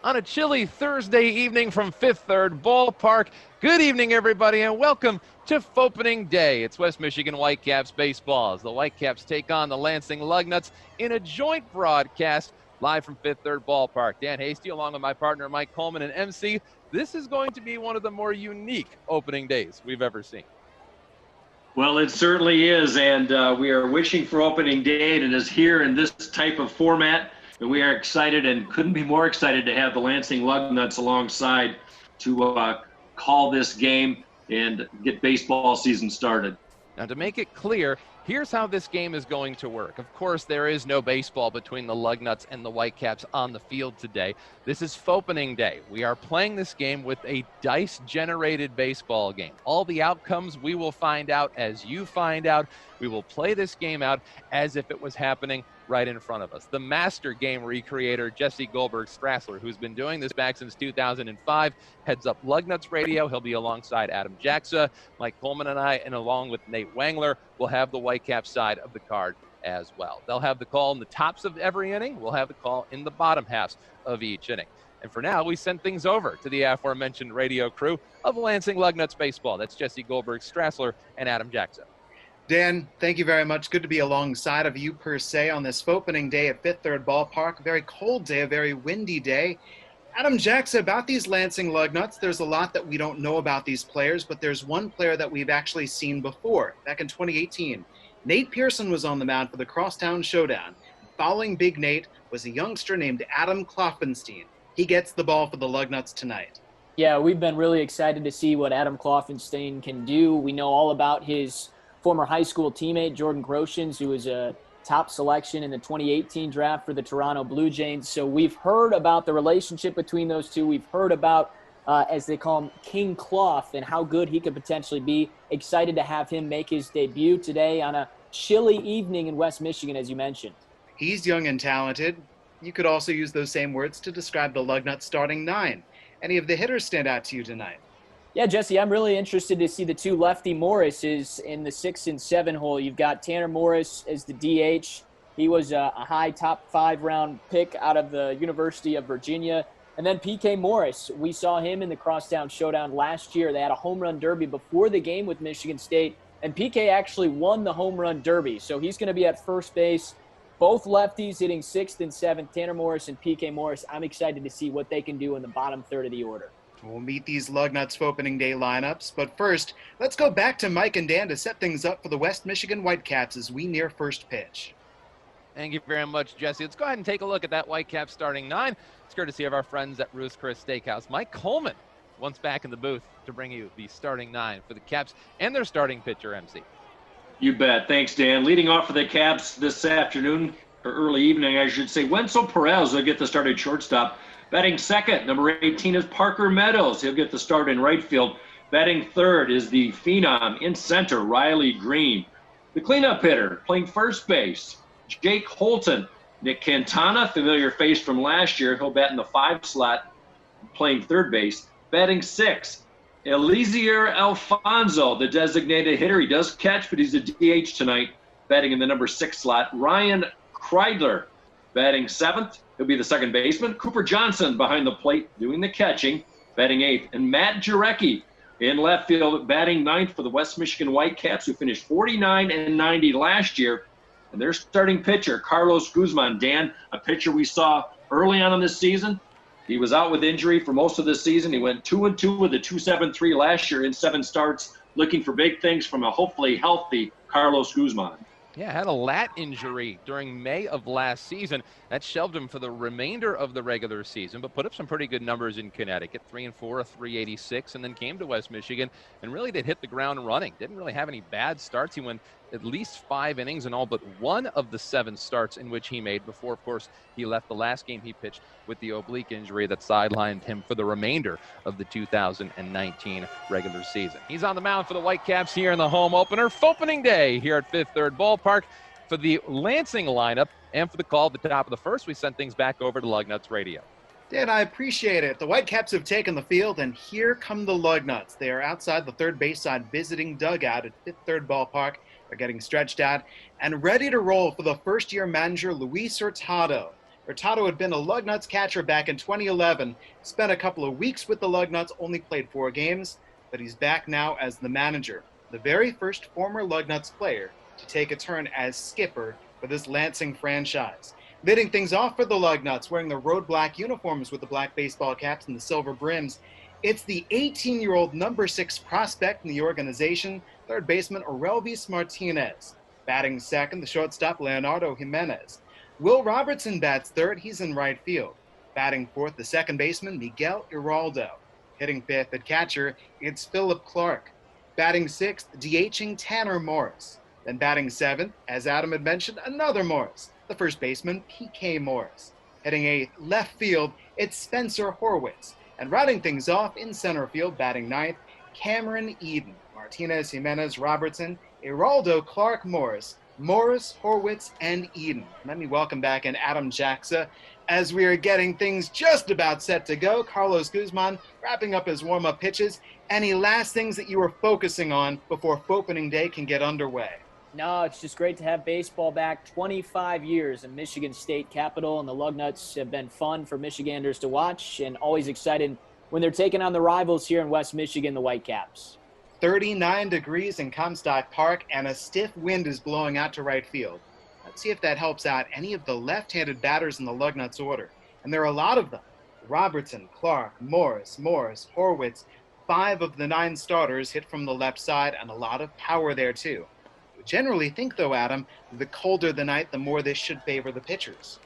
on a chilly Thursday evening from Fifth Third Ballpark. Good evening, everybody, and welcome to Fauxpening Day. It's West Michigan Whitecaps baseball as the Whitecaps take on the Lansing Lugnuts in a joint broadcast live from Fifth Third Ballpark. Dan Hasty, along with my partner Mike Coleman and MC. This is going to be one of the more unique opening days we've ever seen. Well, it certainly is, and we are wishing for opening day, and it is here in this type of format. And we are excited and couldn't be more excited to have the Lansing Lugnuts alongside to call this game and get baseball season started. Now, to make it clear, here's how this game is going to work. Of course, there is no baseball between the Lugnuts and the Whitecaps on the field today. This is Fauxpening Day. We are playing this game with a dice-generated baseball game. All the outcomes we will find out as you find out. We will play this game out as if it was happening right in front of us. The master game recreator, Jesse Goldberg-Strassler, who's been doing this back since 2005, heads up Lugnuts Radio. He'll be alongside Adam Jacksa, Mike Coleman and I, and along with Nate Wangler, we'll have the Whitecaps side of the card as well. They'll have the call in the tops of every inning. We'll have the call in the bottom halves of each inning. And for now, we send things over to the aforementioned radio crew of Lansing Lugnuts Baseball. That's Jesse Goldberg-Strassler and Adam Jacksa. Dan, thank you very much. Good to be alongside of you per se on this opening day at Fifth Third Ballpark. A very cold day, a very windy day. Adam Jackson, about these Lansing Lugnuts, there's a lot that we don't know about these players, but there's one player that we've actually seen before. Back in 2018, Nate Pearson was on the mound for the Crosstown Showdown. Following Big Nate was a youngster named Adam Kloffenstein. He gets the ball for the Lugnuts tonight. Yeah, we've been really excited to see what Adam Kloffenstein can do. We know all about his former high school teammate, Jordan Groshans, who was a top selection in the 2018 draft for the Toronto Blue Jays. So we've heard about the relationship between those two. We've heard about, as they call him, King Cloth, and how good he could potentially be. Excited to have him make his debut today on a chilly evening in West Michigan, as you mentioned. He's young and talented. You could also use those same words to describe the Lugnuts starting nine. Any of the hitters stand out to you tonight? Yeah, Jesse, I'm really interested to see the two lefty Morrises in the 6 and 7 hole. You've got Tanner Morris as the DH. He was a high top 5 round pick out of the University of Virginia. And then PK Morris, we saw him in the Crosstown Showdown last year. They had a home run derby before the game with Michigan State, and PK actually won the home run derby. So he's going to be at first base. Both lefties hitting 6th and 7th, Tanner Morris and PK Morris. I'm excited to see what they can do in the bottom third of the order. We'll meet these Lugnuts opening day lineups, but first, let's go back to Mike and Dan to set things up for the West Michigan Whitecaps as we near first pitch. Thank you very much, Jesse. Let's go ahead and take a look at that Whitecaps starting nine. It's courtesy of our friends at Ruth's Chris Steakhouse. Mike Coleman, once back in the booth to bring you the starting nine for the Caps and their starting pitcher, MC. You bet. Thanks, Dan. Leading off for the Caps this afternoon, or early evening, I should say, Wenzel Perez will get the start at shortstop. Batting second, number 18 is Parker Meadows. He'll get the start in right field. Batting third is the phenom in center, Riley Greene. The cleanup hitter playing first base, Jake Holton. Nick Cantana, familiar face from last year. He'll bat in the 5 slot, playing third base. Batting sixth, Eliezer Alfonso, the designated hitter. He does catch, but he's a DH tonight, batting in the number 6 slot. Ryan Kreidler, batting 7th. He'll be the second baseman. Cooper Johnson behind the plate doing the catching, batting 8th. And Matt Jarecki in left field, batting 9th for the West Michigan Whitecaps, who finished 49 and 90 last year. And their starting pitcher, Carlos Guzman. Dan, a pitcher we saw early on in this season. He was out with injury for most of the season. He went 2-2 with a 2.73 last year in 7 starts, looking for big things from a hopefully healthy Carlos Guzman. Yeah, had a lat injury during May of last season. That shelved him for the remainder of the regular season, but put up some pretty good numbers in Connecticut, 3-4, a 386, and then came to West Michigan and really did hit the ground running. Didn't really have any bad starts. He went at least 5 innings in all but one of the 7 starts in which he made before, of course, he left the last game he pitched with the oblique injury that sidelined him for the remainder of the 2019 regular season. He's on the mound for the Whitecaps here in the home opener, Fauxpening Day here at Fifth Third Ballpark. For the Lansing lineup and for the call at the top of the first, we send things back over to Lugnuts Radio. Dan, I appreciate it. The Whitecaps have taken the field, and here come the Lugnuts. They are outside the third base side visiting dugout at Fifth Third Ballpark. They're getting stretched out and ready to roll for the first-year manager, Luis Hurtado. Hurtado had been a Lugnuts catcher back in 2011, spent a couple of weeks with the Lugnuts, only played 4 games, but he's back now as the manager, the very first former Lugnuts player to take a turn as skipper for this Lansing franchise. Leading things off for the Lugnuts, wearing the road black uniforms with the black baseball caps and the silver brims, it's the 18-year-old number 6 prospect in the organization, third baseman Orelvis Martinez. Batting second, the shortstop Leonardo Jimenez. Will Robertson bats third, he's in right field. Batting fourth, the second baseman Miguel Aroldo. Hitting fifth at catcher, it's Phillip Clark. Batting sixth, DHing Tanner Morris. Then batting seventh, as Adam had mentioned, another Morris, the first baseman P.K. Morris. Hitting eighth, left field, it's Spencer Horwitz. And rounding things off in center field, batting ninth, Cameron Eden. Martinez, Jimenez, Robertson, Aroldo, Clark, Morris, Horwitz, and Eden. Let me welcome back in Adam Jacksa as we are getting things just about set to go. Carlos Guzman wrapping up his warm-up pitches. Any last things that you were focusing on before Fauxpening Day can get underway? No, it's just great to have baseball back. 25 years in Michigan State Capital, and the Lugnuts have been fun for Michiganders to watch, and always excited when they're taking on the rivals here in West Michigan, the Whitecaps. 39 degrees in Comstock Park, and a stiff wind is blowing out to right field. Let's see if that helps out any of the left-handed batters in the Lugnuts order. And there are a lot of them. Robertson, Clark, Morris, Horwitz. 5 of the 9 starters hit from the left side, and a lot of power there too. We generally think, though, Adam, the colder the night, the more this should favor the pitchers.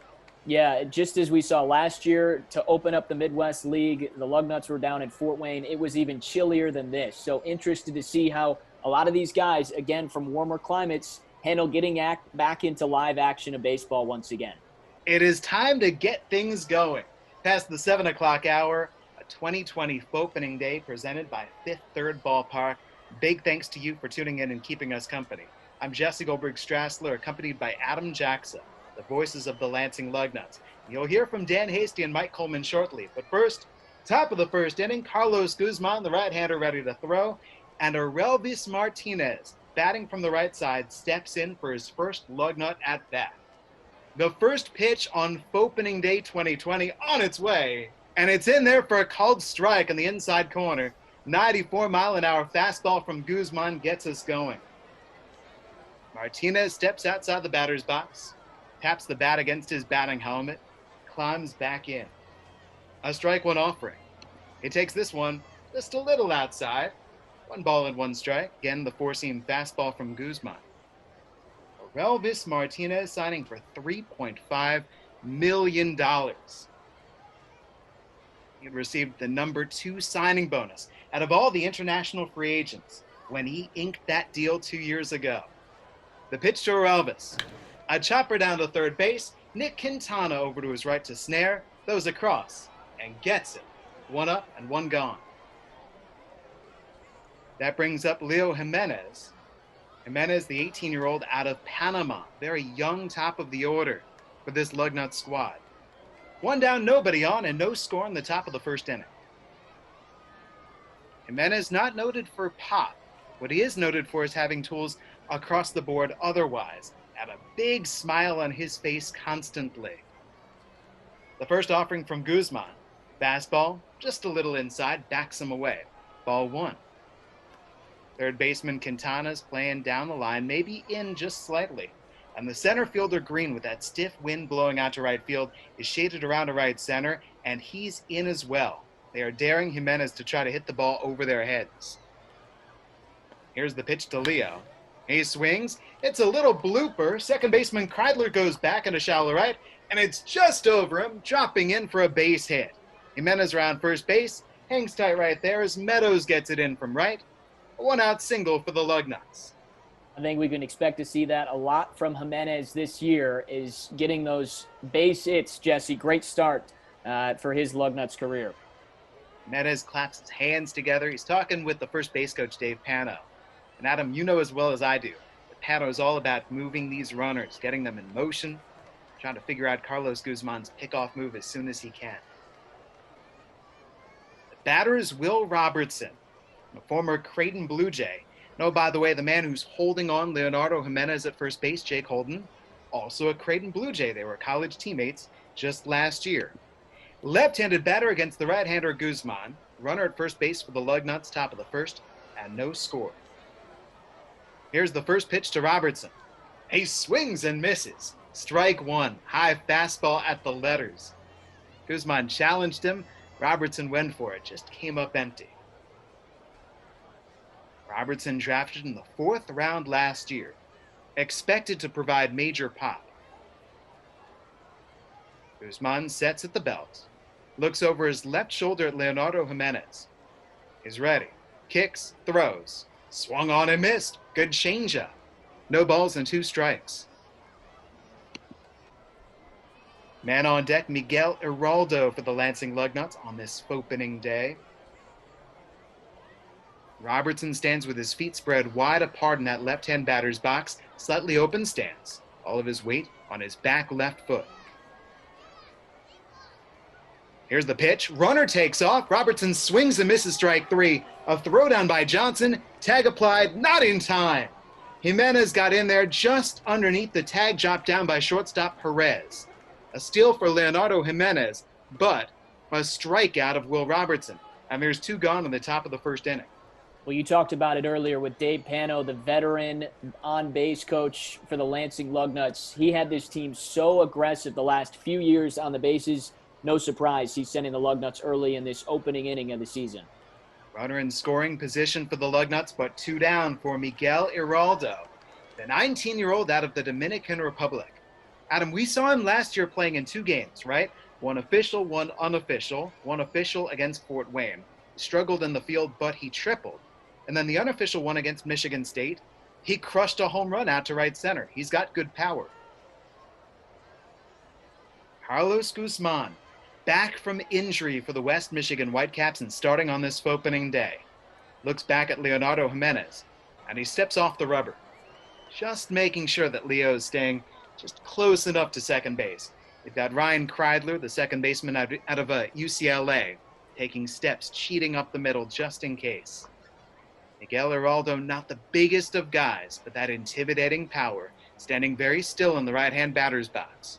Yeah, just as we saw last year, to open up the Midwest League, the Lugnuts were down in Fort Wayne. It was even chillier than this. So interested to see how a lot of these guys, again, from warmer climates, handle getting back into live action of baseball once again. It is time to get things going. Past the 7 o'clock hour, a 2020 Fauxpening Day presented by Fifth Third Ballpark. Big thanks to you for tuning in and keeping us company. I'm Jesse Goldberg-Strassler, accompanied by Adam Jacksa, the voices of the Lansing Lugnuts. You'll hear from Dan Hasty and Mike Coleman shortly. But first, top of the first inning, Carlos Guzman, the right-hander, ready to throw, and Orelvis Martinez, batting from the right side, steps in for his first Lugnut at-bat. The first pitch on Fauxpening Day 2020 on its way, and it's in there for a called strike in the inside corner. 94-mile-an-hour fastball from Guzman gets us going. Martinez steps outside the batter's box, taps the bat against his batting helmet, climbs back in. A strike, one offering. He takes this one just a little outside. 1 ball and 1 strike. Again, the four-seam fastball from Guzman. Orelvis Martinez signing for $3.5 million. He received the number 2 signing bonus out of all the international free agents when he inked that deal 2 years ago. The pitch to Orelvis. A chopper down to third base. Nick Cantana over to his right to snare. Throws across and gets it. 1 up and 1 gone. That brings up Leo Jimenez. Jimenez, the 18-year-old out of Panama. Very young top of the order for this Lugnut squad. 1 down, nobody on, and no score in the top of the first inning. Jimenez not noted for pop. What he is noted for is having tools across the board otherwise, and a big smile on his face constantly. The first offering from Guzman. Fastball, just a little inside, backs him away. Ball 1. Third baseman Cantana's playing down the line, maybe in just slightly. And the center fielder Greene, with that stiff wind blowing out to right field, is shaded around to right center, and he's in as well. They are daring Jimenez to try to hit the ball over their heads. Here's the pitch to Leo. He swings. It's a little blooper. Second baseman Chrysler goes back into shallow right, and it's just over him, dropping in for a base hit. Jimenez around first base, hangs tight right there as Meadows gets it in from right. A 1-out single for the Lugnuts. I think we can expect to see that a lot from Jimenez this year, is getting those base hits, Jesse. Great start for his Lugnuts career. Jimenez claps his hands together. He's talking with the first base coach, Dave Pano. And Adam, you know as well as I do that Pano is all about moving these runners, getting them in motion, trying to figure out Carlos Guzman's pickoff move as soon as he can. The batter is Will Robertson, a former Creighton Blue Jay. No, by the way, the man who's holding on Leonardo Jimenez at first base, Jake Holton, also a Creighton Blue Jay. They were college teammates just last year. Left-handed batter against the right-hander Guzman. Runner at first base for the Lugnuts, top of the first, and no score. Here's the first pitch to Robertson. He swings and misses. Strike one, high fastball at the letters. Guzman challenged him. Robertson went for it, just came up empty. Robertson drafted in the 4th round last year. Expected to provide major pop. Guzman sets at the belt. Looks over his left shoulder at Leonardo Jimenez. He's ready. Kicks, throws. Swung on and missed. Good changeup. No balls and 2 strikes. Man on deck, Miguel Aroldo for the Lansing Lugnuts on this opening day. Robertson stands with his feet spread wide apart in that left-hand batter's box, slightly open stance. All of his weight on his back left foot. Here's the pitch. Runner takes off. Robertson swings and misses strike 3. A throwdown by Johnson. Tag applied, not in time. Jimenez got in there just underneath the tag, dropped down by shortstop Perez. A steal for Leonardo Jimenez, but a strikeout of Will Robertson. And there's 2 gone in the top of the first inning. Well, you talked about it earlier with Dave Pano, the veteran on-base coach for the Lansing Lugnuts. He had this team so aggressive the last few years on the bases. No surprise he's sending the Lugnuts early in this opening inning of the season. Runner in scoring position for the Lugnuts, but 2 down for Miguel Aroldo, the 19-year-old out of the Dominican Republic. Adam, we saw him last year playing in 2 games, right? One official, one unofficial. One official against Fort Wayne. Struggled in the field, but he tripled. And then the unofficial one against Michigan State, he crushed a home run out to right center. He's got good power. Carlos Guzman, back from injury for the West Michigan Whitecaps and starting on this opening day. Looks back at Leonardo Jimenez, and he steps off the rubber. Just making sure that Leo is staying just close enough to second base. They've got Ryan Kreidler, the second baseman out of UCLA, taking steps, cheating up the middle just in case. Miguel Aroldo, not the biggest of guys, but that intimidating power, standing very still in the right-hand batter's box.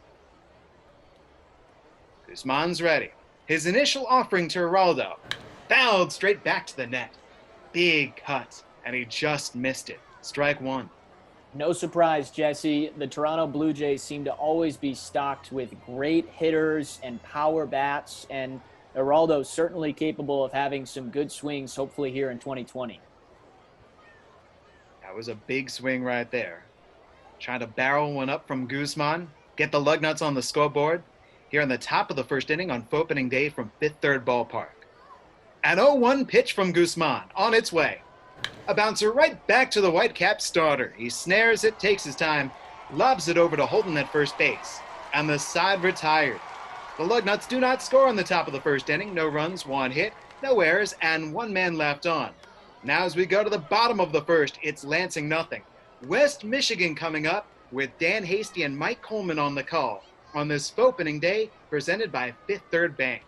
Guzman's ready. His initial offering to Aroldo. Fouled straight back to the net. Big cut, and he just missed it. Strike 1. No surprise, Jesse. The Toronto Blue Jays seem to always be stocked with great hitters and power bats, and Aroldo's certainly capable of having some good swings, hopefully here in 2020. That was a big swing right there. Trying to barrel one up from Guzman. Get the Lugnuts on the scoreboard. Here in the top of the first inning on opening day from Fifth Third Ballpark. An 0-1 pitch from Guzman, on its way. A bouncer right back to the Whitecap starter. He snares it, takes his time, lobs it over to Holton at first base. And the side retired. The Lugnuts do not score on the top of the first inning. No runs, 1 hit, no errors, and 1 man left on. Now as we go to the bottom of the first, it's Lansing nothing. West Michigan coming up with Dan Hasty and Mike Coleman on the call on this opening day, presented by Fifth Third Bank.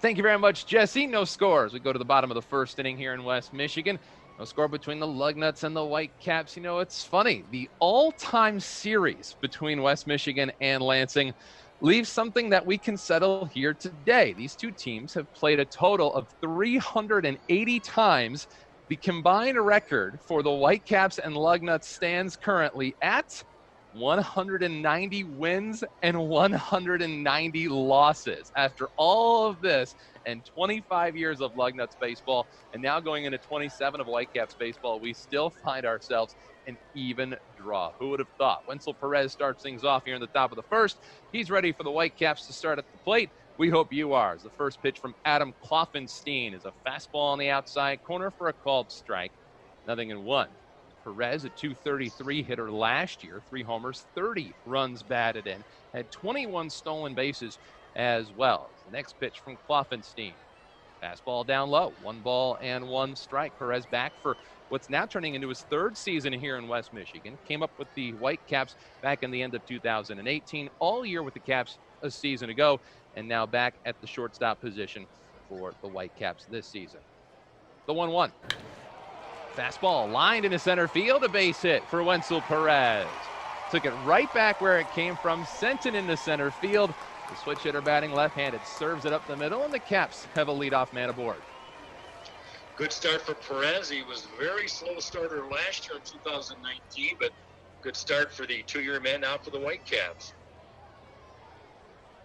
Thank you very much, Jesse. No scores. We go to the bottom of the first inning here in West Michigan. No score between the Lugnuts and the Whitecaps. You know, it's funny. The all-time series between West Michigan and Lansing leaves something that we can settle here today. These 2 teams have played a total of 380 times. The combined record for the Whitecaps and Lugnuts stands currently at 190 wins and 190 losses. After all of this and 25 years of Lugnuts baseball, and now going into 27 of Whitecaps baseball, we still find ourselves an even draw. Who would have thought? Wenzel Perez starts things off here in the top of the first. He's ready for the Whitecaps to start at the plate. We hope you are. As the first pitch from Adam Kloffenstein is a fastball on the outside corner for a called strike. 0-1. Perez, a .233 hitter last year, 3 homers, 30 runs batted in, had 21 stolen bases as well. The next pitch from Kloffenstein. Fastball down low, 1 ball and 1 strike. Perez back for what's now turning into his 3rd season here in West Michigan. Came up with the Whitecaps back in the end of 2018, all year with the Caps a season ago, and now back at the shortstop position for the Whitecaps this season. The 1-1. Fastball lined into center field, a base hit for Wenzel Perez. took it right back where it came from, sent it into center field. The switch hitter batting left-handed serves it up the middle, and the Caps have a leadoff man aboard. Good start for Perez. He was a very slow starter last year in 2019, but good start for the two-year man now for the Whitecaps.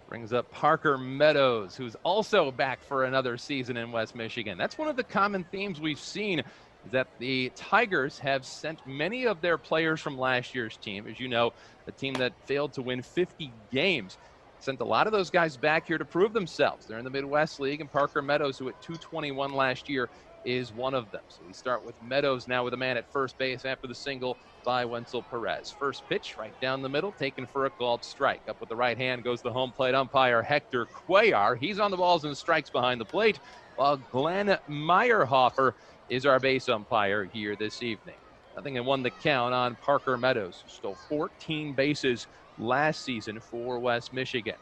Brings up Parker Meadows, who's also back for another season in West Michigan. That's one of the common themes we've seen, is that the Tigers have sent many of their players from last year's team. As you know, a team that failed to win 50 games. Sent a lot of those guys back here to prove themselves. They're in the Midwest League, and Parker Meadows, who at 221 last year, is one of them. So we start with Meadows now with a man at first base after the single by Wenzel Perez. First pitch right down the middle, taken for a called strike. Up with the right hand goes the home plate umpire Hector Cuellar. He's on the balls and strikes behind the plate, while Glenn Meyerhofer is our base umpire here this evening. Nothing and one to count on Parker Meadows, who stole 14 bases last season for West Michigan.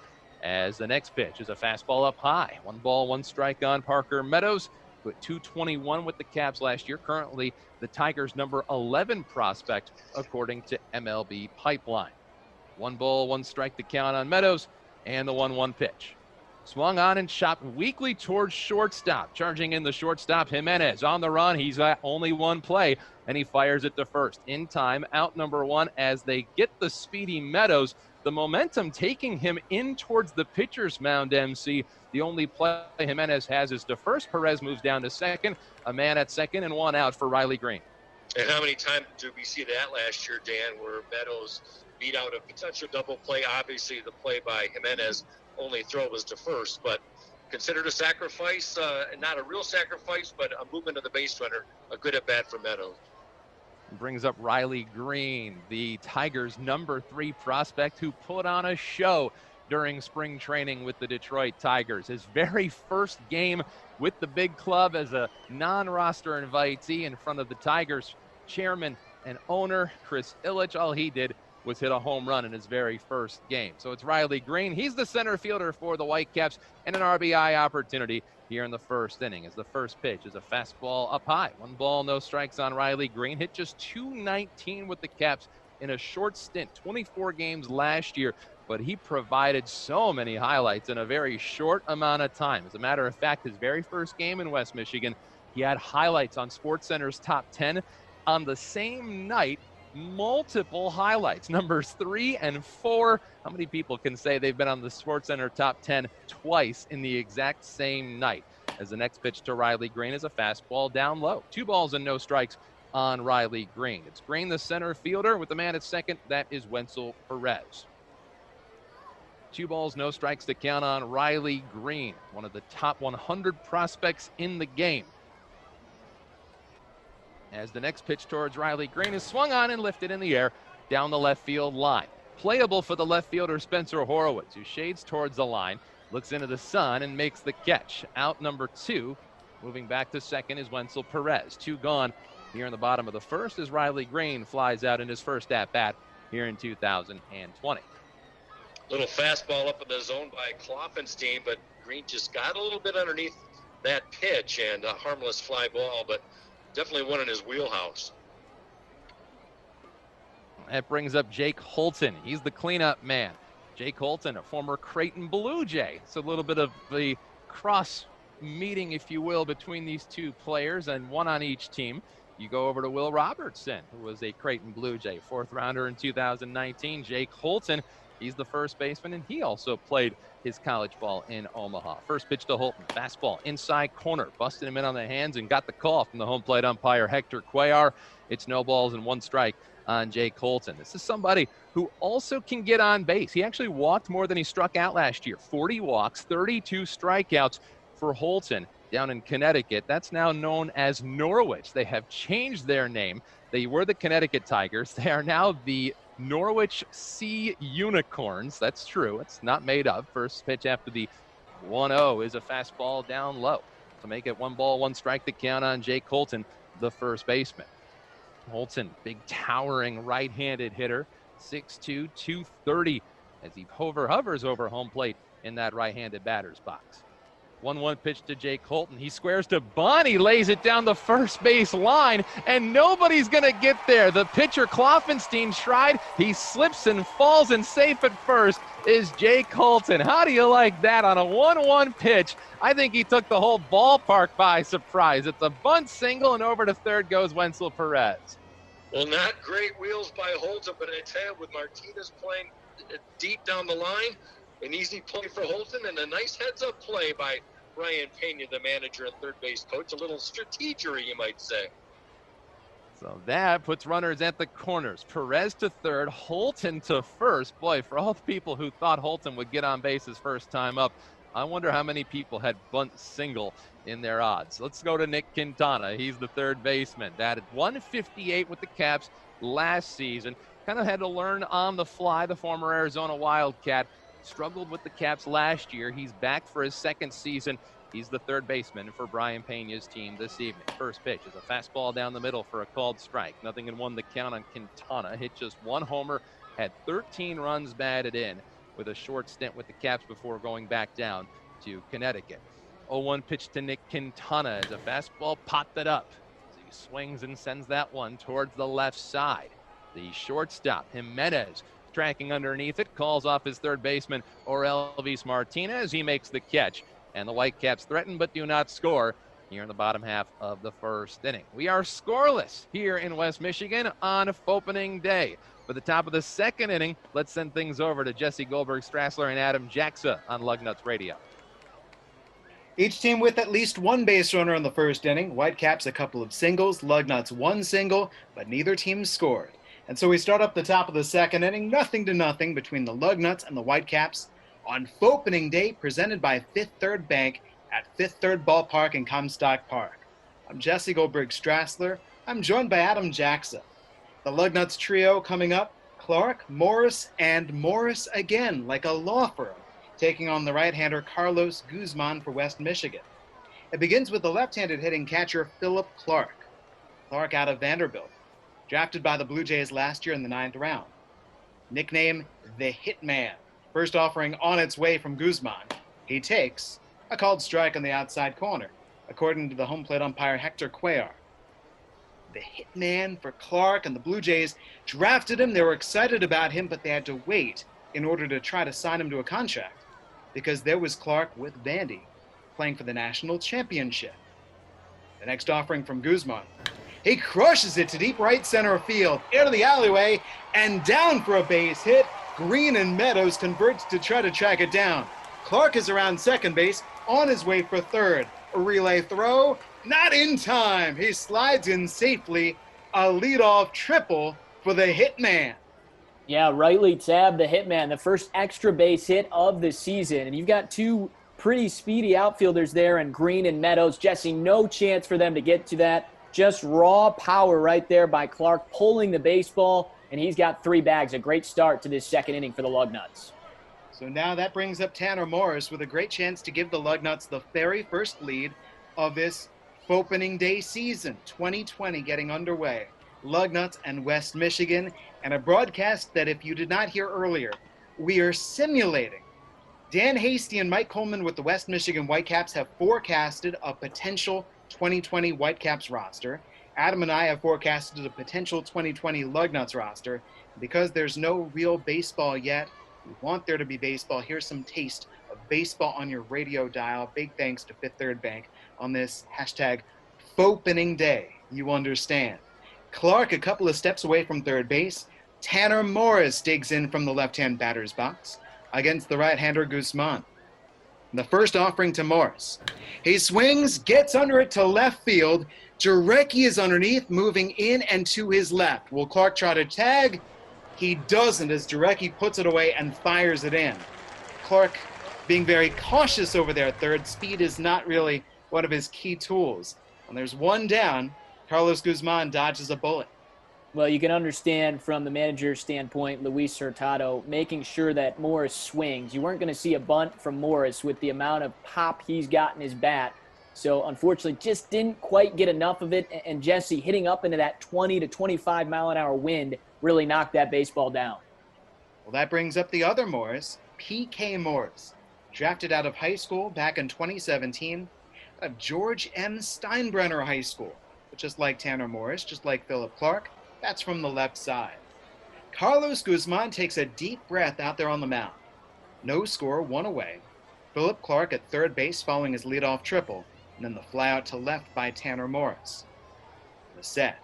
As the next pitch is a fastball up high. 1 ball, 1 strike on Parker Meadows, who at 221 with the Caps last year. Currently the Tigers' number 11 prospect, according to MLB Pipeline. 1 ball, 1 strike to count on Meadows, and the 1-1 pitch. Swung on and chopped weakly towards shortstop. Charging in the shortstop, Jimenez on the run. He's at only 1 play, and he fires it to first. In time, out number 1 as they get the speedy Meadows. The momentum taking him in towards the pitcher's mound, MC. The only play Jimenez has is to first. Perez moves down to second. A man at second and 1 out for Riley Greene. And how many times did we see that last year, Dan, where Meadows beat out a potential double play? Obviously, the play by Jimenez, only throw was to first, but considered a sacrifice, not a real sacrifice, but a movement of the base runner, a good at-bat for Meadows. Brings up Riley Greene, the Tigers' number 3 prospect, who put on a show during spring training with the Detroit Tigers. His very first game with the big club as a non-roster invitee in front of the Tigers chairman and owner, Chris Ilitch. All he did was hit a home run in his very first game. So it's Riley Greene. He's the center fielder for the Whitecaps, and an RBI opportunity here in the first inning, as the first pitch is a fastball up high. 1 ball, no strikes on Riley Greene. Hit just .219 with the Caps in a short stint, 24 games last year, but he provided so many highlights in a very short amount of time. As a matter of fact, his very first game in West Michigan, he had highlights on SportsCenter's top 10 on the same night. Multiple highlights, numbers 3 and 4. How many people can say they've been on the SportsCenter top 10 twice in the exact same night? As the next pitch to Riley Greene is a fastball down low. 2 balls and no strikes on Riley Greene. It's Greene, the center fielder, with the man at second. That is Wenzel Perez. 2 balls, no strikes to count on Riley Greene, one of the top 100 prospects in the game. As the next pitch towards Riley Greene is swung on and lifted in the air down the left field line. Playable for the left fielder Spencer Horowitz, who shades towards the line, looks into the sun, and makes the catch. Out number 2, moving back to second, is Wenzel Perez. 2 gone here in the bottom of the first as Riley Greene flies out in his first at-bat here in 2020. Little fastball up in the zone by Kloffenstein, but Greene just got a little bit underneath that pitch, and a harmless fly ball, but definitely one in his wheelhouse. That brings up Jake Holton. He's the cleanup man. Jake Holton, a former Creighton Blue Jay. It's a little bit of the cross meeting, if you will, between these 2 players, and 1 on each team. You go over to Will Robertson, who was a Creighton Blue Jay, 4th rounder in 2019. Jake Holton, he's the first baseman, and he also played his college ball in Omaha. First pitch to Holton, fastball inside corner, busted him in on the hands and got the call from the home plate umpire Hector Cuellar. It's no balls and 1 strike on Jake Holton. This is somebody who also can get on base. He actually walked more than he struck out last year. 40 walks, 32 strikeouts for Holton down in Connecticut. That's now known as Norwich. They have changed their name. They were the Connecticut Tigers. They are now the Norwich Sea Unicorns. That's true. It's not made up. First pitch after the 1-0 is a fastball down low to make it 1 ball, 1 strike to count on Jake Holton, the first baseman. Holton, big towering right-handed hitter, 6'2", 230, as he hovers over home plate in that right-handed batter's box. 1-1 pitch to Jake Holton. He squares to Bonnie, lays it down the first base line, and nobody's going to get there. The pitcher, Kloffenstein, tried. He slips and falls, and safe at first is Jake Holton. How do you like that on a 1-1 pitch? I think he took the whole ballpark by surprise. It's a bunt single, and over to third goes Wenzel Perez. Well, not great wheels by Holton, but I tell you, with Martinez playing deep down the line, an easy play for Holton, and a nice heads-up play by Brian Pena, the manager and third base coach. A little strategery, you might say. So that puts runners at the corners. Perez to third, Holton to first. Boy, for all the people who thought Holton would get on base his first time up, I wonder how many people had bunt single in their odds. Let's go to Nick Cantana. He's the third baseman. Batted 158 with the Caps last season. Kind of had to learn on the fly, the former Arizona Wildcat. Struggled with the Caps last year. He's back for his second season. He's the third baseman for Brian Pena's team this evening. First pitch is a fastball down the middle for a called strike. 0-1 the count on Cantana. Hit just one homer, had 13 runs batted in with a short stint with the Caps before going back down to Connecticut. 0-1 pitch to Nick Cantana as a fastball popped it up. As he swings and sends that one towards the left side. The shortstop, Jimenez, tracking underneath it, calls off his third baseman, Orelvis Martinez. He makes the catch, and the Whitecaps threaten but do not score here in the bottom half of the first inning. We are scoreless here in West Michigan on Fauxpening Day. For the top of the second inning, let's send things over to Jesse Goldberg-Strassler and Adam Jacksa on Lugnuts Radio. Each team with at least one base runner in the first inning. Whitecaps a couple of singles, Lugnuts one single, but neither team scored. And so we start up the top of the second inning, 0-0 between the Lugnuts and the Whitecaps on Fauxpening Day, presented by Fifth Third Bank at Fifth Third Ballpark in Comstock Park. I'm Jesse Goldberg-Strassler. I'm joined by Adam Jacksa. The Lugnuts trio coming up, Clark, Morris, and Morris again, like a law firm, taking on the right-hander Carlos Guzman for West Michigan. It begins with the left-handed hitting catcher Phillip Clark. Clark out of Vanderbilt, drafted by the Blue Jays last year in the 9th round. Nickname the Hitman. First offering on its way from Guzman. He takes a called strike on the outside corner, according to the home plate umpire Hector Cuellar. The Hitman for Clark, and the Blue Jays drafted him. They were excited about him, but they had to wait in order to try to sign him to a contract, because there was Clark with Vandy playing for the national championship. The next offering from Guzman. He crushes it to deep right center field, into the alleyway, and down for a base hit. Greene and Meadows converge to try to track it down. Clark is around second base, on his way for third. A relay throw, not in time. He slides in safely. A leadoff triple for the Hitman. Yeah, rightly tabbed the Hitman, the first extra base hit of the season. And you've got two pretty speedy outfielders there in Greene and Meadows. Jesse, no chance for them to get to that. Just raw power right there by Clark, pulling the baseball, and he's got 3 bags. A great start to this second inning for the Lugnuts. So now that brings up Tanner Morris with a great chance to give the Lugnuts the very first lead of this Fauxpening Day season, 2020 getting underway. Lugnuts and West Michigan, and a broadcast that, if you did not hear earlier, we are simulating. Dan Hasty and Mike Coleman with the West Michigan Whitecaps have forecasted a potential 2020 Whitecaps roster. Adam and I have forecasted a potential 2020 Lugnuts roster. Because there's no real baseball yet, we want there to be baseball. Here's some taste of baseball on your radio dial. Big thanks to Fifth Third Bank on this hashtag Fauxpening Day. You understand. Clark a couple of steps away from third base. Tanner Morris digs in from the left-hand batter's box against the right-hander Guzman. The first offering to Morris. He swings, gets under it to left field. Jarecki is underneath, moving in and to his left. Will Clark try to tag? He doesn't, as Jarecki puts it away and fires it in. Clark being very cautious over there at third. Speed is not really one of his key tools. When there's one down, Carlos Guzman dodges a bullet. Well, you can understand from the manager's standpoint, Luis Hurtado, making sure that Morris swings. You weren't going to see a bunt from Morris with the amount of pop he's got in his bat. So, unfortunately, just didn't quite get enough of it. And Jesse, hitting up into that 20 to 25 mile an hour wind, really knocked that baseball down. Well, that brings up the other Morris, P.K. Morris. drafted out of high school back in 2017, out of George M. Steinbrenner High School. But just like Tanner Morris, just like Phillip Clark, that's from the left side. Carlos Guzman takes a deep breath out there on the mound. No score, one away. Phillip Clark at third base following his leadoff triple, and then the fly out to left by Tanner Morris. The set,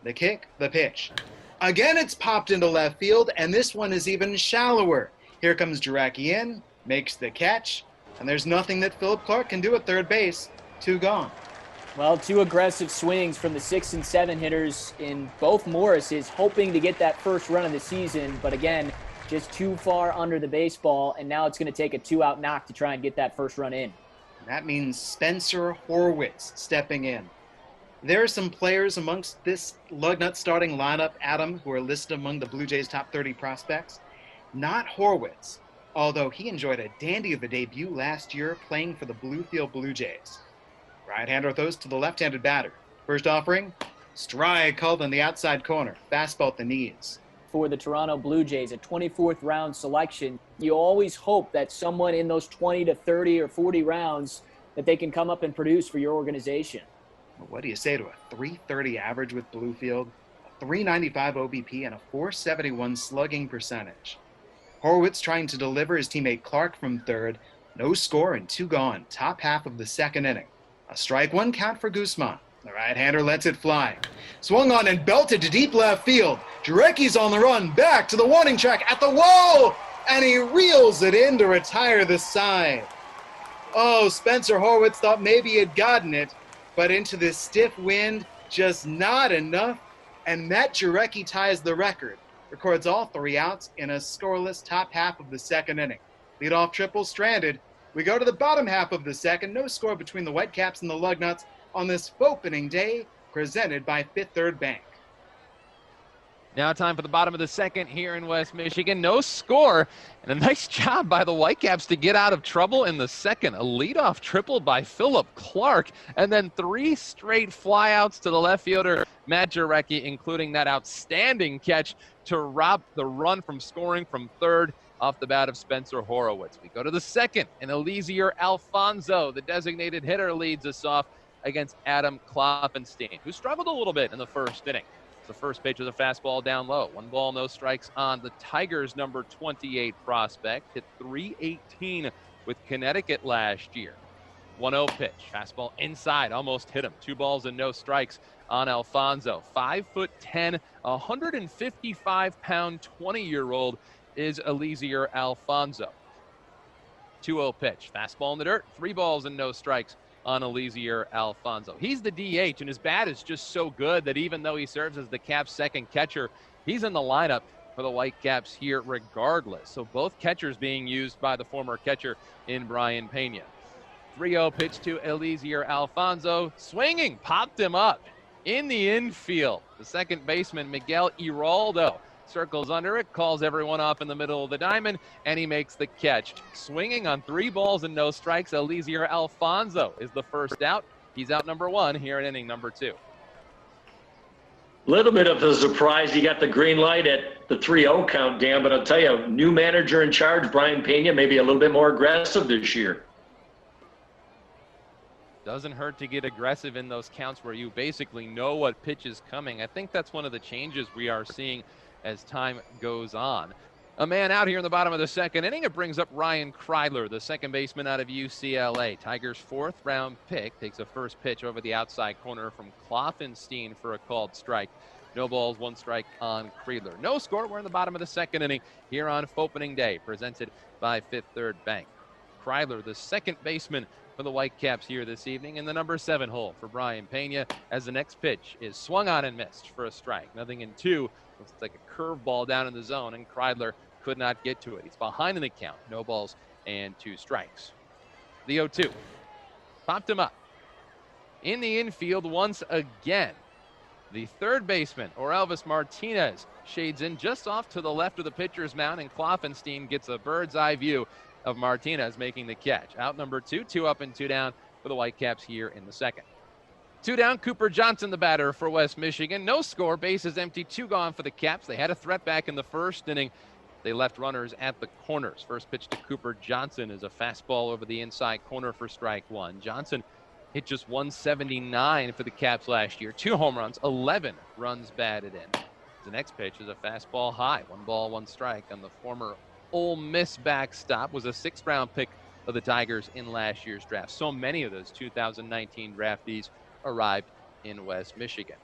the kick, the pitch. Again, it's popped into left field, and this one is even shallower. Here comes Jarecki in, makes the catch, and there's nothing that Phillip Clark can do at third base. 2 gone. Well, 2 aggressive swings from the 6 and 7 hitters in both Morrises, hoping to get that first run of the season, but again, just too far under the baseball, and now it's going to take a 2-out knock to try and get that first run in. That means Spencer Horwitz stepping in. There are some players amongst this Lugnut starting lineup, Adam, who are listed among the Blue Jays' top 30 prospects. Not Horwitz, although he enjoyed a dandy of a debut last year playing for the Bluefield Blue Jays. Right-hander throws to the left-handed batter. First offering, strike called on the outside corner. Fastball at the knees. For the Toronto Blue Jays, a 24th round selection, you always hope that someone in those 20 to 30 or 40 rounds that they can come up and produce for your organization. What do you say to a .330 average with Bluefield, a .395 OBP, and a .471 slugging percentage? Horwitz trying to deliver his teammate Clark from third. No score and 2 gone. Top half of the second inning. A strike 1 count for Guzman. The right-hander lets it fly. Swung on and belted to deep left field. Jarecki's on the run, back to the warning track at the wall, and he reels it in to retire the side. Oh, Spencer Horwitz thought maybe he had gotten it, but into this stiff wind, just not enough, and Matt Jarecki ties the record. Records all 3 outs in a scoreless top half of the second inning. Leadoff triple stranded. We go to the bottom half of the second. No score between the Whitecaps and the Lugnuts on this opening day, presented by Fifth Third Bank. Now time for the bottom of the second here in West Michigan. No score, and a nice job by the Whitecaps to get out of trouble in the second. A leadoff triple by Phillip Clark, and then 3 straight flyouts to the left fielder, Matt Jarecki, including that outstanding catch to rob the run from scoring from third off the bat of Spencer Horwitz. We go to the second, and Eliezer Alfonso, the designated hitter, leads us off against Adam Kloffenstein, who struggled a little bit in the first inning. The first pitch was a fastball down low. 1 ball, no strikes on the Tigers' number 28 prospect. Hit .318 with Connecticut last year. 1-0 pitch. Fastball inside, almost hit him. 2 balls and no strikes on Alfonso. 5'10", 155-pound, 20-year-old is Eliezer Alfonso. 2-0 pitch. Fastball in the dirt. 3 balls and no strikes on Eliezer Alfonso. He's the DH, and his bat is just so good that even though he serves as the Caps' second catcher, he's in the lineup for the Whitecaps here regardless. So both catchers being used by the former catcher in Brian Pena. 3-0 pitch to Eliezer Alfonso. Swinging, popped him up in the infield. The second baseman, Miguel Aroldo, circles under it, calls everyone off in the middle of the diamond, and he makes the catch. Swinging on 3 balls and no strikes, Eliezer Alfonso is the first out. He's out number 1 here in inning number 2. Little bit of a surprise. You got the green light at the 3-0 count, Dan, but I'll tell you, new manager in charge, Brian Pena, maybe a little bit more aggressive this year. Doesn't hurt to get aggressive in those counts where you basically know what pitch is coming. I think that's one of the changes we are seeing as time goes on. A man out here in the bottom of the second inning. It brings up Ryan Chrysler, the second baseman out of UCLA. Tigers' 4th round pick takes a first pitch over the outside corner from Kloffenstein for a called strike. No balls, 1 strike on Chrysler. No score. We're in the bottom of the second inning here on opening day, presented by Fifth Third Bank. Chrysler, the second baseman for the Whitecaps here this evening in the number 7 hole for Brian Pena, as the next pitch is swung on and missed for a strike. Nothing in 2. Looks like a curveball down in the zone, and Chrysler could not get to it. He's behind in the count. No balls and 2 strikes. The 0-2. Popped him up. In the infield once again. The third baseman, Orelvis Martinez, shades in just off to the left of the pitcher's mound, and Kloffenstein gets a bird's eye view of Martinez making the catch. Out number 2, 2 up and 2 down for the Whitecaps here in the second. 2 down, Cooper Johnson, the batter for West Michigan. No score, bases empty, 2 gone for the Caps. They had a threat back in the first inning, They left runners at the corners. First pitch to Cooper Johnson is a fastball over the inside corner for strike one. Johnson hit just 179 for the Caps last year. 2 home runs, 11 runs batted in. The next pitch is a fastball high. 1 ball, 1 strike on the former Ole Miss backstop. Was a 6th-round pick of the Tigers in last year's draft. So many of those 2019 draftees arrived in West Michigan.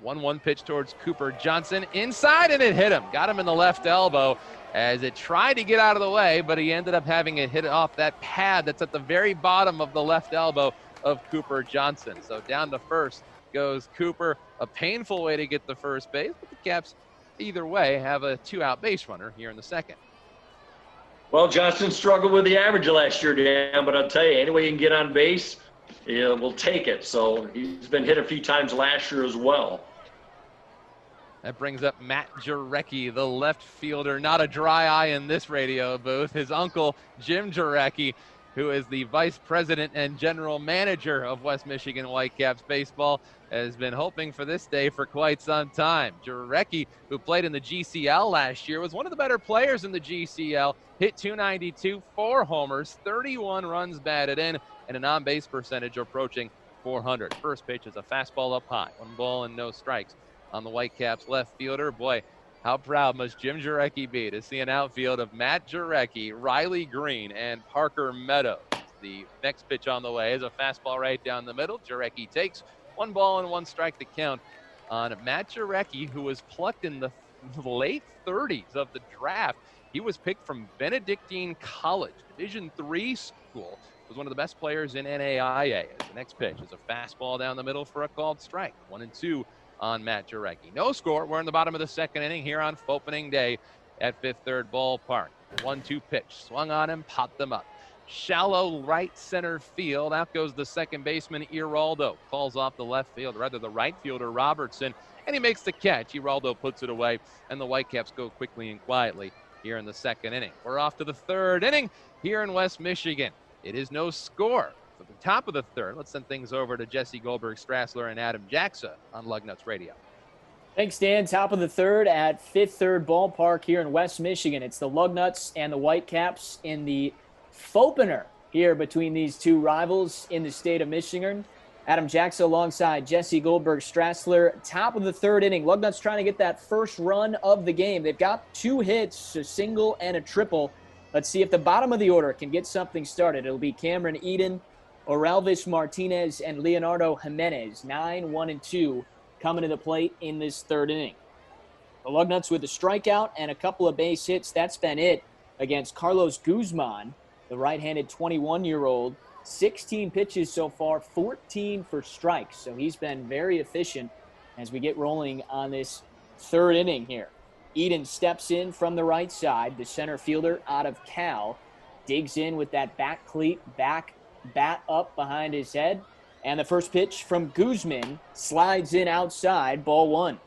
1-1 pitch towards Cooper Johnson. Inside, and it hit him. Got him in the left elbow as it tried to get out of the way, but he ended up having it hit off that pad that's at the very bottom of the left elbow of Cooper Johnson. So down to first goes Cooper. A painful way to get the first base, but the Caps, either way, have a 2-out base runner here in the second. Well, Johnson struggled with the average last year, Dan, but I'll tell you, any way you can get on base, we'll take it. So he's been hit a few times last year as well. That brings up Matt Jarecki, the left fielder. Not a dry eye in this radio booth. His uncle, Jim Jarecki, who is the vice president and general manager of West Michigan Whitecaps baseball, has been hoping for this day for quite some time. Jarecki, who played in the GCL last year, was one of the better players in the GCL, hit .292, 4 homers, 31 runs batted in, and an on-base percentage approaching .400. First pitch is a fastball up high, 1 ball and no strikes on the Whitecaps left fielder. Boy, how proud must Jim Jarecki be to see an outfield of Matt Jarecki, Riley Greene, and Parker Meadows. The next pitch on the way is a fastball right down the middle. Jarecki takes 1 ball and 1 strike to count on Matt Jarecki, who was plucked in the late 30s of the draft. He was picked from Benedictine College, Division III school. Was one of the best players in NAIA. As the next pitch is a fastball down the middle for a called strike. 1-2 on Matt Jarecki. No score. We're in the bottom of the second inning here on Fauxpening Day at Fifth Third Ballpark. 1-2 pitch. Swung on him, popped them up. Shallow right center field. Out goes the second baseman, Aroldo. Falls off the left field, rather the right fielder, Robertson, and he makes the catch. Aroldo puts it away, and the Whitecaps go quickly and quietly here in the second inning. We're off to the third inning here in West Michigan. It is no score. At the top of the third, let's send things over to Jesse Goldberg-Strassler and Adam Jackson on Lugnuts Radio. Thanks, Dan. Top of the third at Fifth Third Ballpark here in West Michigan. It's the Lugnuts and the Whitecaps in the Fauxpener here between these two rivals in the state of Michigan. Adam Jackson alongside Jesse Goldberg-Strassler. Top of the third inning. Lugnuts trying to get that first run of the game. They've got 2 hits, a single and a triple. Let's see if the bottom of the order can get something started. It'll be Cameron Eden, Orelvis Martinez, and Leonardo Jimenez. 9, 1, and 2 coming to the plate in this third inning. The Lugnuts with a strikeout and a couple of base hits. That's been it against Carlos Guzman, the right-handed 21-year-old. 16 pitches so far, 14 for strikes. So he's been very efficient as we get rolling on this third inning here. Eden steps in from the right side. The center fielder out of Cal digs in with that back cleat, back bat up behind his head. And the first pitch from Guzman slides in outside, ball 1.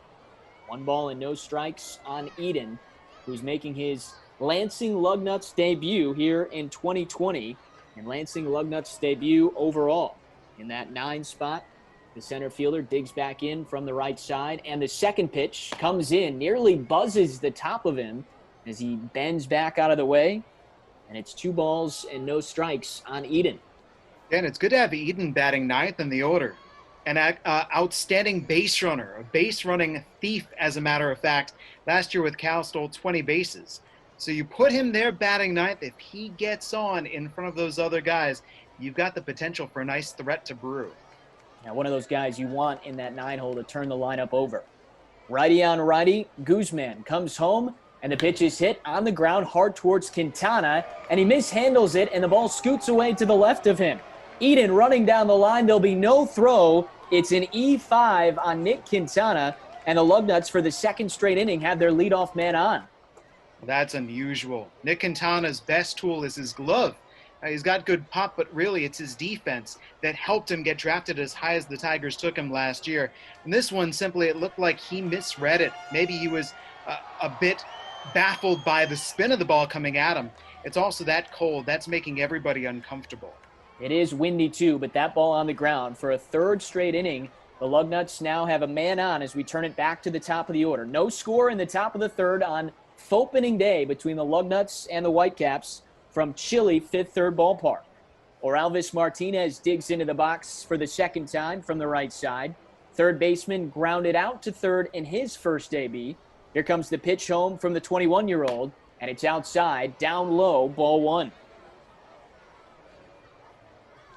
1 ball and no strikes on Eden, who's making his Lansing Lugnuts debut here in 2020. And Lansing Lugnuts debut overall in that 9 spot. The center fielder digs back in from the right side, and the second pitch comes in, nearly buzzes the top of him as he bends back out of the way, and it's 2 balls and no strikes on Eden. And it's good to have Eden batting 9th in the order. An outstanding base runner, a base running thief, as a matter of fact. Last year with Cal stole 20 bases. So you put him there batting 9th. If he gets on in front of those other guys, you've got the potential for a nice threat to brew. Now, one of those guys you want in that 9-hole to turn the lineup over. Righty on righty, Guzman comes home, and the pitch is hit on the ground hard towards Cantana, and he mishandles it, and the ball scoots away to the left of him. Eden running down the line. There'll be no throw. It's an E5 on Nick Cantana, and the Lugnuts for the second straight inning have their leadoff man on. That's unusual. Nick Cantana's best tool is his glove. He's got good pop, but really it's his defense that helped him get drafted as high as the Tigers took him last year. And this one, simply, it looked like he misread it. Maybe he was a bit baffled by the spin of the ball coming at him. It's also that cold. That's making everybody uncomfortable. It is windy too, but that ball on the ground for a third straight inning. The Lugnuts now have a man on as we turn it back to the top of the order. No score in the top of the third on Fauxpening day between the Lugnuts and the Whitecaps from chilly Fifth Third Ballpark. Orelvis Martinez digs into the box for the second time from the right side. Third baseman grounded out to third in his first AB. Here comes the pitch home from the 21-year-old, and it's outside, down low, ball one.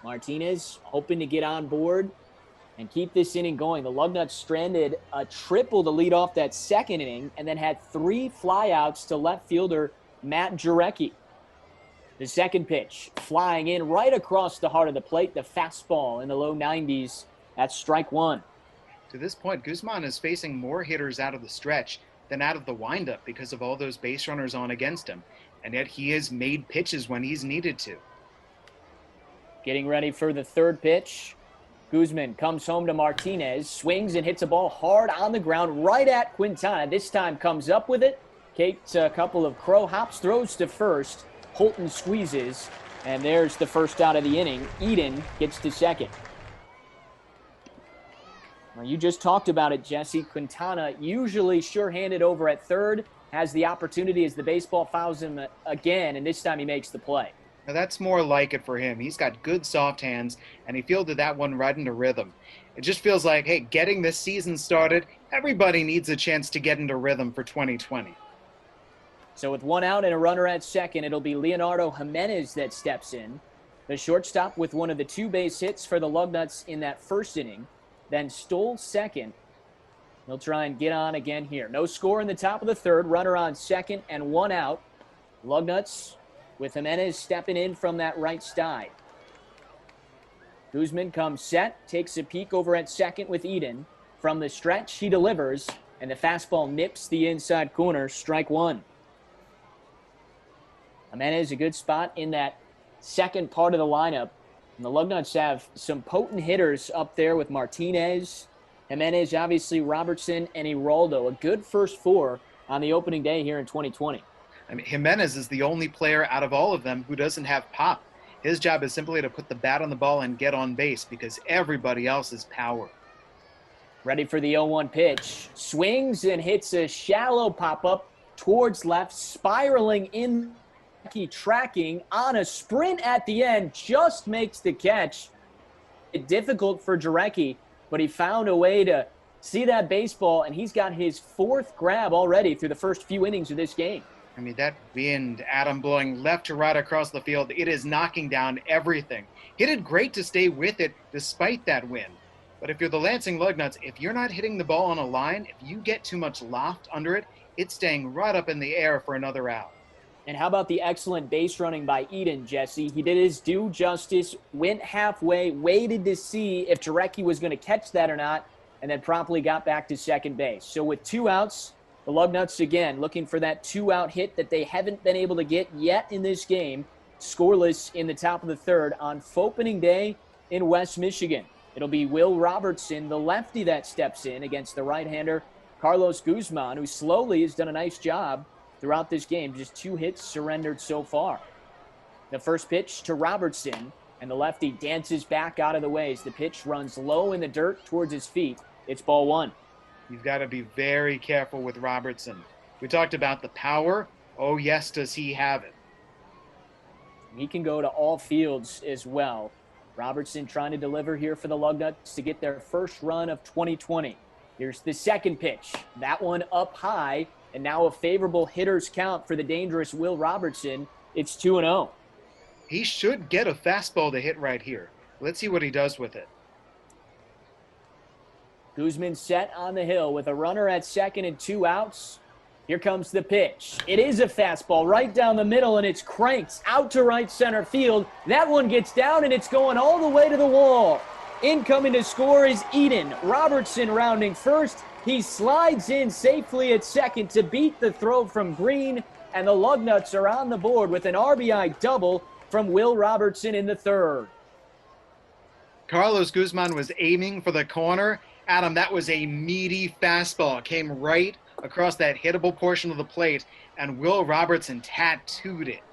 Martinez hoping to get on board and keep this inning going. The Lugnuts stranded a triple to lead off that second inning and then had 3 flyouts to left fielder Matt Jarecki. The second pitch, flying in right across the heart of the plate, the fastball in the low 90s. That's strike one. To this point, Guzman is facing more hitters out of the stretch than out of the windup because of all those base runners on against him, and yet he has made pitches when he's needed to. Getting ready for the third pitch. Guzman comes home to Martinez, swings and hits a ball hard on the ground right at Quintana. This time comes up with it. Takes a couple of crow hops, throws to first. Holton squeezes, and there's the first out of the inning. Eden gets to second. Well, you just talked about it, Jesse. Quintana, usually sure-handed over at third, has the opportunity as the baseball fouls him again, and this time he makes the play. Now that's more like it for him. He's got good soft hands, and he fielded that one right into rhythm. It just feels like, hey, getting this season started, everybody needs a chance to get into rhythm for 2020. So with one out and a runner at second, it'll be Leonardo Jimenez that steps in. The shortstop with one of the 2 base hits for the Lugnuts in that first inning, then stole second. He'll try and get on again here. No score in the top of the third, runner on second and 1 out. Lugnuts with Jimenez stepping in from that right side. Guzman comes set, takes a peek over at second with Eden. From the stretch, he delivers, and the fastball nips the inside corner, strike one. Jimenez a good spot in that second part of the lineup. And the Lugnuts have some potent hitters up there with Martinez, Jimenez, obviously Robertson, and Aroldo. A good first 4 on the opening day here in 2020. I mean, Jimenez is the only player out of all of them who doesn't have pop. His job is simply to put the bat on the ball and get on base because everybody else is power. Ready for the 0-1 pitch. Swings and hits a shallow pop-up towards left, spiraling in. Tracking on a sprint at the end, just makes the catch. It's difficult for Jarecki, but he found a way to see that baseball, and he's got his 4th grab already through the first few innings of this game. I mean, that wind, Adam, blowing left to right across the field, it is knocking down everything. He did great to stay with it despite that wind. But if you're the Lansing Lugnuts, if you're not hitting the ball on a line, if you get too much loft under it, it's staying right up in the air for another out. And how about the excellent base running by Eden, Jesse? He did his due justice, went halfway, waited to see if Jarecki was going to catch that or not, and then promptly got back to second base. So with 2 outs, the Lugnuts again looking for that 2-out hit that they haven't been able to get yet in this game. Scoreless in the top of the third on Fauxpening Day in West Michigan. It'll be Will Robertson, the lefty, that steps in against the right-hander Carlos Guzman, who slowly has done a nice job throughout this game. Just 2 hits surrendered so far. The first pitch to Robertson, and the lefty dances back out of the way as the pitch runs low in the dirt towards his feet. It's ball one. You've got to be very careful with Robertson. We talked about the power. Oh, yes, does he have it. He can go to all fields as well. Robertson trying to deliver here for the Lugnuts to get their first run of 2020. Here's the second pitch. That one up high. And now a favorable hitter's count for the dangerous Will Robertson. It's 2-0. He should get a fastball to hit right here. Let's see what he does with it. Guzman set on the hill with a runner at second and 2 outs. Here comes the pitch. It is a fastball right down the middle, and it's cranked out to right center field. That one gets down, and it's going all the way to the wall. Incoming to score is Eden. Robertson rounding first. He slides in safely at second to beat the throw from Greene, and the Lugnuts are on the board with an RBI double from Will Robertson in the third. Carlos Guzman was aiming for the corner. Adam, that was a meaty fastball. Came right across that hittable portion of the plate, and Will Robertson tattooed it.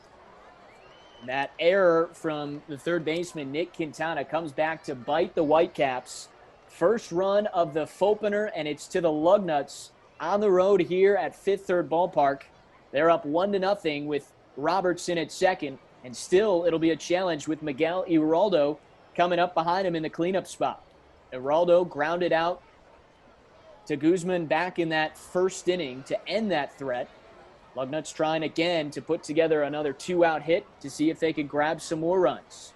That error from the third baseman, Nick Cantana, comes back to bite the Whitecaps. First run of the Fauxpener, and it's to the Lugnuts on the road here at Fifth Third Ballpark. They're up 1-0 with Robertson at second, and still it'll be a challenge with Miguel Aroldo coming up behind him in the cleanup spot. Aroldo grounded out to Guzman back in that first inning to end that threat. Lugnuts trying again to put together another 2-out hit to see if they could grab some more runs.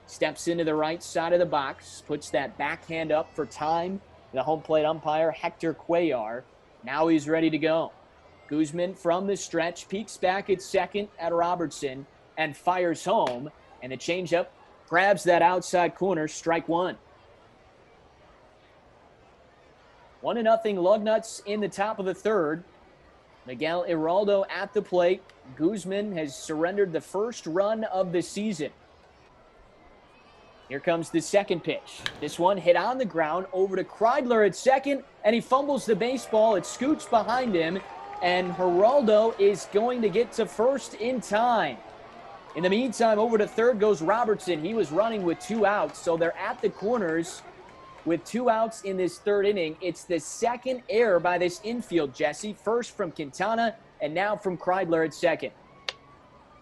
Steps into the right side of the box, puts that backhand up for time. The home plate umpire, Hector Cuellar. Now he's ready to go. Guzman from the stretch, peeks back at second at Robertson and fires home. And the changeup grabs that outside corner, strike one. 1-0 Lugnuts in the top of the third. Miguel Aroldo at the plate. Guzman has surrendered the first run of the season. Here comes the second pitch. This one hit on the ground over to Chrysler at second, and he fumbles the baseball. It scoots behind him, and Aroldo is going to get to first in time. In the meantime, over to third goes Robertson. He was running with 2 outs, so they're at the corners with 2 outs in this third inning. It's the second error by this infield, Jesse. First from Cantana, and now from Chrysler at second.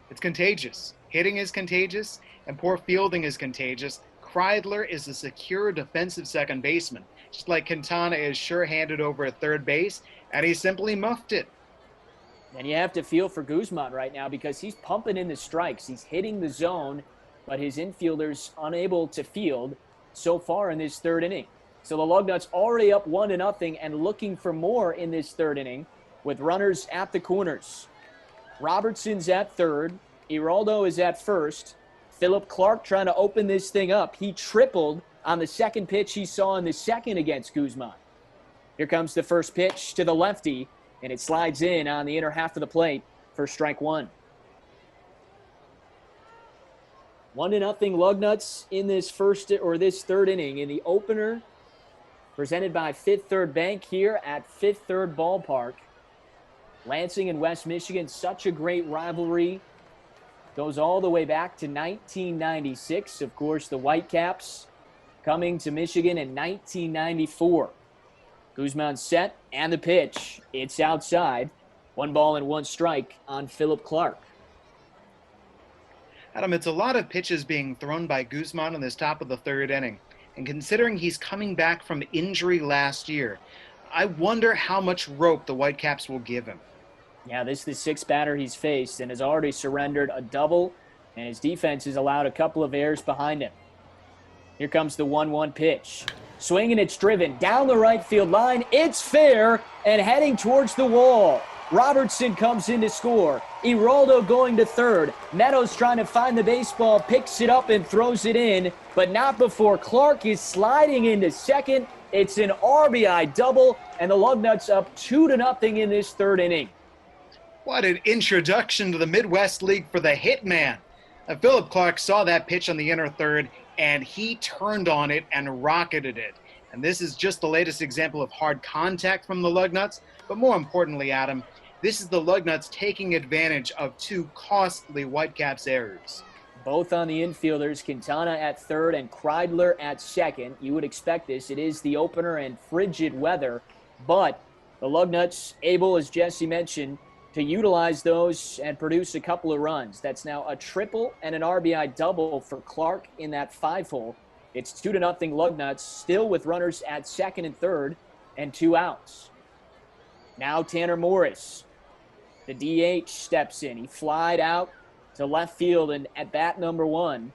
It's contagious. Hitting is contagious, and poor fielding is contagious. Chrysler is a secure defensive second baseman, just like Cantana is sure-handed over at third base, and he simply muffed it. And you have to feel for Guzman right now because he's pumping in the strikes. He's hitting the zone, but his infielders unable to field so far in this third inning. So the Lugnuts already up 1-0 and looking for more in this third inning with runners at the corners. Robertson's at third. Aroldo is at first. Phillip Clark trying to open this thing up. He tripled on the second pitch he saw in the second against Guzman. Here comes the first pitch to the lefty, and it slides in on the inner half of the plate for strike one. 1-0 Lugnuts in this third inning in the opener, presented by Fifth Third Bank here at Fifth Third Ballpark. Lansing and West Michigan, such a great rivalry. Goes all the way back to 1996. Of course, the Whitecaps coming to Michigan in 1994. Guzman set and the pitch. It's outside. 1-1 strike on Phillip Clark. Adam, it's a lot of pitches being thrown by Guzman in this top of the third inning. And considering he's coming back from injury last year, I wonder how much rope the Whitecaps will give him. Yeah, this is the sixth batter he's faced and has already surrendered a double, and his defense has allowed a couple of errors behind him. Here comes the 1-1 pitch. Swing and it's driven down the right field line. It's fair and heading towards the wall. Robertson comes in to score. Aroldo going to third. Meadows trying to find the baseball, picks it up and throws it in, but not before Clark is sliding into second. It's an RBI double, and the Lugnuts up 2-0 in this third inning. What an introduction to the Midwest League for the Hitman. Phillip Clark saw that pitch on the inner third, and he turned on it and rocketed it. And this is just the latest example of hard contact from the Lugnuts. But more importantly, Adam, this is the Lugnuts taking advantage of 2 costly Whitecaps errors. Both on the infielders, Cantana at third and Chrysler at second. You would expect this. It is the opener and frigid weather. But the Lugnuts able, as Jesse mentioned, to utilize those and produce a couple of runs. That's now a triple and an RBI double for Clark in that 5-hole. It's 2-0 Lugnuts, still with runners at second and third and 2 outs. Now Tanner Morris, the DH, steps in. He flied out to left field and at bat number 1.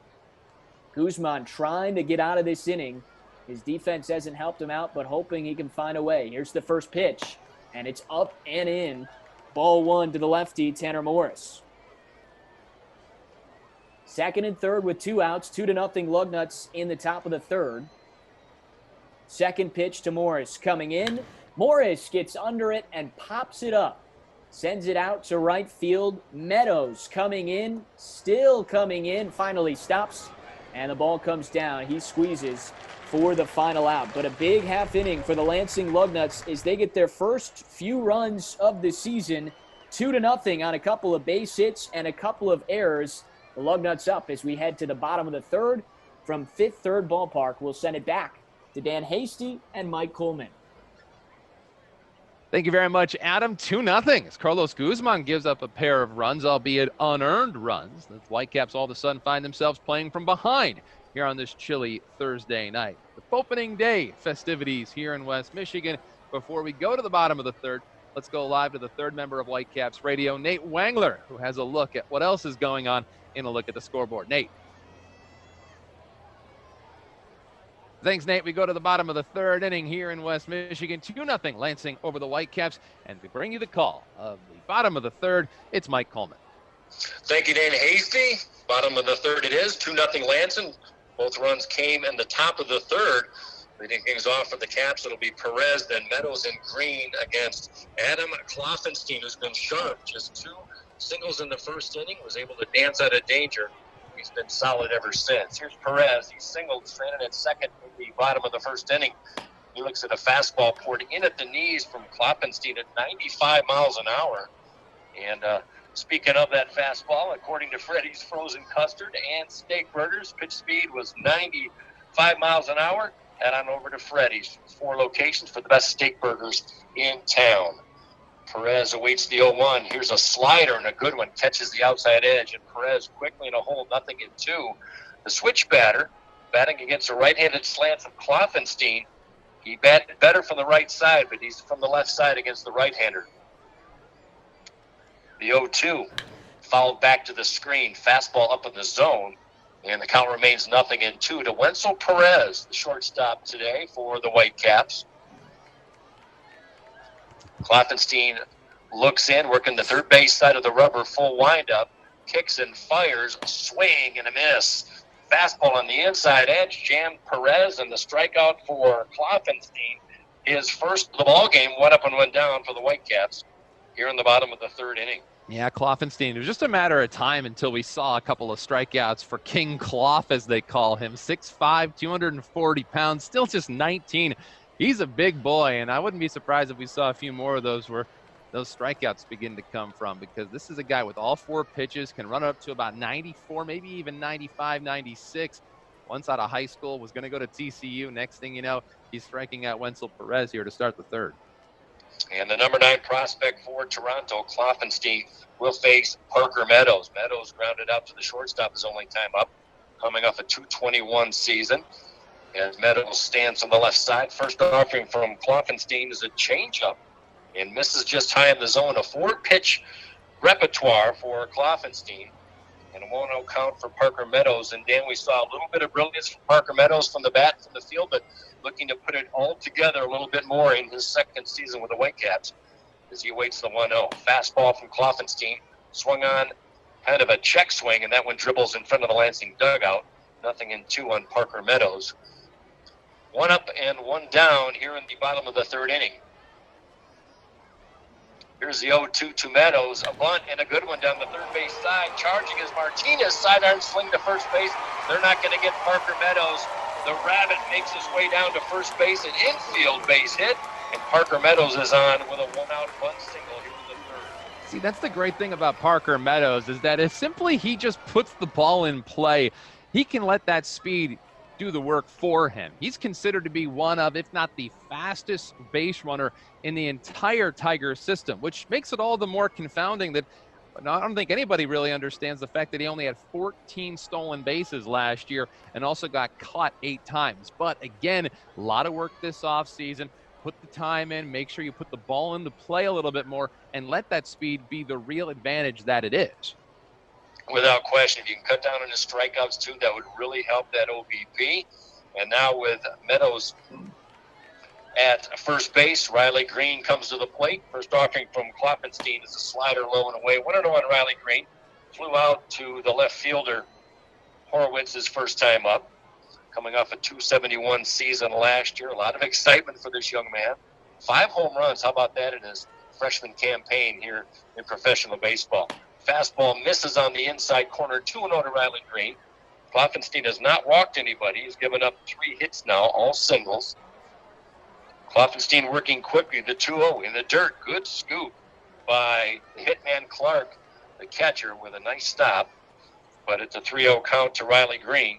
Guzman trying to get out of this inning. His defense hasn't helped him out, but hoping he can find a way. Here's the first pitch, and it's up and in. Ball 1 to the lefty, Tanner Morris. Second and third with 2 outs, 2-0 Lugnuts in the top of the third. Second pitch to Morris coming in. Morris gets under it and pops it up. Sends it out to right field. Meadows coming in, still coming in, finally stops, and the ball comes down. He squeezes for the final out. But a big half inning for the Lansing Lugnuts as they get their first few runs of the season. 2-0 on a couple of base hits and a couple of errors. The Lugnuts up as we head to the bottom of the third from Fifth Third Ballpark. We'll send it back to Dan Hasty and Mike Coleman. Thank you very much, Adam. 2-0 as Carlos Guzman gives up a pair of runs, albeit unearned runs. The Whitecaps all of a sudden find themselves playing from behind here on this chilly Thursday night. The opening day festivities here in West Michigan. Before we go to the bottom of the third, let's go live to the third member of Whitecaps Radio, Nate Wangler, who has a look at what else is going on in a look at the scoreboard. Nate. Thanks, Nate. We go to the bottom of the third inning here in West Michigan. 2-0 Lansing over the Whitecaps. And to bring you the call of the bottom of the third, it's Mike Coleman. Thank you, Dan Hasty. Bottom of the third it is, 2-0 Lansing. Both runs came in the top of the third. Leading things off for the Caps, it'll be Perez, then Meadows and Greene against Adam Kloffenstein, who's been sharp. Just 2 singles in the first inning, was able to dance out of danger. He's been solid ever since. Here's Perez. He singled, stranded at second in the bottom of the first inning. He looks at a fastball poured in at the knees from Kloffenstein at 95 miles an hour. And speaking of that fastball, according to Freddy's Frozen Custard and Steak Burgers, pitch speed was 95 miles an hour. Head on over to Freddy's. 4 locations for the best steak burgers in town. Perez awaits the 0-1. Here's a slider and a good one. Catches the outside edge, and Perez quickly in a hole, 0-2. The switch batter, batting against a right-handed slant from Kloffenstein. He batted better from the right side, but he's from the left side against the right-hander. The 0-2 fouled back to the screen. Fastball up in the zone, and the count remains 0-2 to Wenzel Perez, the shortstop today for the Whitecaps. Kloffenstein looks in, working the third base side of the rubber, full windup, kicks and fires, swing and a miss. Fastball on the inside edge, jammed Perez, and the strikeout for Kloffenstein. His first of the ball game, went up and went down for the Whitecaps here in the bottom of the third inning. Yeah, Kloffenstein. It was just a matter of time until we saw a couple of strikeouts for King Kloff, as they call him. 6'5", 240 pounds, still just 19. He's a big boy, and I wouldn't be surprised if we saw a few more of those where those strikeouts begin to come from, because this is a guy with all 4 pitches, can run up to about 94, maybe even 95, 96. Once out of high school, was going to go to TCU. Next thing you know, he's striking out Wenzel Perez here to start the third. And the number 9 prospect for Toronto, Kloffenstein, will face Parker Meadows. Meadows grounded out to the shortstop his only time up, coming off a .221 season. As Meadows stands on the left side, first offering from Kloffenstein is a changeup and misses just high in the zone. A 4-pitch repertoire for Kloffenstein and a 1-0 count for Parker Meadows. And Dan, we saw a little bit of brilliance from Parker Meadows from the bat, from the field, but looking to put it all together a little bit more in his second season with the Whitecaps as he awaits the 1-0. Fastball from Kloffenstein, swung on kind of a check swing, and that one dribbles in front of the Lansing dugout. 0-2 on Parker Meadows. 1 up and 1 down here in the bottom of the third inning. Here's the 0-2 to Meadows. A bunt and a good one down the third base side. Charging is Martinez. Sidearm swing to first base. They're not going to get Parker Meadows. The Rabbit makes his way down to first base. An infield base hit. And Parker Meadows is on with a 1-out bunt single here in the third. See, that's the great thing about Parker Meadows, is that if simply he just puts the ball in play, he can let that speed do the work for him. He's considered to be one of, if not the fastest base runner in the entire Tiger system, which makes it all the more confounding that I don't think anybody really understands the fact that he only had 14 stolen bases last year and also got caught 8 times. But again, a lot of work this offseason. Put the time in, make sure you put the ball into play a little bit more, and let that speed be the real advantage that it is. Without question, if you can cut down on the strikeouts too, that would really help that OBP. And now with Meadows at first base, Riley Greene comes to the plate. First offering from Kloffenstein is a slider low and away. 1-0 on Riley Greene. Flew out to the left fielder, Horowitz's first time up. Coming off a .271 season last year. A lot of excitement for this young man. 5 home runs. How about that in his freshman campaign here in professional baseball? Fastball misses on the inside corner, 2-0 to Riley Greene. Kloffenstein has not walked anybody. He's given up 3 hits now, all singles. Kloffenstein working quickly, the 2-0 in the dirt. Good scoop by hitman Clark, the catcher, with a nice stop. But it's a 3-0 count to Riley Greene.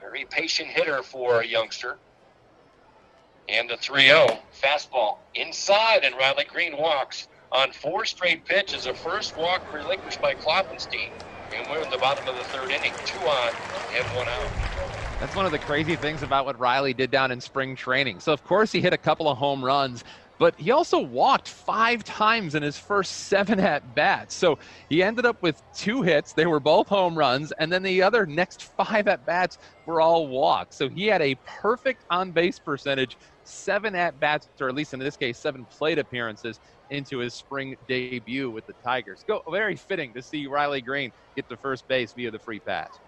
Very patient hitter for a youngster. And the 3-0 fastball inside, and Riley Greene walks on 4 straight pitches. A first walk relinquished by Klopfenstein, and we're in the bottom of the 3rd inning. 2 on and 1 out. That's one of the crazy things about what Riley did down in spring training. So, of course, he hit a couple of home runs, but he also walked 5 times in his first 7 at-bats. So he ended up with 2 hits. They were both home runs, and then the other next 5 at-bats were all walks. So he had a perfect on-base percentage, 7 at-bats, or at least in this case, 7 plate appearances into his spring debut with the Tigers. Very fitting to see Riley Greene get to first base via the free pass.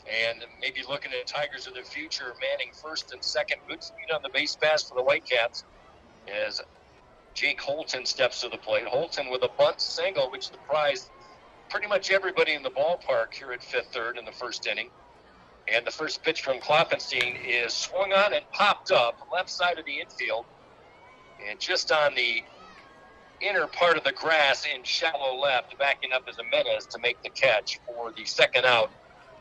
And maybe looking at Tigers of the future, manning first and second. Good speed on the base pass for the Whitecaps as Jake Holton steps to the plate. Holton with a bunt single, which surprised pretty much everybody in the ballpark here at 5th, 3rd in the 1st inning. And the first pitch from Klopfenstein is swung on and popped up left side of the infield. And just on the inner part of the grass in shallow left, backing up as Jimenez to make the catch for the 2nd out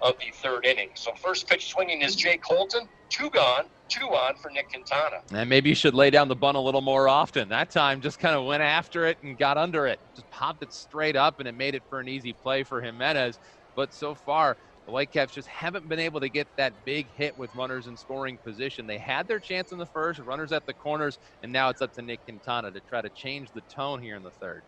of the 3rd inning. So first pitch swinging is Jake Holton. 2 gone, 2 on for Nick Cantana. And maybe you should lay down the bunt a little more often. That time just kind of went after it and got under it. Just popped it straight up, and it made it for an easy play for Jimenez. But so far, the Whitecaps just haven't been able to get that big hit with runners in scoring position. They had their chance in the first, runners at the corners, and now it's up to Nick Cantana to try to change the tone here in the 3rd.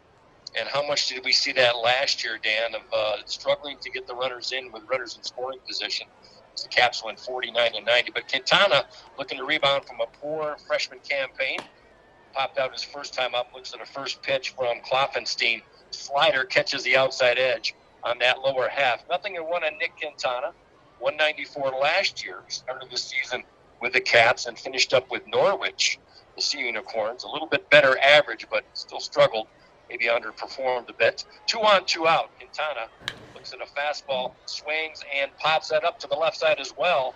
And how much did we see that last year, Dan, of struggling to get the runners in with runners in scoring position? The Caps went 49-90. But Cantana, looking to rebound from a poor freshman campaign, popped out his first time up, looks at a first pitch from Klopfenstein. Slider catches the outside edge on that lower half. 0-1 on Nick Cantana. 194 last year. Started the season with the Caps and finished up with Norwich, the Sea Unicorns. A little bit better average, but still struggled. Maybe underperformed a bit. 2 on, 2 out. Cantana looks at a fastball, swings, and pops that up to the left side as well.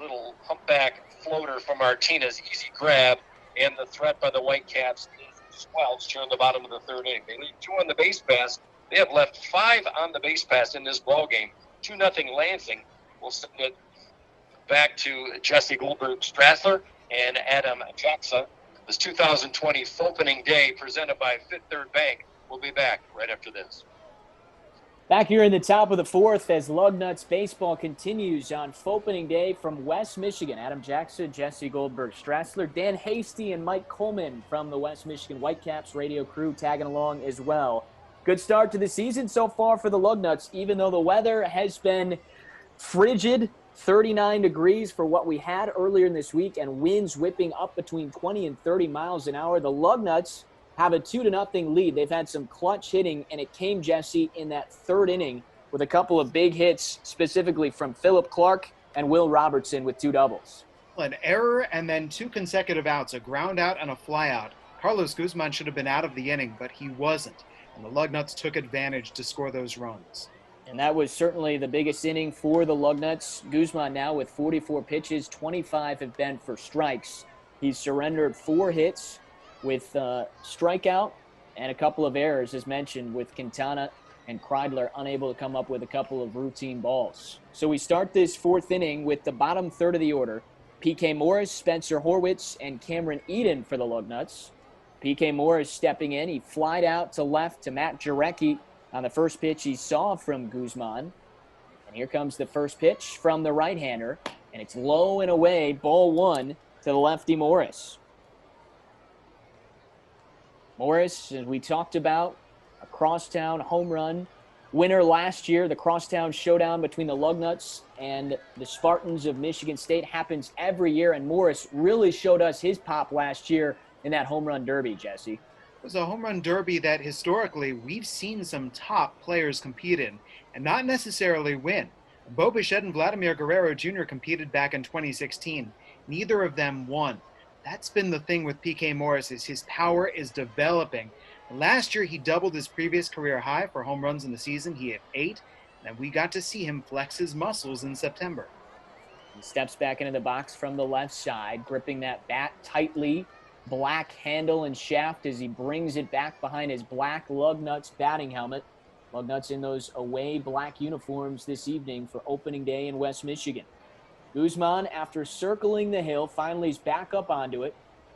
Little humpback floater from Martinez, easy grab, and the threat by the Whitecaps is squelched here in the bottom of the 3rd inning. They leave 2 on the base pass. They have left 5 on the base pass in this ball game. 2-0 Lansing. We'll send it back to Jesse Goldberg-Strassler and Adam Jackson. This 2020 Opening Day presented by 5th Third Bank. We'll be back right after this. Back here in the top of the 4th as Lugnuts baseball continues on Opening Day from West Michigan. Adam Jackson, Jesse Goldberg-Strassler, Dan Hasty, and Mike Coleman from the West Michigan Whitecaps radio crew tagging along as well. Good start to the season so far for the Lugnuts, even though the weather has been frigid. 39 degrees for what we had earlier in this week, and winds whipping up between 20 and 30 miles an hour. The Lugnuts have a 2-0 lead. They've had some clutch hitting, and it came, Jesse, in that 3rd inning with a couple of big hits, specifically from Phillip Clark and Will Robertson with 2 doubles. An error and then 2 consecutive outs, a ground out and a fly out. Carlos Guzman should have been out of the inning, but he wasn't, and the Lugnuts took advantage to score those runs. And that was certainly the biggest inning for the Lugnuts. Guzman now with 44 pitches, 25 have been for strikes. He's surrendered 4 hits with strikeout and a couple of errors, as mentioned, with Cantana and Chrysler unable to come up with a couple of routine balls. So we start this 4th inning with the bottom 3rd of the order. P.K. Morris, Spencer Horwitz, and Cameron Eden for the Lugnuts. P.K. Morris stepping in. He flied out to left to Matt Jarecki on the first pitch he saw from Guzman. And here comes the first pitch from the right-hander, and it's low and away, ball 1 to the lefty Morris. Morris, as we talked about, a crosstown home run winner last year. The crosstown showdown between the Lugnuts and the Spartans of Michigan State happens every year, and Morris really showed us his pop last year in that home run derby, Jesse. It was a home run derby that historically we've seen some top players compete in, and not necessarily win. Bo Bichette and Vladimir Guerrero Jr. competed back in 2016. Neither of them won. That's been the thing with P.K. Morris, is his power is developing. Last year, he doubled his previous career high for home runs in the season. He had 8, and we got to see him flex his muscles in September. He steps back into the box from the left side, gripping that bat tightly. Black handle and shaft as he brings it back behind his black Lugnuts batting helmet. Lugnuts in those away black uniforms this evening for Opening Day in West Michigan. Guzman, after circling the hill, finally is back up onto it.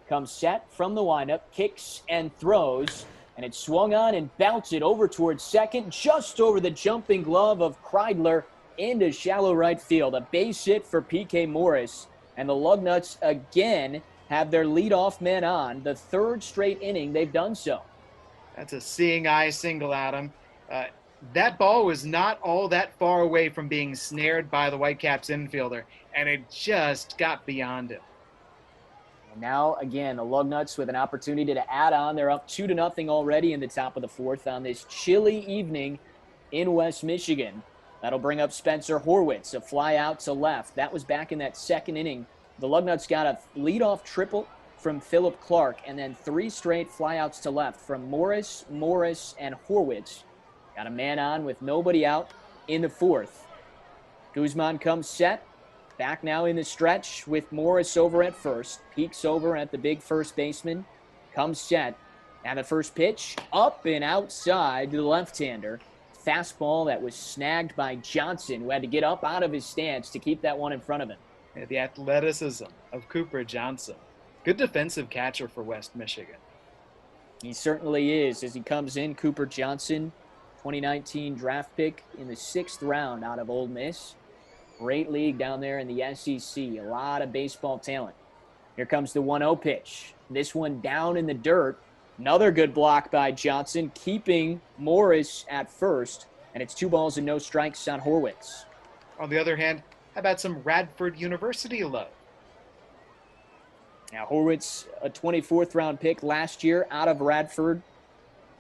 Comes set from the windup, kicks and throws, and it's swung on and bounced it over towards second, just over the jumping glove of Chrysler into shallow right field. A base hit for P.K. Morris, and the Lugnuts again have their leadoff man on. The third straight inning they've done so. That's a seeing eye single, Adam. That ball was not all that far away from being snared by the Whitecaps infielder, and it just got beyond him. And now, again, the Lugnuts with an opportunity to add on. They're up 2-0 already in the top of the fourth on this chilly evening in West Michigan. That'll bring up Spencer Horwitz, a fly out to left. That was back in that second inning. The Lugnuts got a leadoff triple from Phillip Clark, and then 3 straight flyouts to left from Morris, and Horwitz. Got a man on with nobody out in the fourth. Guzman comes set. Back now in the stretch with Morris over at first. Peeks over at the big first baseman. Comes set. And the first pitch up and outside to the left-hander. Fastball that was snagged by Johnson, who had to get up out of his stance to keep that one in front of him. Yeah, the athleticism of Cooper Johnson. Good defensive catcher for West Michigan. He certainly is as he comes in. Cooper Johnson, 2019 draft pick in the 6th round out of Ole Miss. Great league down there in the SEC. A lot of baseball talent. Here comes the 1-0 pitch. This one down in the dirt. Another good block by Johnson, keeping Morris at first. And it's 2 balls and no strikes on Horwitz. On the other hand, how about some Radford University love? Now, Horwitz, a 24th round pick last year out of Radford.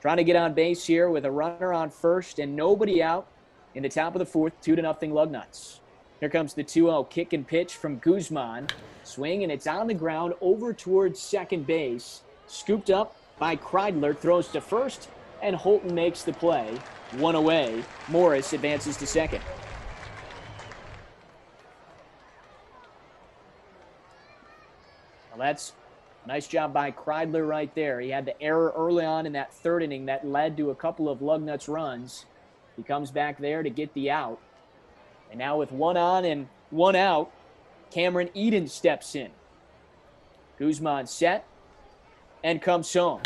Trying to get on base here with a runner on first and nobody out in the top of the fourth, 2-0 Lugnuts. Here comes the 2-0 kick and pitch from Guzman. Swing, and it's on the ground over towards second base. Scooped up by Chrysler, throws to first, and Holton makes the play. 1 away. Morris advances to second. Well, that's a nice job by Chrysler right there. He had the error early on in that third inning that led to a couple of Lugnuts runs. He comes back there to get the out. And now with 1 on and 1 out, Cameron Eden steps in. Guzman set and comes home.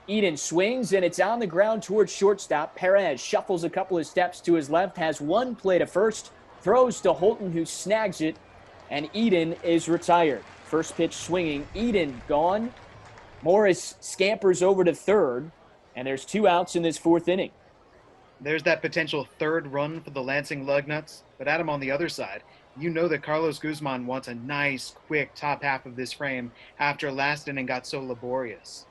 Eden swings, and it's on the ground towards shortstop. Perez shuffles a couple of steps to his left, has one play to first, throws to Holton, who snags it, and Eden is retired. First pitch swinging, Eden gone. Morris scampers over to third, and there's 2 outs in this 4th inning. There's that potential third run for the Lansing Lugnuts. But Adam, on the other side, you know that Carlos Guzman wants a nice, quick top half of this frame after last inning got so laborious.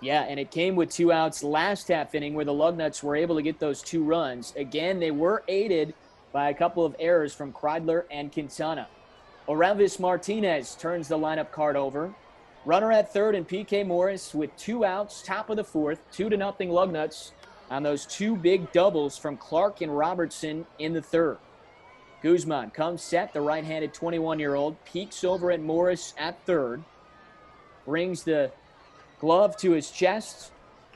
Yeah, and it came with 2 outs last half inning where the Lugnuts were able to get those 2 runs. Again, they were aided by a couple of errors from Chrysler and Cantana. Oravis Martinez turns the lineup card over. Runner at third and P.K. Morris with 2 outs, top of the fourth, 2-0 Lugnuts on those 2 big doubles from Clark and Robertson in the third. Guzman comes set, the right-handed 21-year-old, peeks over at Morris at third, brings the glove to his chest,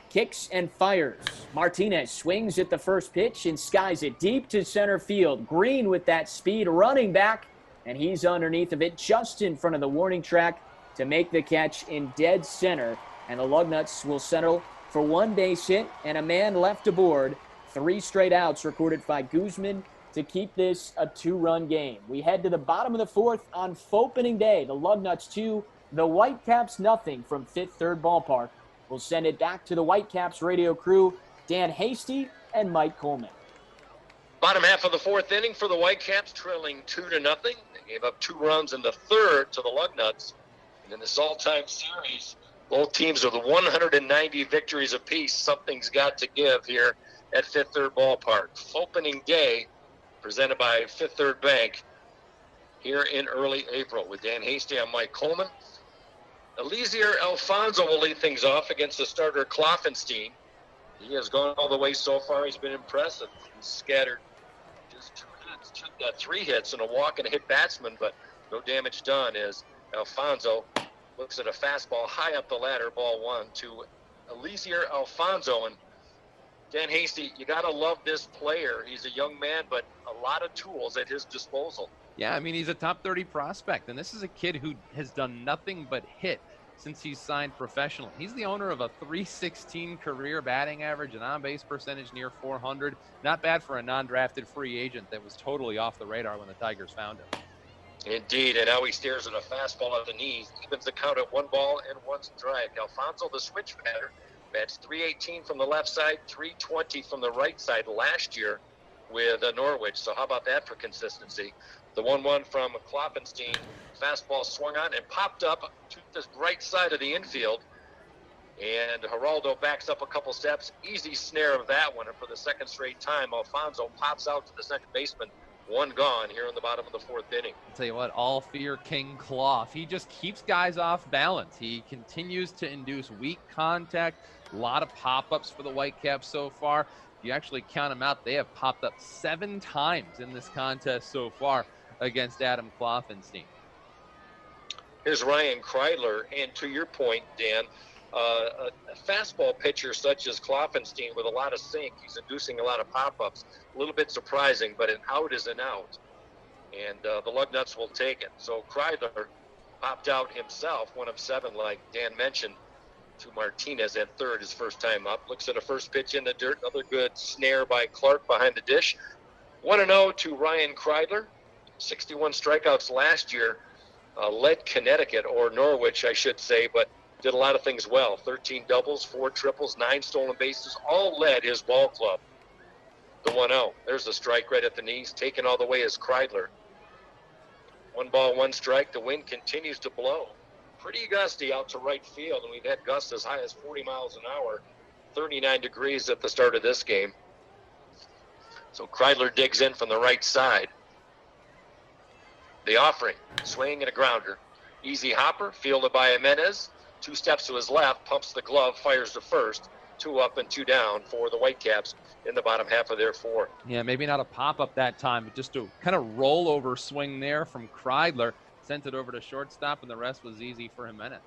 kicks and fires. Martinez swings at the first pitch and skies it deep to center field. Greene with that speed running back, and he's underneath of it just in front of the warning track to make the catch in dead center. And the Lugnuts will settle for 1 base hit and a man left aboard. 3 straight outs recorded by Guzman to keep this a 2-run game. We head to the bottom of the fourth on Fauxpening Day. The Lugnuts 2, the Whitecaps nothing from Fifth Third Ballpark. We'll send it back to the Whitecaps radio crew, Dan Hasty and Mike Coleman. Bottom half of the 4th inning for the Whitecaps, trailing 2-0. They gave up 2 runs in the third to the Lugnuts. And in this all-time series, both teams are the 190 victories apiece. Something's got to give here at Fifth Third Ballpark. Fauxpening Day, presented by Fifth Third Bank, here in early April. With Dan Hasty, I'm Mike Coleman. Eliezer Alfonso will lead things off against the starter Kloffenstein. He has gone all the way so far. He's been impressive. He's scattered just 2 hits, 3 hits and a walk and a hit batsman, but no damage done as Alfonso looks at a fastball high up the ladder, ball 1 to Eliezer Alfonso. And Dan Hasty, you got to love this player. He's a young man, but a lot of tools at his disposal. Yeah, I mean, he's a top 30 prospect, and this is a kid who has done nothing but hit since he's signed professionally. He's the owner of a .316 career batting average, an on-base percentage near 400. Not bad for a non-drafted free agent that was totally off the radar when the Tigers found him. Indeed, and now he stares at a fastball at the knees, evens the count at 1 ball and 1 strike. Alfonso, the switch batter, bats .318 from the left side, .320 from the right side last year with Norwich. So how about that for consistency? The 1-1 from Klopfenstein, fastball swung on and popped up to the right side of the infield. And Aroldo backs up a couple steps. Easy snare of that one. And for the second straight time, Alfonso pops out to the second baseman. 1 gone here in the bottom of the 4th inning. I'll tell you what, all fear King Cloth. He just keeps guys off balance. He continues to induce weak contact. A lot of pop-ups for the Whitecaps so far. If you actually count them out, they have popped up 7 times in this contest so far against Adam Klopfenstein. Here's Ryan Chrysler, and to your point, Dan, a fastball pitcher such as Klopfenstein with a lot of sink, he's inducing a lot of pop-ups. A little bit surprising, but an out is an out, and the Lugnuts will take it. So Chrysler popped out himself, 1 of 7, like Dan mentioned, to Martinez at third, his first time up. Looks at a first pitch in the dirt, another good snare by Clark behind the dish. 1-0 to Ryan Chrysler. 61 strikeouts last year, led Connecticut, or Norwich, I should say, but did a lot of things well. 13 doubles, 4 triples, 9 stolen bases, all led his ball club. The 1-0. There's a strike right at the knees, taken all the way is Chrysler. 1 ball, 1 strike. The wind continues to blow. Pretty gusty out to right field, and we've had gusts as high as 40 miles an hour, 39 degrees at the start of this game. So Chrysler digs in from the right side. The offering, swing and a grounder. Easy hopper, fielded by Jimenez. 2 steps to his left, pumps the glove, fires to first. 2 up and 2 down for the Whitecaps in the bottom half of their 4th. Yeah, maybe not a pop-up that time, but just a kind of rollover swing there from Chrysler. Sent it over to shortstop, and the rest was easy for Jimenez.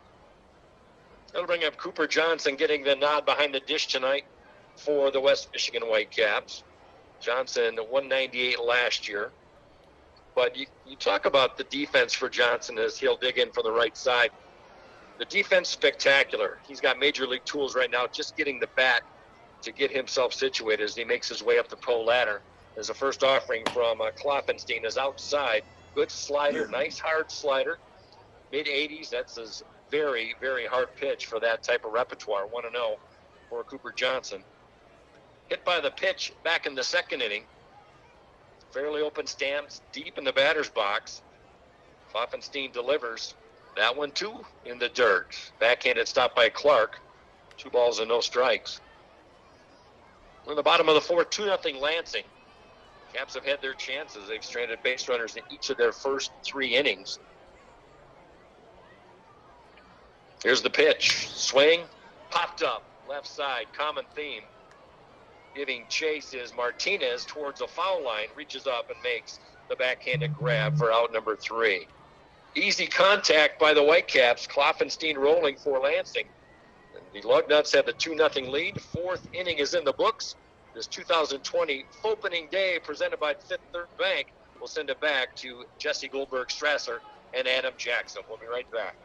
That'll bring up Cooper Johnson getting the nod behind the dish tonight for the West Michigan Whitecaps. Johnson, 198 last year. But you talk about the defense for Johnson as he'll dig in from the right side. The defense, spectacular. He's got major league tools right now, just getting the bat to get himself situated as he makes his way up the pro ladder. As a first offering from Klopfenstein is outside. Good slider, nice hard slider. Mid-80s, that's his very, very hard pitch for that type of repertoire. 1-0 for Cooper Johnson. Hit by the pitch back in the 2nd inning. Fairly open stance, deep in the batter's box. Klopfenstein delivers. That one, too, in the dirt. Backhanded stop by Clark. 2 balls and no strikes. We're in the bottom of the 4th, 2-0 Lansing. Caps have had their chances. They've stranded base runners in each of their first 3 innings. Here's the pitch. Swing, popped up, left side, common theme. Giving chase is Martinez towards a foul line, reaches up and makes the backhanded grab for out number 3. Easy contact by the Whitecaps. Klopfenstein rolling for Lansing. And the Lugnuts have the 2-0 lead. 4th inning is in the books. This 2020 Fauxpening Day presented by Fifth Third Bank. We'll send it back to Jesse Goldberg-Strasser and Adam Jackson. We'll be right back.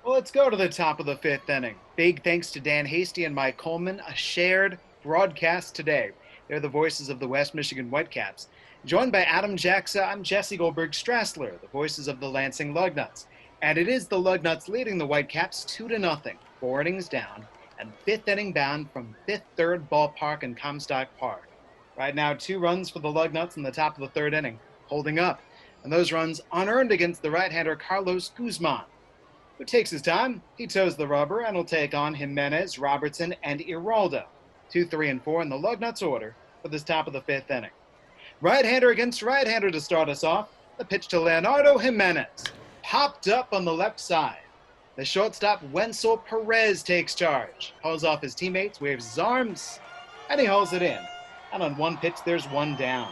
Well, let's go to the top of the 5th inning. Big thanks to Dan Hasty and Mike Coleman, a shared broadcast today. They're the voices of the West Michigan Whitecaps. Joined by Adam Jackson, I'm Jesse Goldberg-Strassler, the voices of the Lansing Lugnuts. And it is the Lugnuts leading the Whitecaps 2-0, 4 innings down, and 5th inning bound from Fifth Third Ballpark in Comstock Park. Right now, 2 runs for the Lugnuts in the top of the 3rd inning, holding up. And those runs unearned against the right-hander Carlos Guzman, who takes his time. He toes the rubber and will take on Jimenez, Robertson, and Aroldo. 2, 3, and 4 in the Lugnuts order for this top of the 5th inning. Right-hander against right-hander to start us off. The pitch to Leonardo Jimenez. Popped up on the left side. The shortstop Wenzel Perez takes charge. Hauls off his teammates, waves his arms, and he hauls it in. And on 1 pitch, there's 1 down.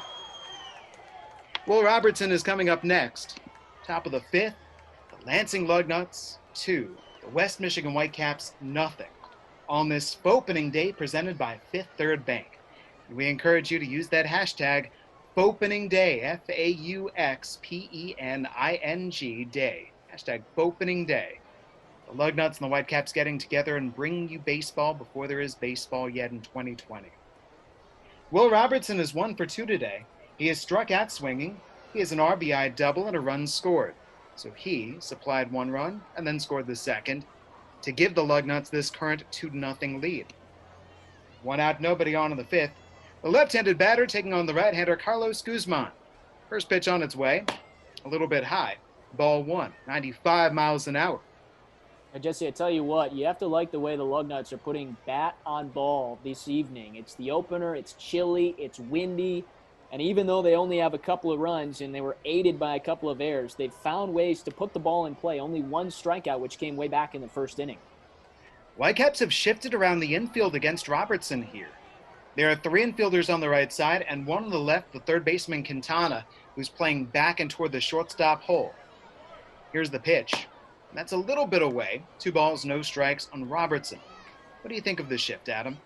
Will Robertson is coming up next. Top of the 5th, the Lansing Lugnuts 2, the West Michigan Whitecaps 0. On this Fauxpening Day presented by Fifth Third Bank. And we encourage you to use that hashtag Fauxpening Day, Fauxpening Day. Hashtag Fauxpening Day. The Lugnuts and the Whitecaps getting together and bringing you baseball before there is baseball yet in 2020. Will Robertson is 1 for 2 today. He is struck out swinging. He has an RBI double and a run scored. So he supplied 1 run and then scored the second to give the Lugnuts this current 2-0 lead. 1 out, nobody on in the 5th. The left-handed batter taking on the right-hander Carlos Guzman. First pitch on its way, a little bit high. Ball 1, 95 miles an hour. Jesse, I tell you what, you have to like the way the Lugnuts are putting bat on ball this evening. It's the opener, it's chilly, it's windy, and even though they only have a couple of runs and they were aided by a couple of errors, they've found ways to put the ball in play. Only 1 strikeout, which came way back in the first inning. Whitecaps have shifted around the infield against Robertson here. There are 3 infielders on the right side and 1 on the left, the third baseman Cantana, who's playing back and toward the shortstop hole. Here's the pitch. That's a little bit away. 2 balls, no strikes on Robertson. What do you think of this shift, Adam?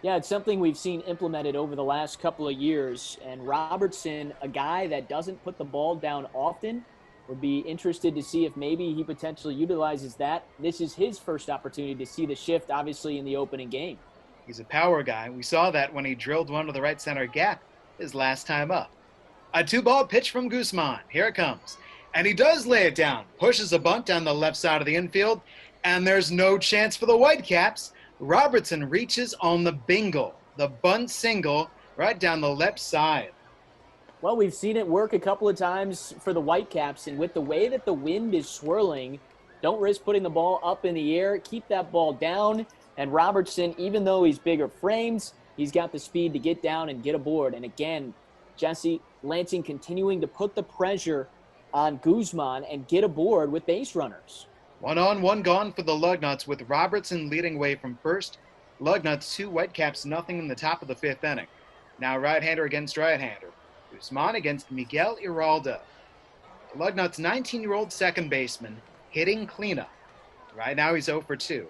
Yeah, it's something we've seen implemented over the last couple of years. And Robertson, a guy that doesn't put the ball down often, would be interested to see if maybe he potentially utilizes that. This is his first opportunity to see the shift, obviously, in the opening game. He's a power guy. We saw that when he drilled one to the right center gap his last time up. A 2-ball pitch from Guzman. Here it comes. And he does lay it down, pushes a bunt down the left side of the infield, and there's no chance for the Whitecaps. Robertson reaches on the bingle, the bunt single, right down the left side. Well, we've seen it work a couple of times for the Whitecaps, and with the way that the wind is swirling, don't risk putting the ball up in the air. Keep that ball down, and Robertson, even though he's bigger frames, he's got the speed to get down and get aboard. And again, Jesse, Lansing continuing to put the pressure on Guzman and get aboard with base runners. 1 on, 1 gone for the Lugnuts with Robertson leading away from first. Lugnuts 2, Whitecaps nothing in the top of the 5th inning. Now right-hander against right-hander. Guzman against Miguel Aroldo. The Lugnuts 19-year-old second baseman hitting cleanup. Right now he's 0 for 2.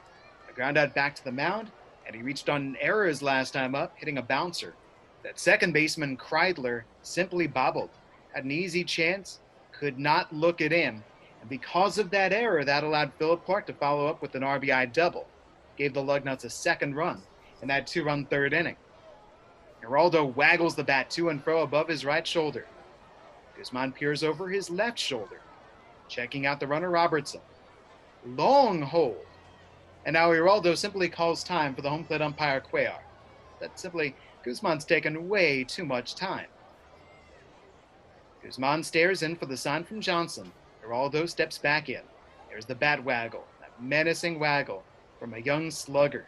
A ground out back to the mound, and he reached on an error his last time up, hitting a bouncer. That second baseman Chrysler simply bobbled. Had an easy chance, could not look it in, and because of that error, that allowed Phillip Clark to follow up with an RBI double. Gave the Lugnuts a second run in that 2-run 3rd inning. Aroldo waggles the bat to and fro above his right shoulder. Guzman peers over his left shoulder, checking out the runner Robertson. Long hold. And now Aroldo simply calls time for the home plate umpire Cuellar. That simply, Guzman's taken way too much time. Guzman stares in for the sign from Johnson. Aroldo steps back in. There's the bat waggle, that menacing waggle from a young slugger.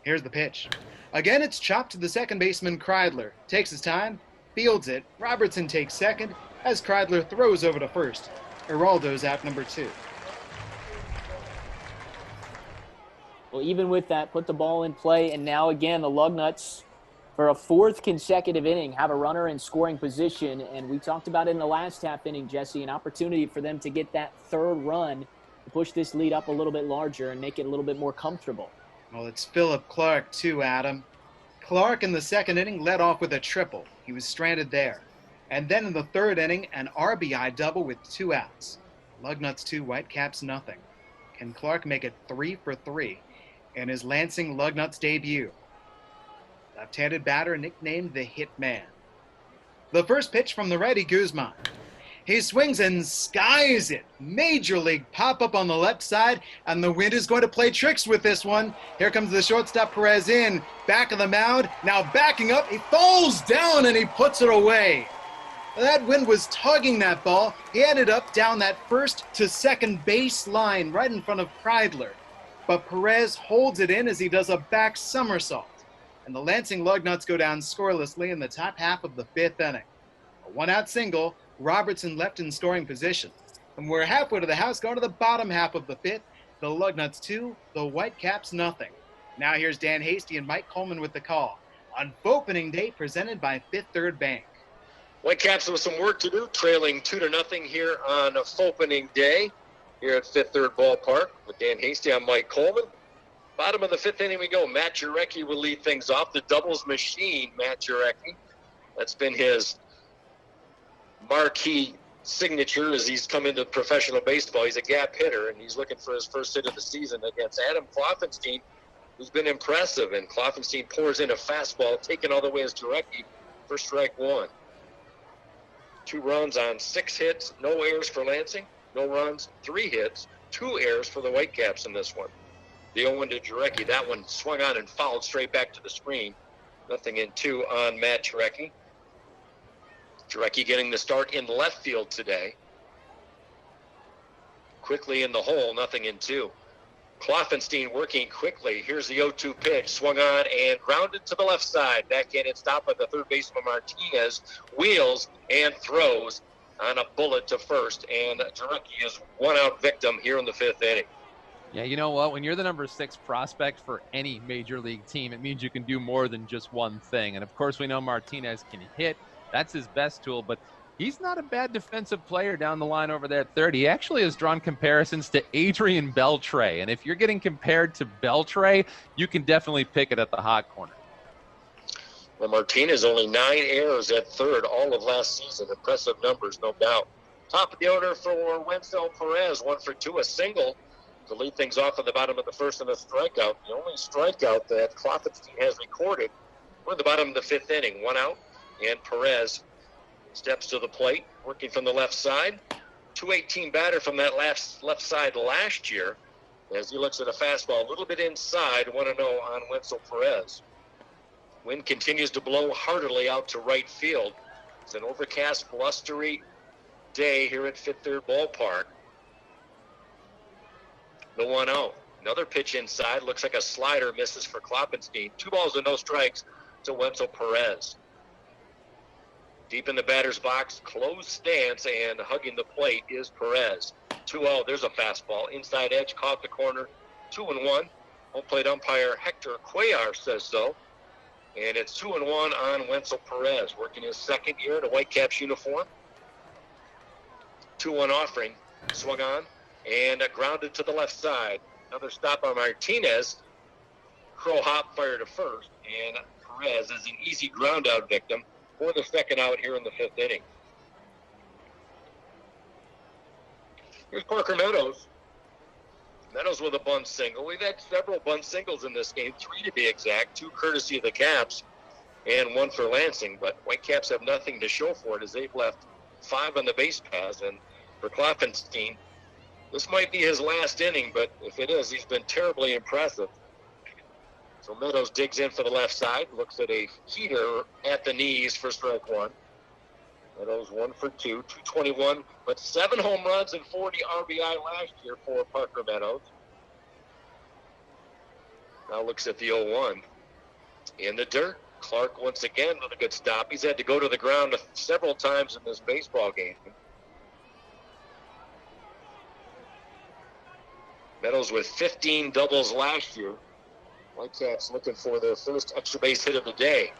Here's the pitch. Again, it's chopped to the second baseman Chrysler. Takes his time, fields it. Robertson takes second as Chrysler throws over to first. Aroldo's out number 2. Well, even with that, put the ball in play, and now again the Lugnuts, for a 4th consecutive inning, have a runner in scoring position, and we talked about it in the last half inning, Jesse, an opportunity for them to get that 3rd run to push this lead up a little bit larger and make it a little bit more comfortable. Well, it's Phillip Clark too, Adam. Clark in the 2nd inning led off with a triple. He was stranded there. And then in the 3rd inning, an RBI double with 2 outs. Lugnuts 2, Whitecaps nothing. Can Clark make it 3 for 3 in his Lansing Lugnuts debut? Left-handed batter nicknamed the Hitman. The first pitch from the righty Guzman. He swings and skies it. Major league pop-up on the left side, and the wind is going to play tricks with this one. Here comes the shortstop Perez in, back of the mound. Now backing up, he falls down and he puts it away. That wind was tugging that ball. He ended up down that first to second base line right in front of Chrysler. But Perez holds it in as he does a back somersault. And the Lansing Lugnuts go down scorelessly in the top half of the 5th inning. A 1-out single, Robertson left in scoring position. And we're halfway to the house, going to the bottom half of the 5th. The Lugnuts 2, the Whitecaps nothing. Now here's Dan Hasty and Mike Coleman with the call on Fauxpening Day, presented by Fifth Third Bank. Whitecaps with some work to do, trailing 2-0 here on Fauxpening Day here at Fifth Third Ballpark with Dan Hasty. I'm Mike Coleman. Bottom of the 5th inning we go. Matt Jarecki will lead things off. The doubles machine, Matt Jarecki. That's been his marquee signature as he's come into professional baseball. He's a gap hitter, and he's looking for his first hit of the season against Adam Kloffenstein, who's been impressive. And Kloffenstein pours in a fastball, taken all the way as Jarecki for strike one. 2 runs on 6 hits, no errors for Lansing, no runs, 3 hits, 2 errors for the Whitecaps in this one. The 0-1 to Jarecki. That one swung on and fouled straight back to the screen. 0-2 on Matt Jarecki. Jarecki getting the start in left field today. Quickly in the hole, 0-2. Kloffenstein working quickly. Here's the 0-2 pitch. Swung on and grounded to the left side. Backhanded stop by the third baseman Martinez. Wheels and throws on a bullet to first. And Jarecki is one-out victim here in the 5th inning. Yeah, you know what? When you're the number 6 prospect for any major league team, it means you can do more than just one thing. And, of course, we know Martinez can hit. That's his best tool. But he's not a bad defensive player down the line over there at third. He actually has drawn comparisons to Adrian Beltre. And if you're getting compared to Beltre, you can definitely pick it at the hot corner. Well, Martinez only 9 errors at third all of last season. Impressive numbers, no doubt. Top of the order for Wenzel Perez, 1 for 2, a single to lead things off at the bottom of the first and a strikeout. The only strikeout that Kloffenstein has recorded. We're at the bottom of the 5th inning. 1 out, and Perez steps to the plate, working from the left side. 218 batter from that left side last year as he looks at a fastball a little bit inside, 1-0 on Wenzel Perez. Wind continues to blow heartily out to right field. It's an overcast, blustery day here at Fifth Third Ballpark. The 1-0. Another pitch inside. Looks like a slider, misses for Kloffenstein. 2 balls and no strikes to Wenzel Perez. Deep in the batter's box, closed stance, and hugging the plate is Perez. 2-0. There's a fastball. Inside edge, caught the corner. 2-1. Home plate umpire Hector Cuellar says so. And it's 2-1 on Wenzel Perez, working his 2nd year in a Whitecaps uniform. 2-1 offering. Swung on and grounded to the left side. Another stop on Martinez. Crow hop fire to first, and Perez is an easy ground out victim for the 2nd out here in the 5th inning. Here's Parker Meadows. Meadows with a bunt single. We've had several bunt singles in this game, 3 to be exact, 2 courtesy of the Caps and 1 for Lansing, but Whitecaps have nothing to show for it as they've left 5 on the base paths. And for Kloffenstein, this might be his last inning, but if it is, he's been terribly impressive. So Meadows digs in for the left side, looks at a heater at the knees for strike 1. Meadows 1 for 2, 221, but 7 home runs and 40 RBI last year for Parker Meadows. Now looks at the 0-1. In the dirt, Clark once again with a good stop. He's had to go to the ground several times in this baseball game. Meadows with 15 doubles last year. Whitecaps looking for their first extra base hit of the day.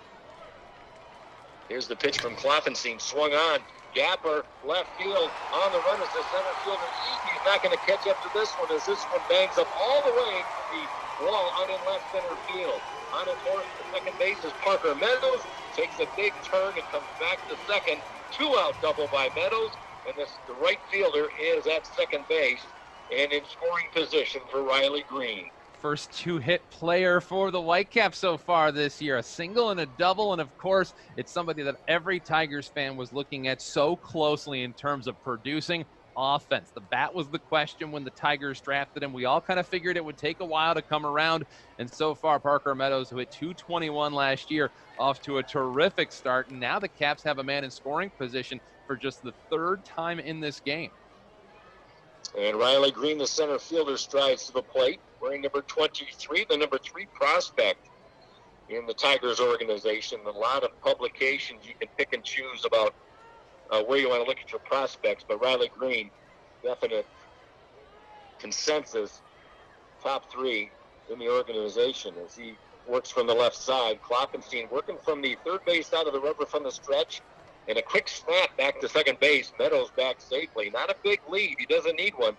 Here's the pitch from Kloffenstein. Swung on. Gapper, left field. On the run is the center fielder. He's not going to catch up to this one as this one bangs up all the way to the wall out in left center field. On its horse to second base is Parker Meadows. Takes a big turn and comes back to second. 2-out double by Meadows. And the right fielder is at second base and in scoring position for Riley Greene. First 2-hit player for the Whitecaps so far this year. A single and a double, and of course, it's somebody that every Tigers fan was looking at so closely in terms of producing offense. The bat was the question when the Tigers drafted him. We all kind of figured it would take a while to come around, and so far, Parker Meadows, who hit 221 last year, off to a terrific start, and now the Caps have a man in scoring position for just the 3rd time in this game. And Riley Greene, the center fielder, strides to the plate, wearing number 23, the number 3 prospect in the Tigers organization. A lot of publications you can pick and choose about where you want to look at your prospects, but Riley Greene, definite consensus, top 3 in the organization as he works from the left side. Kloffenstein working from the third base side of the rubber from the stretch. And a quick snap back to second base. Meadows back safely. Not a big lead. He doesn't need one.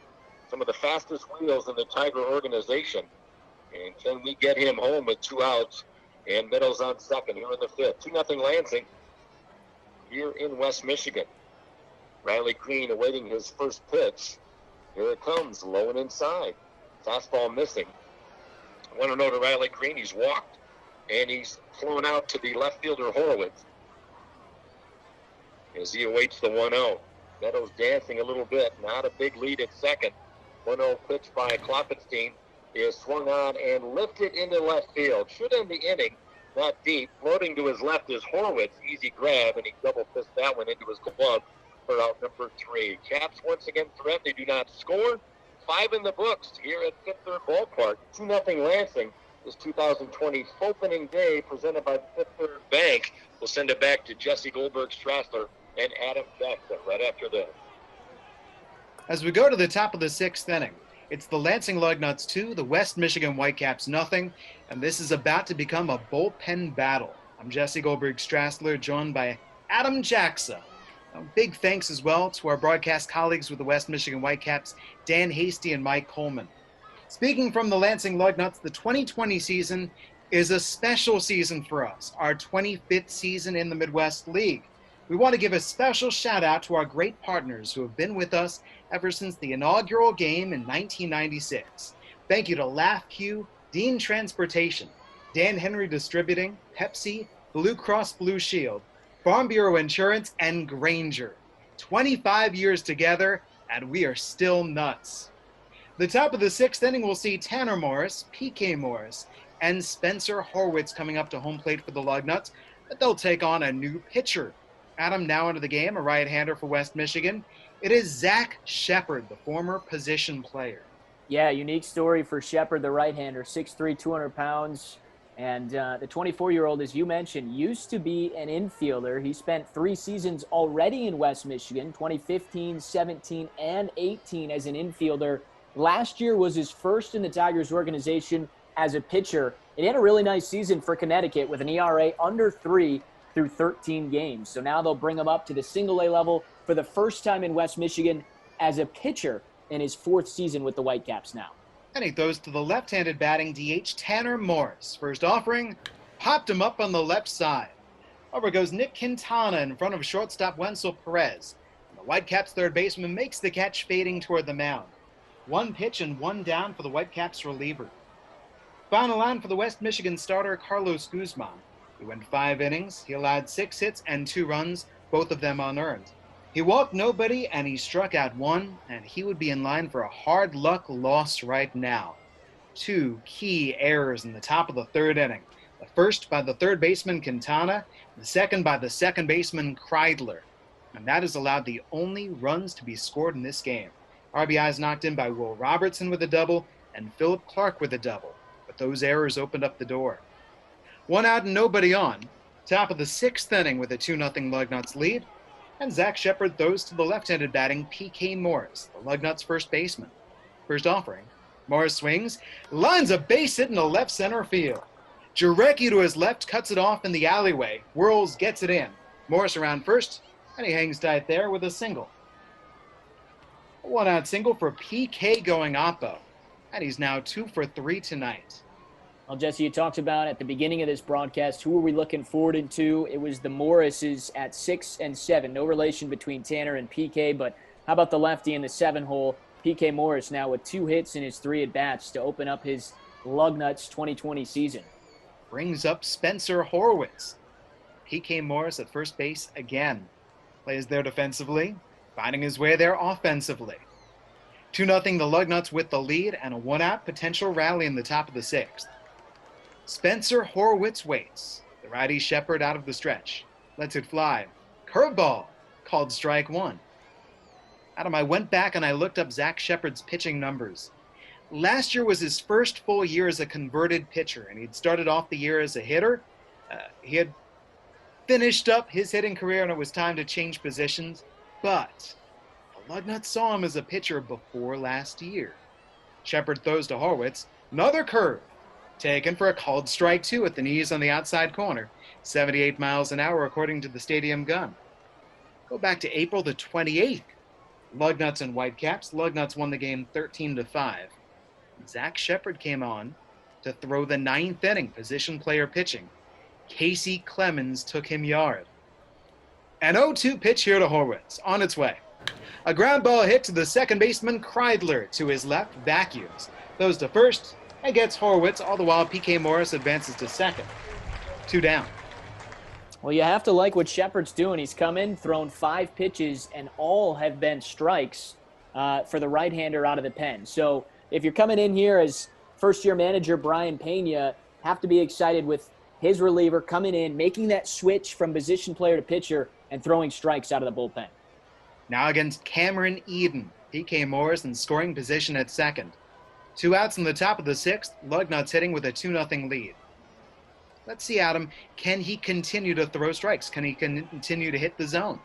Some of the fastest wheels in the Tiger organization. And can we get him home with 2 outs? And Meadows on second here in the 5th. 2-0 Lansing. here in West Michigan. Riley Greene awaiting his first pitch. Here it comes, low and inside. Fastball missing. I want to know to Riley Greene, he's walked, and he's flown out to the left fielder Horowitz as he awaits the 1-0. Meadows dancing a little bit, not a big lead at second. 1-0 pitch by Kloppenstein is swung on and lifted into left field. Should end the inning, not deep. Floating to his left is Horowitz, easy grab, and he double fisted that one into his glove for out number 3. Caps once again threat, they do not score. 5 in the books here at Fifth Third Ballpark. 2-0 Lansing. This 2020 Opening Day presented by Fifth Third Bank. We'll send it back to Jesse Goldberg-Strassler and Adam Jackson right after this. As we go to the top of the 6th inning, it's the Lansing Lugnuts 2, the West Michigan Whitecaps nothing, and this is about to become a bullpen battle. I'm Jesse Goldberg-Strassler, joined by Adam Jackson. Big thanks as well to our broadcast colleagues with the West Michigan Whitecaps, Dan Hasty and Mike Coleman. Speaking from the Lansing Lugnuts, the 2020 season is a special season for us, our 25th season in the Midwest League. We want to give a special shout out to our great partners who have been with us ever since the inaugural game in 1996. Thank you to LaughQ, Dean Transportation, Dan Henry Distributing, Pepsi, Blue Cross Blue Shield, Farm Bureau Insurance, and Granger. 25 years together, and we are still nuts. The top of the 6th inning will see Tanner Morris, PK Morris, and Spencer Horwitz coming up to home plate for the Lugnuts, but they'll take on a new pitcher. Adam now into the game, a right-hander for West Michigan. It is Zach Sheppard, the former position player. Yeah, unique story for Sheppard, the right-hander, 6'3", 200 pounds. And the 24-year-old, as you mentioned, used to be an infielder. He spent 3 seasons already in West Michigan, 2015, 17, and 18 as an infielder. Last year was his first in the Tigers organization as a pitcher. And he had a really nice season for Connecticut with an ERA under 3 through 13 games. So now they'll bring him up to the single-A level for the first time in West Michigan as a pitcher in his 4th season with the Whitecaps now. And he throws to the left-handed batting DH Tanner Morris. First offering, popped him up on the left side. Over goes Nick Cantana in front of shortstop Wenzel Perez. And the Whitecaps third baseman makes the catch fading toward the mound. 1 pitch and 1 down for the Whitecaps reliever. Final line for the West Michigan starter Carlos Guzman. He went 5 innings. He allowed 6 hits and 2 runs, both of them unearned. He walked nobody, and he struck out 1, and he would be in line for a hard luck loss right now. 2 key errors in the top of the 3rd inning. The first by the third baseman Cantana, the second by the second baseman Chrysler. And that has allowed the only runs to be scored in this game. RBIs knocked in by Will Robertson with a double and Phillip Clark with a double, but those errors opened up the door. 1 out and nobody on. Top of the 6th inning with a 2-0 Lugnuts lead. And Zach Sheppard throws to the left-handed batting PK Morris, the Lugnuts first baseman. First offering. Morris swings, lines a base hit into left center field. Jarecki to his left cuts it off in the alleyway. Whirls gets it in. Morris around first, and he hangs tight there with a single. A 1-out single for PK going oppo. And he's now 2 for 3 tonight. Well, Jesse, you talked about at the beginning of this broadcast, who are we looking forward to? It was the Morrises at 6 and 7. No relation between Tanner and PK, but how about the lefty in the 7-hole? PK Morris now with 2 hits in his 3 at-bats to open up his Lugnuts 2020 season. Brings up Spencer Horwitz. PK Morris at first base again. Plays there defensively, finding his way there offensively. 2-0 the Lugnuts with the lead and a 1-out potential rally in the top of the 6th. Spencer Horwitz waits. The righty Sheppard out of the stretch. Lets it fly. Curveball. Called strike 1. Adam, I went back and I looked up Zach Sheppard's pitching numbers. Last year was his first full year as a converted pitcher, and he'd started off the year as a hitter. He had finished up his hitting career, and it was time to change positions. But the Lugnuts saw him as a pitcher before last year. Sheppard throws to Horwitz. Another curve. Taken for a called strike 2 at the knees on the outside corner. 78 miles an hour according to the stadium gun. Go back to April the 28th. Lugnuts and Whitecaps. Lugnuts won the game 13-5. Zach Sheppard came on to throw the 9th inning, position player pitching. Casey Clemens took him yard. An 0-2 pitch here to Horwitz, on its way. A ground ball hit to the second baseman Chrysler to his left, vacuums. Throws to first and gets Horwitz, all the while PK Morris advances to second. 2 down. Well, you have to like what Sheppard's doing. He's come in, thrown 5 pitches, and all have been strikes for the right-hander out of the pen. So if you're coming in here as first-year manager Brian Pena, have to be excited with his reliever coming in, making that switch from position player to pitcher, and throwing strikes out of the bullpen. Now against Cameron Eden, PK Morris in scoring position at second. 2 outs in the top of the 6th, Lugnuts hitting with a 2-0 lead. Let's see, Adam, can he continue to throw strikes? Can he continue to hit the zone?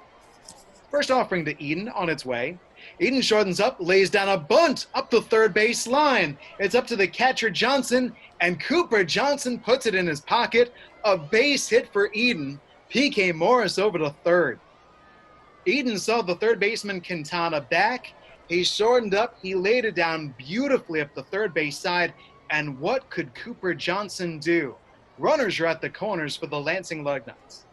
First offering to Eden, on its way. Eden shortens up, lays down a bunt up the third base line. It's up to the catcher Johnson, and Cooper Johnson puts it in his pocket. A base hit for Eden. PK Morris over to third. Eden saw the third baseman Cantana back. He shortened up, he laid it down beautifully up the third base side. And what could Cooper Johnson do? Runners are at the corners for the Lansing Lugnuts.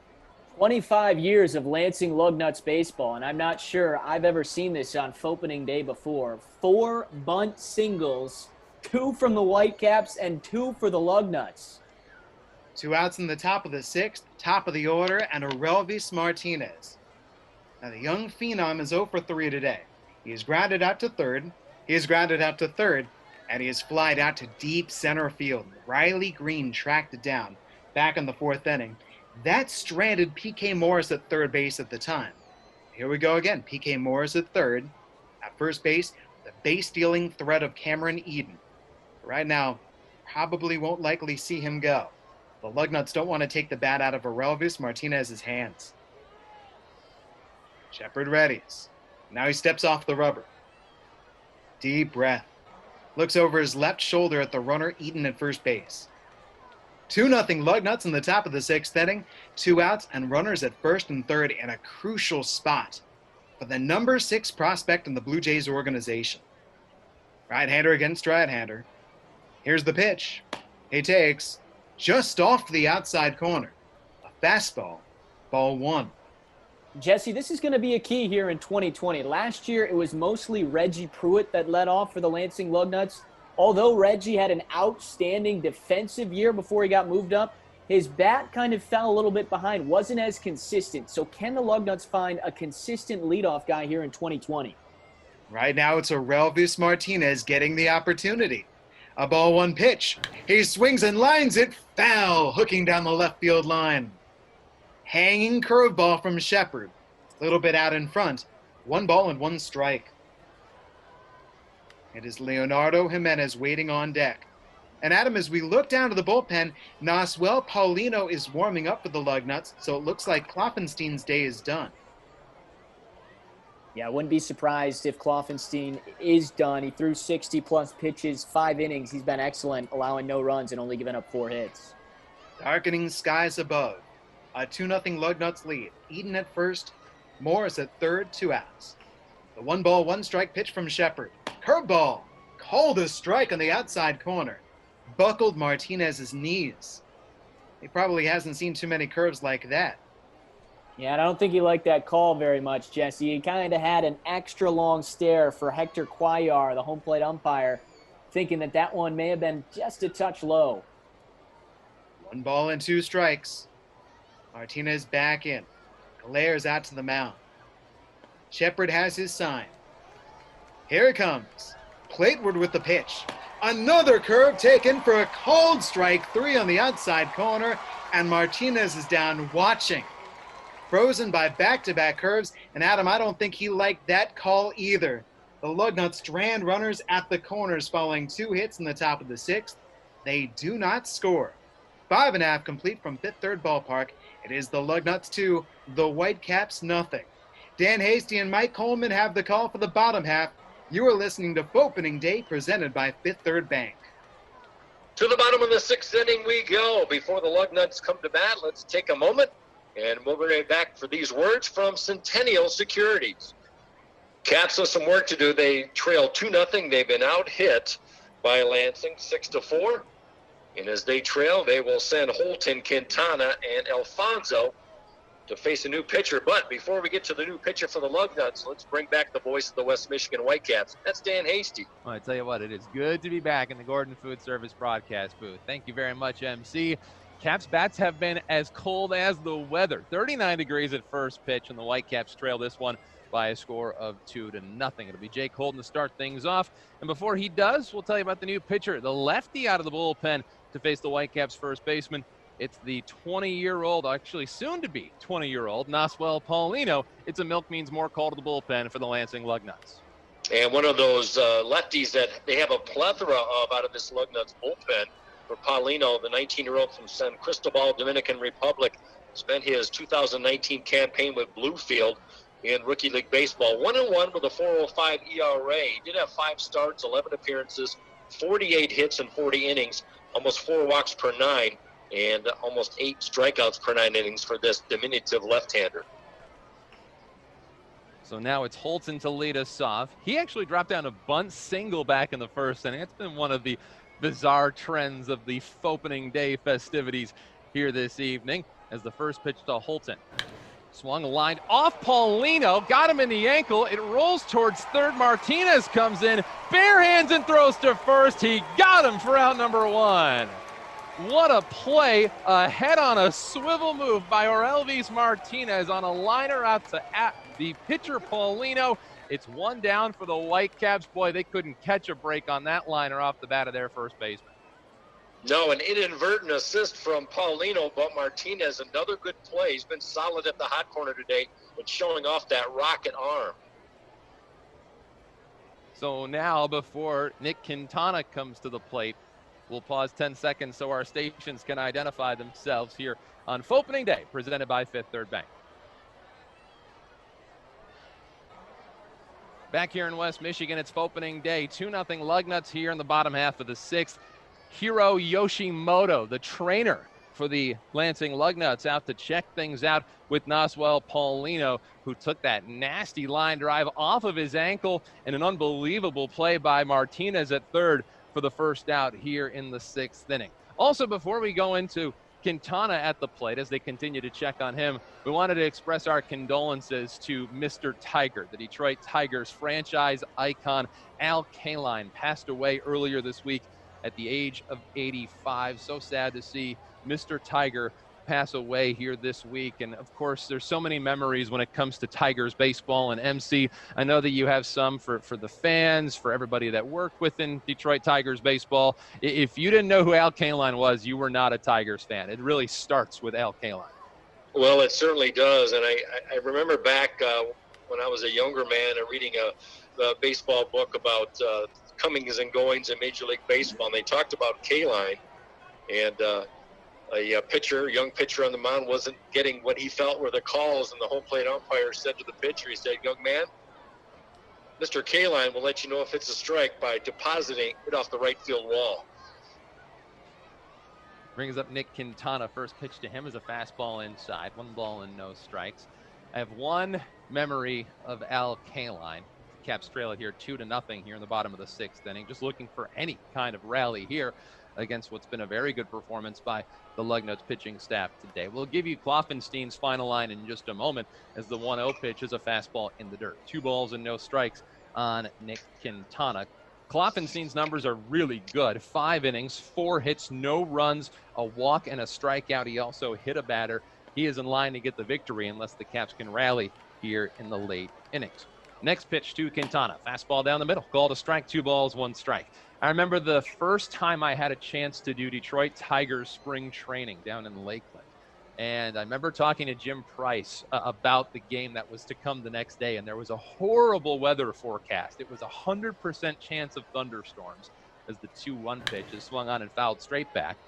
25 years of Lansing Lugnuts baseball, and I'm not sure I've ever seen this on Fauxpening Day before. 4 bunt singles, 2 from the Whitecaps and 2 for the Lugnuts. 2 outs in the top of the 6th, top of the order, and Aurelvis Martinez. Now the young phenom is 0 for 3 today. He is grounded out to third, and he is flied out to deep center field. Riley Greene tracked it down back in the 4th inning. That stranded PK Morris at third base at the time. Here we go again. PK Morris at third. At first base, the base-stealing threat of Cameron Eden. Right now, probably won't likely see him go. The Lugnuts don't want to take the bat out of Aurelvis Martinez's hands. Sheppard readies. Now he steps off the rubber. Deep breath. Looks over his left shoulder at the runner Eden at first base. 2-0 Lugnuts in the top of the 6th inning. 2 outs and runners at first and third in a crucial spot for the number 6 prospect in the Blue Jays organization. Right-hander against right-hander. Here's the pitch. He takes just off the outside corner. A fastball. Ball 1. Jesse, this is going to be a key here in 2020. Last year, it was mostly Reggie Pruitt that led off for the Lansing Lugnuts. Although Reggie had an outstanding defensive year before he got moved up, his bat kind of fell a little bit behind, wasn't as consistent. So can the Lugnuts find a consistent leadoff guy here in 2020? Right now, it's Aurelvis Martinez getting the opportunity. A ball 1 pitch. He swings and lines it foul, hooking down the left field line. Hanging curveball from Sheppard. A little bit out in front. 1 ball and 1 strike. It is Leonardo Jimenez waiting on deck. And Adam, as we look down to the bullpen, Noswell Paulino is warming up for the Lugnuts, so it looks like Kloffenstein's day is done. Yeah, I wouldn't be surprised if Kloffenstein is done. He threw 60-plus pitches, 5 innings. He's been excellent, allowing no runs and only giving up 4 hits. Darkening skies above. A 2-0 Lugnuts lead. Eden at first, Morris at third, 2 outs. The 1 ball, 1 strike pitch from Sheppard. Curveball, coldest strike on the outside corner. Buckled Martinez's knees. He probably hasn't seen too many curves like that. Yeah, and I don't think he liked that call very much, Jesse. He kind of had an extra long stare for Hector Cuellar, the home plate umpire, thinking that one may have been just a touch low. 1 ball and 2 strikes. Martinez back in. Glares out to the mound. Sheppard has his sign. Here it comes. Plateward with the pitch. Another curve taken for a cold strike 3 on the outside corner, and Martinez is down watching. Frozen by back-to-back curves, and Adam, I don't think he liked that call either. The Lugnuts strand runners at the corners following 2 hits in the top of the 6th. They do not score. 5.5 complete from Fifth Third Ballpark. It is the Lugnuts 2, the Whitecaps nothing. Dan Hasty and Mike Coleman have the call for the bottom half. You are listening to Fauxpening Day, presented by Fifth Third Bank. To the bottom of the 6th inning we go. Before the Lugnuts come to bat, let's take a moment, and we'll be right back for these words from Centennial Securities. Caps have some work to do. They trail 2-0. They've been out-hit by Lansing 6-4. And as they trail, they will send Holton, Cantana, and Alfonso to face a new pitcher. But before we get to the new pitcher for the Lugnuts, let's bring back the voice of the West Michigan Whitecaps. That's Dan Hasty. Well, I tell you what, it is good to be back in the Gordon Food Service broadcast booth. Thank you very much, MC. Caps bats have been as cold as the weather. 39 degrees at first pitch, and the Whitecaps trail this one by a score of 2-0. It'll be Jake Holton to start things off. And before he does, we'll tell you about the new pitcher, the lefty out of the bullpen to face the Whitecaps first baseman. It's the 20-year-old, actually soon-to-be 20-year-old, Noswell Paulino. It's a milk means more call to the bullpen for the Lansing Lugnuts. And one of those lefties that they have a plethora of out of this Lugnuts bullpen for Paulino, the 19-year-old from San Cristobal, Dominican Republic, spent his 2019 campaign with Bluefield in Rookie League Baseball. 1-1 with a 4.05 ERA. He did have 5 starts, 11 appearances, 48 hits in 40 innings, almost 4 walks per 9. And almost 8 strikeouts per 9 innings for this diminutive left-hander. So now it's Holton to lead us off. He actually dropped down a bunt single back in the first inning. It's been one of the bizarre trends of the Fauxpening Day festivities here this evening as the first pitch to Holton. Swung a line off Paulino, got him in the ankle. It rolls towards third. Martinez comes in, bare hands and throws to first. He got him for out number 1. What a play, a head on a swivel move by Orelvis Martinez on a liner out to the pitcher Paulino. It's 1 down for the Whitecaps. Boy, they couldn't catch a break on that liner off the bat of their first baseman. No, an inadvertent assist from Paulino, but Martinez, another good play. He's been solid at the hot corner today, but showing off that rocket arm. So now, before Nick Cantana comes to the plate, we'll pause 10 seconds so our stations can identify themselves here on Fauxpening Day, presented by Fifth Third Bank. Back here in West Michigan, it's Fauxpening Day. 2-0 Lugnuts here in the bottom half of the 6th. Hiro Yoshimoto, the trainer for the Lansing Lugnuts, out to check things out with Noswell Paulino, who took that nasty line drive off of his ankle, and an unbelievable play by Martinez at third for the first out here in the 6th inning. Also, before we go into Cantana at the plate, as they continue to check on him, we wanted to express our condolences to Mr. Tiger. The Detroit Tigers franchise icon Al Kaline passed away earlier this week at the age of 85. So sad to see Mr. Tiger pass away here this week. And of course, there's so many memories when it comes to Tigers baseball. And MC, I know that you have some for the fans, for everybody that worked within Detroit Tigers baseball. If you didn't know who Al Kaline was, you were not a Tigers fan. It really starts with Al Kaline. Well, it certainly does. And I remember back when I was a younger man and reading a baseball book about comings and goings in Major League Baseball. And they talked about Kaline, and a young pitcher on the mound wasn't getting what he felt were the calls, and the home plate umpire said to the pitcher, he said, "Young man, Mr. Kaline will let you know if it's a strike by depositing it off the right field wall." Brings up Nick Cantana. First pitch to him is a fastball inside. 1 ball and no strikes. I have one memory of Al Kaline. Caps trail it here 2-0 here in the bottom of the 6th inning. Just looking for any kind of rally here against what's been a very good performance by the Lugnuts pitching staff today. We'll give you Kloffenstein's final line in just a moment, as the 1-0 pitch is a fastball in the dirt. 2 balls and no strikes on Nick Cantana. Kloffenstein's numbers are really good. 5 innings, 4 hits, no runs, a walk, and a strikeout. He also hit a batter. He is in line to get the victory unless the Caps can rally here in the late innings. Next pitch to Cantana. Fastball down the middle. Called a strike, 2 balls, 1 strike. I remember the first time I had a chance to do Detroit Tigers spring training down in Lakeland. And I remember talking to Jim Price about the game that was to come the next day. And there was a horrible weather forecast. It was 100% chance of thunderstorms as the 2-1 pitch is swung on and fouled straight back.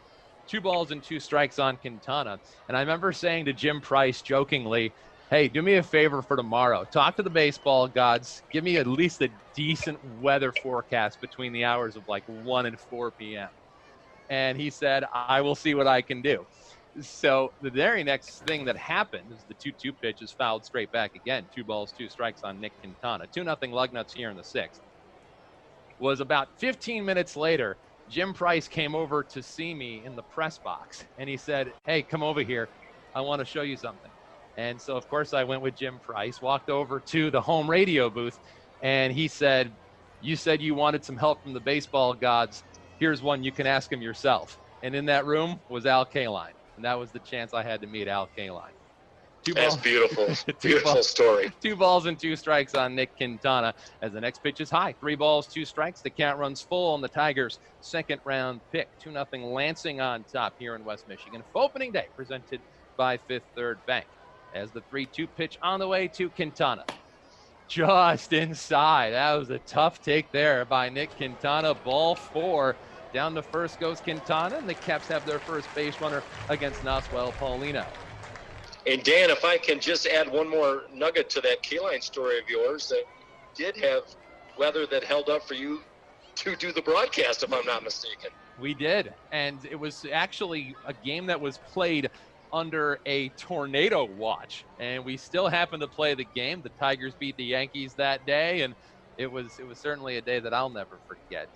2 balls and 2 strikes on Cantana. And I remember saying to Jim Price jokingly, "Hey, do me a favor for tomorrow. Talk to the baseball gods. Give me at least a decent weather forecast between the hours of like 1 and 4 p.m. And he said, "I will see what I can do." So the very next thing that happened is the 2-2 pitch is fouled straight back again. 2 balls, 2 strikes on Nick Cantana. 2-0 Lugnuts here in the 6th. Was about 15 minutes later, Jim Price came over to see me in the press box. And he said, "Hey, come over here. I want to show you something." And so, of course, I went with Jim Price, walked over to the home radio booth, and he said, "You said you wanted some help from the baseball gods. Here's one you can ask him yourself." And in that room was Al Kaline. And that was the chance I had to meet Al Kaline. That's beautiful. Beautiful story. 2 balls and 2 strikes on Nick Cantana as the next pitch is high. 3 balls, 2 strikes. The count runs full on the Tigers' second round pick. 2-0 Lansing on top here in West Michigan. Opening day presented by Fifth Third Bank. As the 3-2 pitch on the way to Cantana. Just inside. That was a tough take there by Nick Cantana. Ball 4. Down to first goes Cantana, and the Caps have their first base runner against Noswell Paulino. And Dan, if I can just add one more nugget to that Kaline story of yours, that did have weather that held up for you to do the broadcast, if I'm not mistaken. We did, and it was actually a game that was played under a tornado watch, and we still happened to play the game. The Tigers beat the Yankees that day, and it was certainly a day that I'll never forget.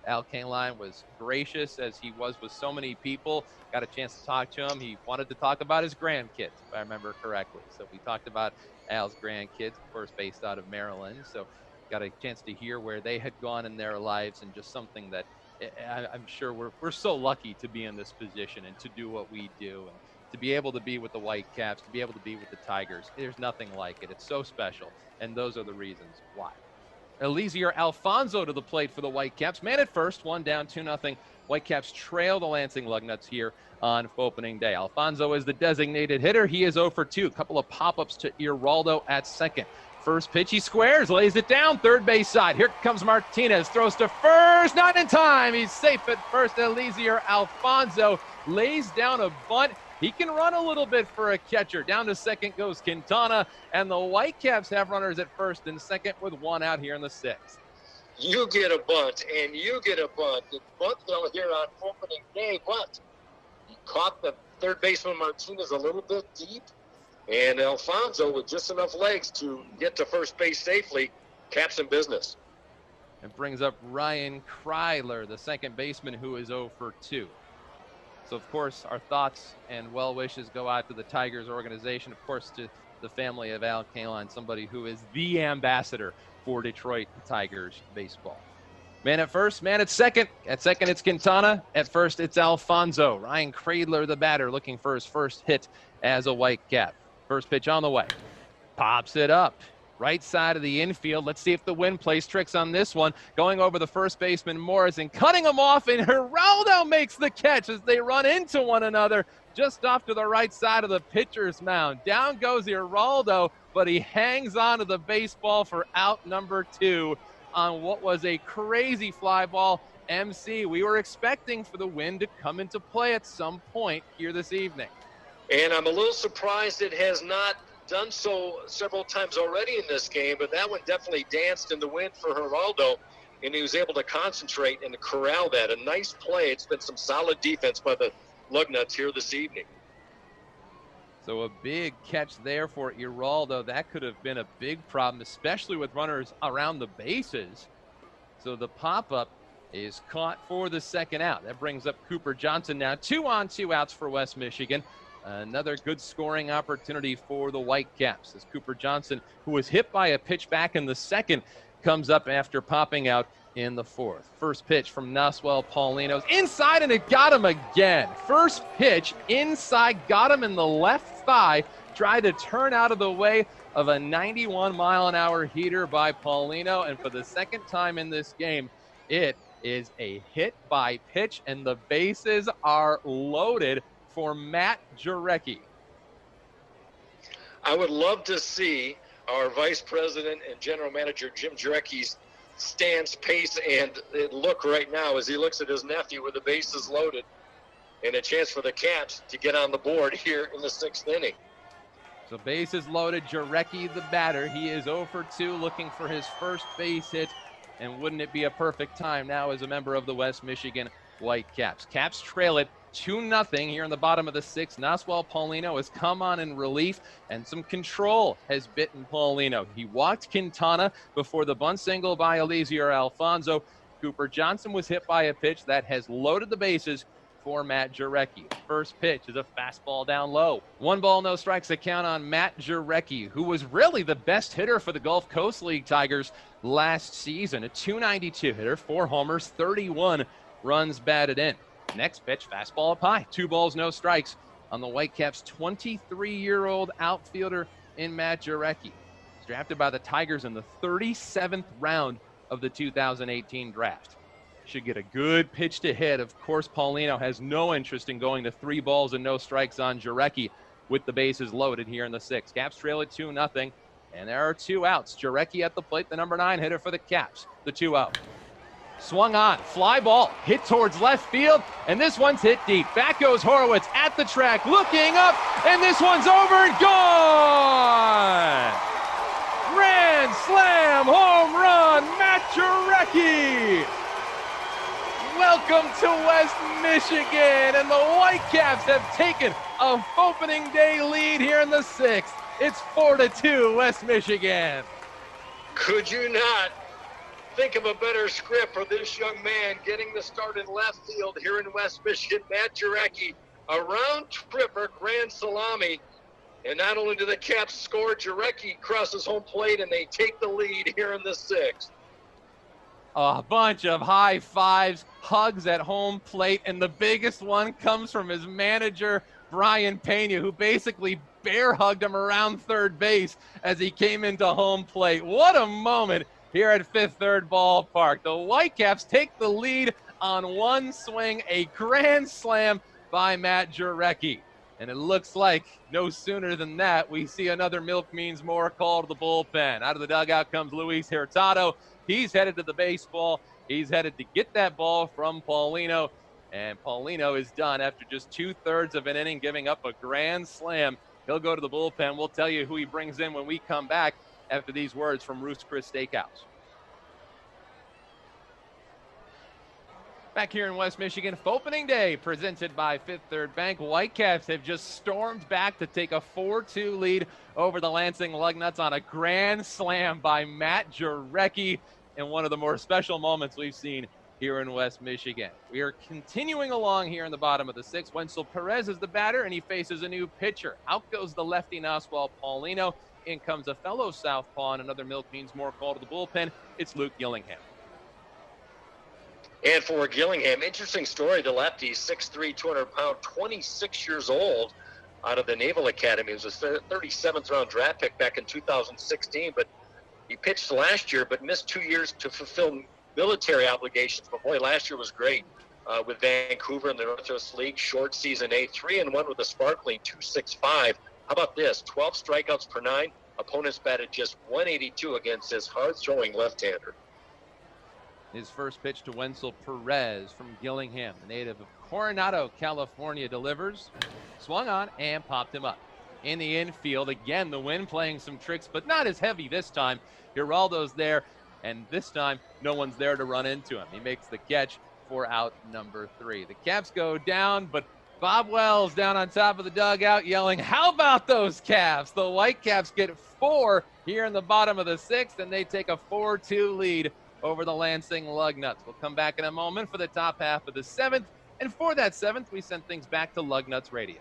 Al Kaline was gracious, as he was with so many people. Got a chance to talk to him. He wanted to talk about his grandkids, if I remember correctly. So we talked about Al's grandkids, of course, based out of Maryland. So got a chance to hear where they had gone in their lives, and just something that I'm sure we're so lucky to be in this position and to do what we do, and to be able to be with the Whitecaps, to be able to be with the Tigers. There's nothing like it. It's so special, and those are the reasons why. Eliezer Alfonso to the plate for the Whitecaps. Man at first, 1 down, 2-0. Whitecaps trail the Lansing Lugnuts here on opening day. Alfonso is the designated hitter. He is 0 for 2. A couple of pop-ups to Aroldo at second. First pitch, he squares, lays it down, third base side. Here comes Martinez, throws to first, not in time. He's safe at first. Eliezer Alfonso lays down a bunt. He can run a little bit for a catcher. Down to second goes Cantana, and the Whitecaps have runners at first and second with 1 out here in the 6th. You get a bunt, and you get a bunt. The bunt fell here on opening day, but he caught the third baseman Martinez a little bit deep, and Alfonso, with just enough legs to get to first base safely, Caps in business. It brings up Ryan Chrysler, the second baseman, who is 0 for 2. So, of course, our thoughts and well wishes go out to the Tigers organization, of course, to the family of Al Kaline, somebody who is the ambassador for Detroit Tigers baseball. Man at first, man at second. At second, it's Cantana. At first, it's Alfonso. Ryan Chrysler, the batter, looking for his first hit as a Whitecap. First pitch on the way. Pops it up. Right side of the infield. Let's see if the wind plays tricks on this one. Going over the first baseman, Morrison, cutting him off, and Aroldo makes the catch as they run into one another just off to the right side of the pitcher's mound. Down goes Aroldo, but he hangs on to the baseball for out number 2 on what was a crazy fly ball. MC, we were expecting for the wind to come into play at some point here this evening. And I'm a little surprised it has not done so several times already in this game, but that one definitely danced in the wind for Aroldo, and he was able to concentrate and corral that. A nice play. It's been some solid defense by the Lugnuts here this evening. So a big catch there for Aroldo. That could have been a big problem, especially with runners around the bases. So the pop-up is caught for the second out. That brings up Cooper Johnson now. 2 on, 2 outs for West Michigan. Another good scoring opportunity for the Whitecaps as Cooper Johnson, who was hit by a pitch back in the second, comes up after popping out in the 4th. First pitch from Noswell Paulino. Inside, and it got him again. First pitch inside, got him in the left thigh. Tried to turn out of the way of a 91-mile-an-hour heater by Paulino. And for the second time in this game, it is a hit by pitch, and the bases are loaded for Matt Jarecki. I would love to see our vice president and general manager Jim Jarecki's stance, pace, and look right now as he looks at his nephew with the bases loaded and a chance for the Caps to get on the board here in the 6th inning. So bases loaded, Jarecki the batter. He is 0 for 2, looking for his first base hit, and wouldn't it be a perfect time now as a member of the West Michigan Whitecaps. Caps trail it 2-0 here in the bottom of the 6th. Noswell Paulino has come on in relief, and some control has bitten Paulino. He walked Cantana before the bunt single by Eliezer Alfonso. Cooper Johnson was hit by a pitch that has loaded the bases for Matt Jarecki. First pitch is a fastball down low. 1 ball, no strikes, a count on Matt Jarecki, who was really the best hitter for the Gulf Coast League Tigers last season. A .292 hitter, 4 homers, 31 runs batted in. Next pitch, fastball up high. 2 balls, no strikes on the Whitecaps' 23-year-old outfielder in Matt Jarecki. He's drafted by the Tigers in the 37th round of the 2018 draft. Should get a good pitch to hit. Of course, Paulino has no interest in going to 3 balls and no strikes on Jarecki with the bases loaded here in the 6th. Caps trail at 2-0, and there are 2 outs. Jarecki at the plate, the number 9 hitter for the Caps, the 2-0. Swung on, fly ball, hit towards left field, and this one's hit deep. Back goes Horowitz at the track, looking up, and this one's over and gone! Grand slam home run, Matt Jarecki! Welcome to West Michigan, and the Whitecaps have taken a opening day lead here in the 6th. It's 4-2 West Michigan. Could you not think of a better script for this young man getting the start in left field here in West Michigan? Matt Jarecki, a round tripper, grand salami. And not only do the Caps score, Jarecki crosses home plate and they take the lead here in the 6th. A bunch of high fives, hugs at home plate, and the biggest one comes from his manager, Brian Pena, who basically bear hugged him around third base as he came into home plate. What a moment here at Fifth Third Ballpark. The Whitecaps take the lead on one swing, a grand slam by Matt Jarecki. And it looks like no sooner than that, we see another Milk Means More call to the bullpen. Out of the dugout comes Luis Hurtado. He's headed to the baseball. He's headed to get that ball from Paulino. And Paulino is done after just 2/3 of an inning, giving up a grand slam. He'll go to the bullpen. We'll tell you who he brings in when we come back after these words from Ruth's Chris Steakhouse. Back here in West Michigan, opening day presented by Fifth Third Bank. Whitecaps have just stormed back to take a 4-2 lead over the Lansing Lugnuts on a grand slam by Matt Jarecki in one of the more special moments we've seen here in West Michigan. We are continuing along here in the bottom of the 6th. Wenzel Perez is the batter, and he faces a new pitcher. Out goes the lefty Oswald Paulino. In comes a fellow southpaw, and another Milk Means More call to the bullpen. It's Luke Gillingham. And for Gillingham, interesting story, the lefty, 6'3", 200-pound, 26 years old, out of the Naval Academy. He was a 37th round draft pick back in 2016, but he pitched last year, but missed 2 years to fulfill military obligations. But boy, last year was great with Vancouver in the Northwest League, short season A, 3-1 with a sparkling 2.65. How about this? 12 strikeouts per 9. Opponents batted just 182 against his hard-throwing left-hander. His first pitch to Wenzel Perez from Gillingham, the native of Coronado, California, delivers. Swung on and popped him up. In the infield, again, the wind playing some tricks, but not as heavy this time. Geraldo's there, and this time, no one's there to run into him. He makes the catch for out number 3. The Caps go down, but Bob Wells down on top of the dugout yelling, "How about those Caps?" The Whitecaps get 4 here in the bottom of the 6th, and they take a 4-2 lead over the Lansing Lugnuts. We'll come back in a moment for the top half of the 7th. And for that 7th, we send things back to Lugnuts Radio.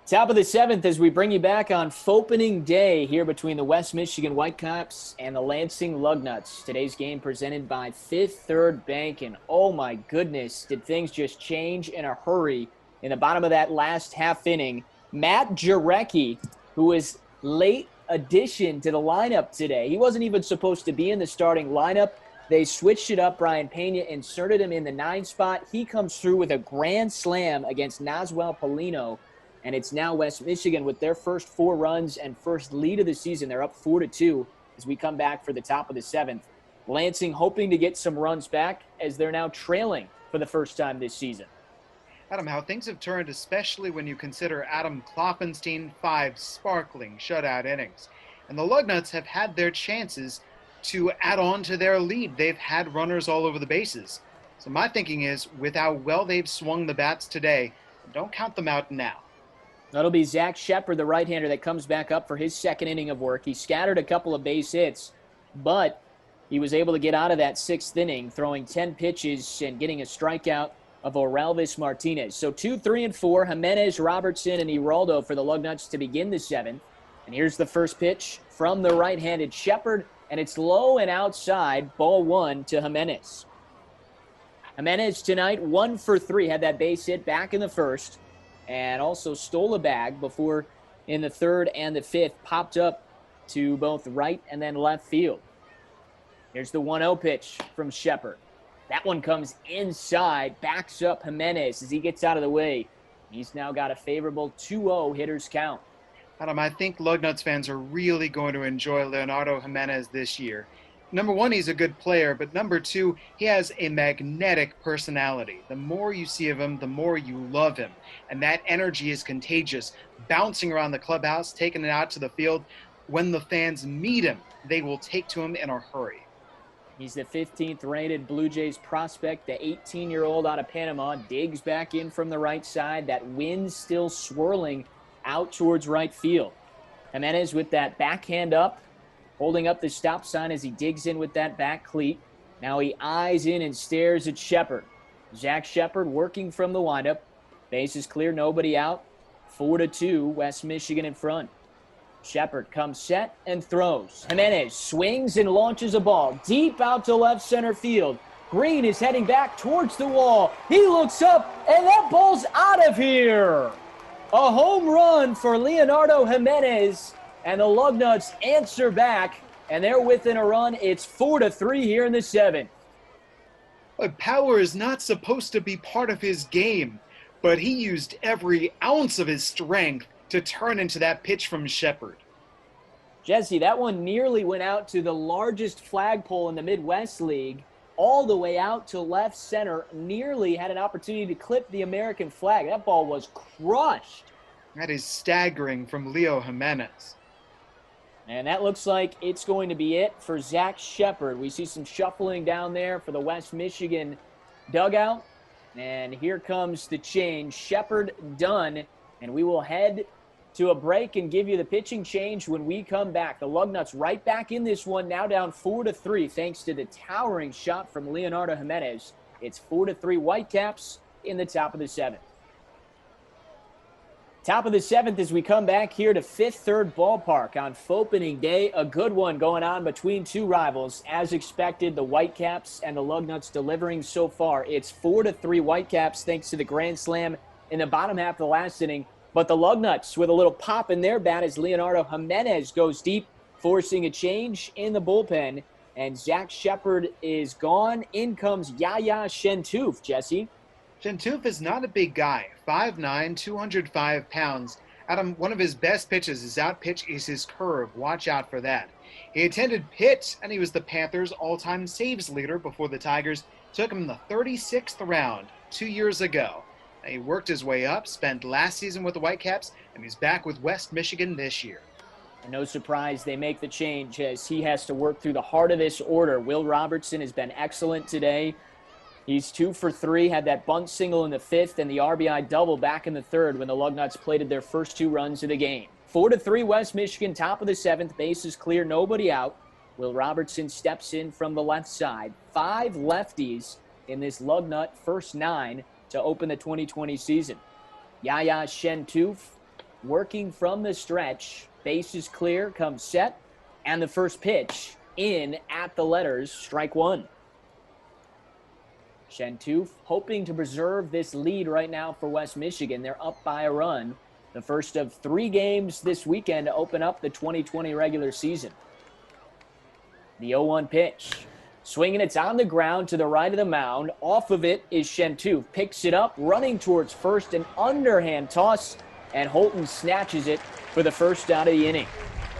Top of the 7th as we bring you back on opening day here between the West Michigan Whitecaps and the Lansing Lugnuts. Today's game presented by Fifth Third Bank. And oh my goodness, did things just change in a hurry in the bottom of that last half inning. Matt Jarecki, who is late addition to the lineup today. He wasn't even supposed to be in the starting lineup. They switched it up. Brian Pena inserted him in the 9 spot. He comes through with a grand slam against Oswald Paulino, and it's now West Michigan with their first 4 runs and first lead of the season. They're up 4-2 as we come back for the top of the 7th. Lansing hoping to get some runs back as they're now trailing for the first time this season. Adam, how things have turned, especially when you consider Adam Klopfenstein 5 sparkling shutout innings. And the Lugnuts have had their chances to add on to their lead. They've had runners all over the bases. So my thinking is, with how well they've swung the bats today, don't count them out now. That'll be Zach Sheppard, the right-hander, that comes back up for his second inning of work. He scattered a couple of base hits, but he was able to get out of that 6th inning, throwing 10 pitches and getting a strikeout of Orelvis Martinez. So 2, 3, and 4, Jimenez, Robertson, and Aroldo for the Lugnuts to begin the 7th. And here's the first pitch from the right-handed Sheppard, and it's low and outside, ball 1 to Jimenez. Jimenez tonight 1 for 3, had that base hit back in the 1st, and also stole a bag before in the 3rd and the 5th, popped up to both right and then left field. Here's the 1-0 pitch from Sheppard. That one comes inside, backs up Jimenez as he gets out of the way. He's now got a favorable 2-0 hitter's count. Adam, I think Lugnuts fans are really going to enjoy Leonardo Jimenez this year. Number one, he's a good player, but number two, he has a magnetic personality. The more you see of him, the more you love him. And that energy is contagious, bouncing around the clubhouse, taking it out to the field. When the fans meet him, they will take to him in a hurry. He's the 15th rated Blue Jays prospect, the 18-year-old out of Panama, digs back in from the right side. That wind still swirling out towards right field. Jimenez with that backhand up, holding up the stop sign as he digs in with that back cleat. Now he eyes in and stares at Sheppard. Zach Sheppard working from the windup. Base is clear, nobody out. 4-2, West Michigan in front. Sheppard comes set and throws. Jimenez swings and launches a ball deep out to left center field. Greene is heading back towards the wall. He looks up, and that ball's out of here. A home run for Leonardo Jimenez, and the Lugnuts answer back, and they're within a run. It's 4-3 here in the 7th. But power is not supposed to be part of his game, but he used every ounce of his strength to turn into that pitch from Sheppard. Jesse, that one nearly went out to the largest flagpole in the Midwest League, all the way out to left center, nearly had an opportunity to clip the American flag. That ball was crushed. That is staggering from Leo Jimenez. And that looks like it's going to be it for Zach Sheppard. We see some shuffling down there for the West Michigan dugout. And here comes the change. Sheppard done. And we will head to a break and give you the pitching change when we come back. The Lugnuts right back in this one, now down 4-3 thanks to the towering shot from Leonardo Jimenez. It's 4-3 Whitecaps in the top of the 7th. Top of the 7th as we come back here to Fifth Third Ballpark on Fauxpening Day. A good one going on between two rivals. As expected, the Whitecaps and the Lugnuts delivering so far. It's 4-3 Whitecaps thanks to the grand slam in the bottom half of the last inning. But the Lugnuts with a little pop in their bat as Leonardo Jimenez goes deep, forcing a change in the bullpen. And Zach Sheppard is gone. In comes Yaya Shentouf, Jesse. Shentouf is not a big guy, 5'9", 205 pounds. Adam, one of his best pitches, his out pitch is his curve. Watch out for that. He attended Pitt, and he was the Panthers' all-time saves leader before the Tigers took him in the 36th round 2 years ago. He worked his way up, spent last season with the Whitecaps, and he's back with West Michigan this year. And no surprise they make the change as he has to work through the heart of this order. Will Robertson has been excellent today. He's 2 for 3, had that bunt single in the 5th and the RBI double back in the 3rd when the Lugnuts plated their first 2 runs of the game. 4-3 West Michigan, top of the 7th, bases clear, nobody out. Will Robertson steps in from the left side. 5 lefties in this Lugnut first 9 to open the 2020 season. Yaya Shentouf working from the stretch. Bases clear, comes set, and the first pitch in at the letters, strike 1. Shentouf hoping to preserve this lead right now for West Michigan. They're up by a run. The first of 3 games this weekend to open up the 2020 regular season. The 0-1 pitch. Swinging, it's on the ground to the right of the mound. Off of it is Shentouf. Picks it up, running towards first, an underhand toss, and Holton snatches it for the first out of the inning.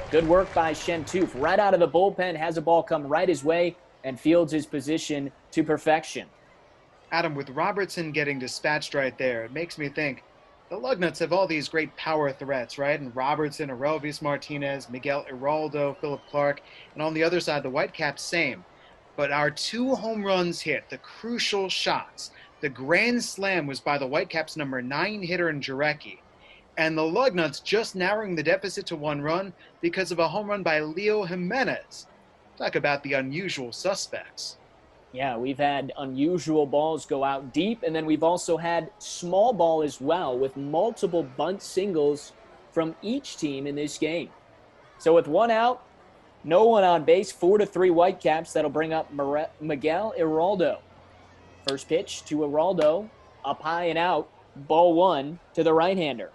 Good work by Shentouf. Right out of the bullpen, has a ball come right his way, and fields his position to perfection. Adam, with Robertson getting dispatched right there, it makes me think the Lugnuts have all these great power threats, right? And Robertson, Orelvis Martinez, Miguel Aroldo, Phillip Clark, and on the other side, the Whitecaps, same. But our 2 home runs hit, the crucial shots. The grand slam was by the Whitecaps' number 9 hitter in Jarecki. And the Lugnuts just narrowing the deficit to 1 run because of a home run by Leo Jimenez. Talk about the unusual suspects. Yeah, we've had unusual balls go out deep, and then we've also had small ball as well, with multiple bunt singles from each team in this game. So with one out, no one on base, 4-3 Whitecaps. That'll bring up Miguel Aroldo. First pitch to Aroldo, up high and out, ball one to the right-hander.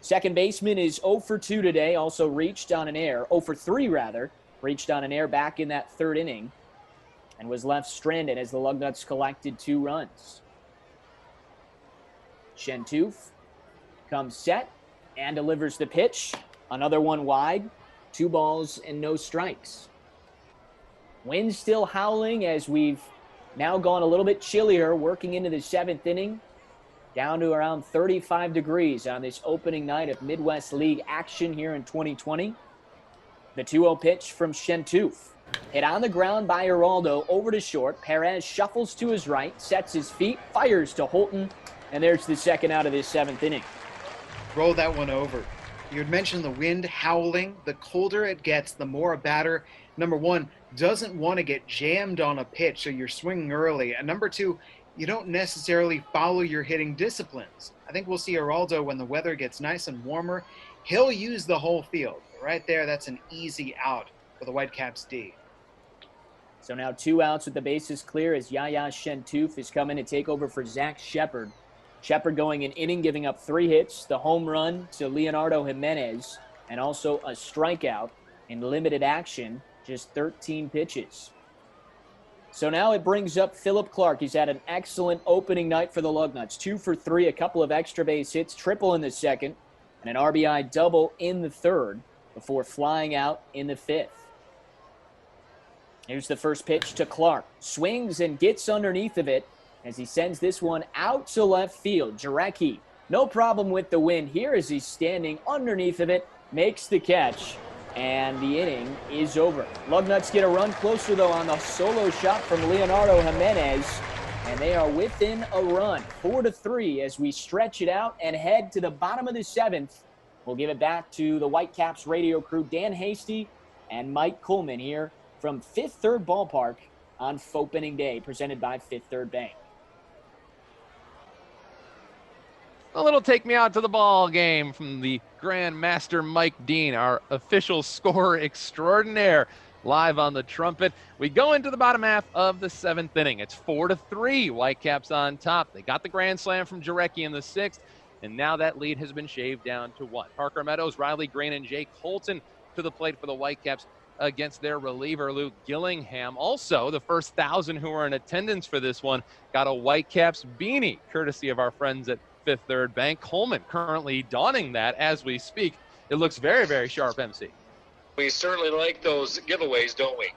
Second baseman is 0 for 2 today, also reached on an error, 0 for 3 rather, reached on an error back in that third inning, and was left stranded as the Lugnuts collected 2 runs. Shentoof comes set and delivers the pitch. Another one wide, 2 balls and no strikes. Wind still howling as we've now gone a little bit chillier, working into the 7th inning, down to around 35 degrees on this opening night of Midwest League action here in 2020. The 2-0 pitch from Shentoof. Hit on the ground by Aroldo, over to short. Perez shuffles to his right, sets his feet, fires to Holton, and there's the second out of this 7th inning. Roll that one over. You had mentioned the wind howling. The colder it gets, the more a batter, number one, doesn't want to get jammed on a pitch, so you're swinging early. And number two, you don't necessarily follow your hitting disciplines. I think we'll see Aroldo when the weather gets nice and warmer. He'll use the whole field. Right there, that's an easy out for the Whitecaps D. So now 2 outs with the bases clear as Yaya Shentoof is coming to take over for Zach Sheppard. Sheppard going an inning, giving up 3 hits, the home run to Leonardo Jimenez, and also a strikeout in limited action, just 13 pitches. So now it brings up Phillip Clark. He's had an excellent opening night for the Lugnuts. 2 for 3, a couple of extra base hits, triple in the second, and an RBI double in the third before flying out in the 5th. Here's the first pitch to Clark. Swings and gets underneath of it as he sends this one out to left field. Jarecki, no problem with the wind here as he's standing underneath of it, makes the catch, and the inning is over. Lugnuts get a run closer, though, on the solo shot from Leonardo Jimenez, and they are within a run, 4-3, as we stretch it out and head to the bottom of the 7th. We'll give it back to the Whitecaps radio crew, Dan Hasty and Mike Coleman here from Fifth Third Ballpark on Fauxpening Day, presented by Fifth Third Bank. A little take me out to the ball game from the Grand Master Mike Dean, our official scorer extraordinaire, live on the trumpet. We go into the bottom half of the 7th inning. It's 4-3, Whitecaps on top. They got the grand slam from Jarecki in the 6th, and now that lead has been shaved down to 1. Parker Meadows, Riley Greene, and Jake Holton to the plate for the Whitecaps against their reliever, Luke Gillingham. Also, the first 1,000 who were in attendance for this one got a Whitecaps beanie, courtesy of our friends at Fifth Third Bank. Coleman currently donning that as we speak. It looks very, very sharp, MC. We certainly like those giveaways, don't we?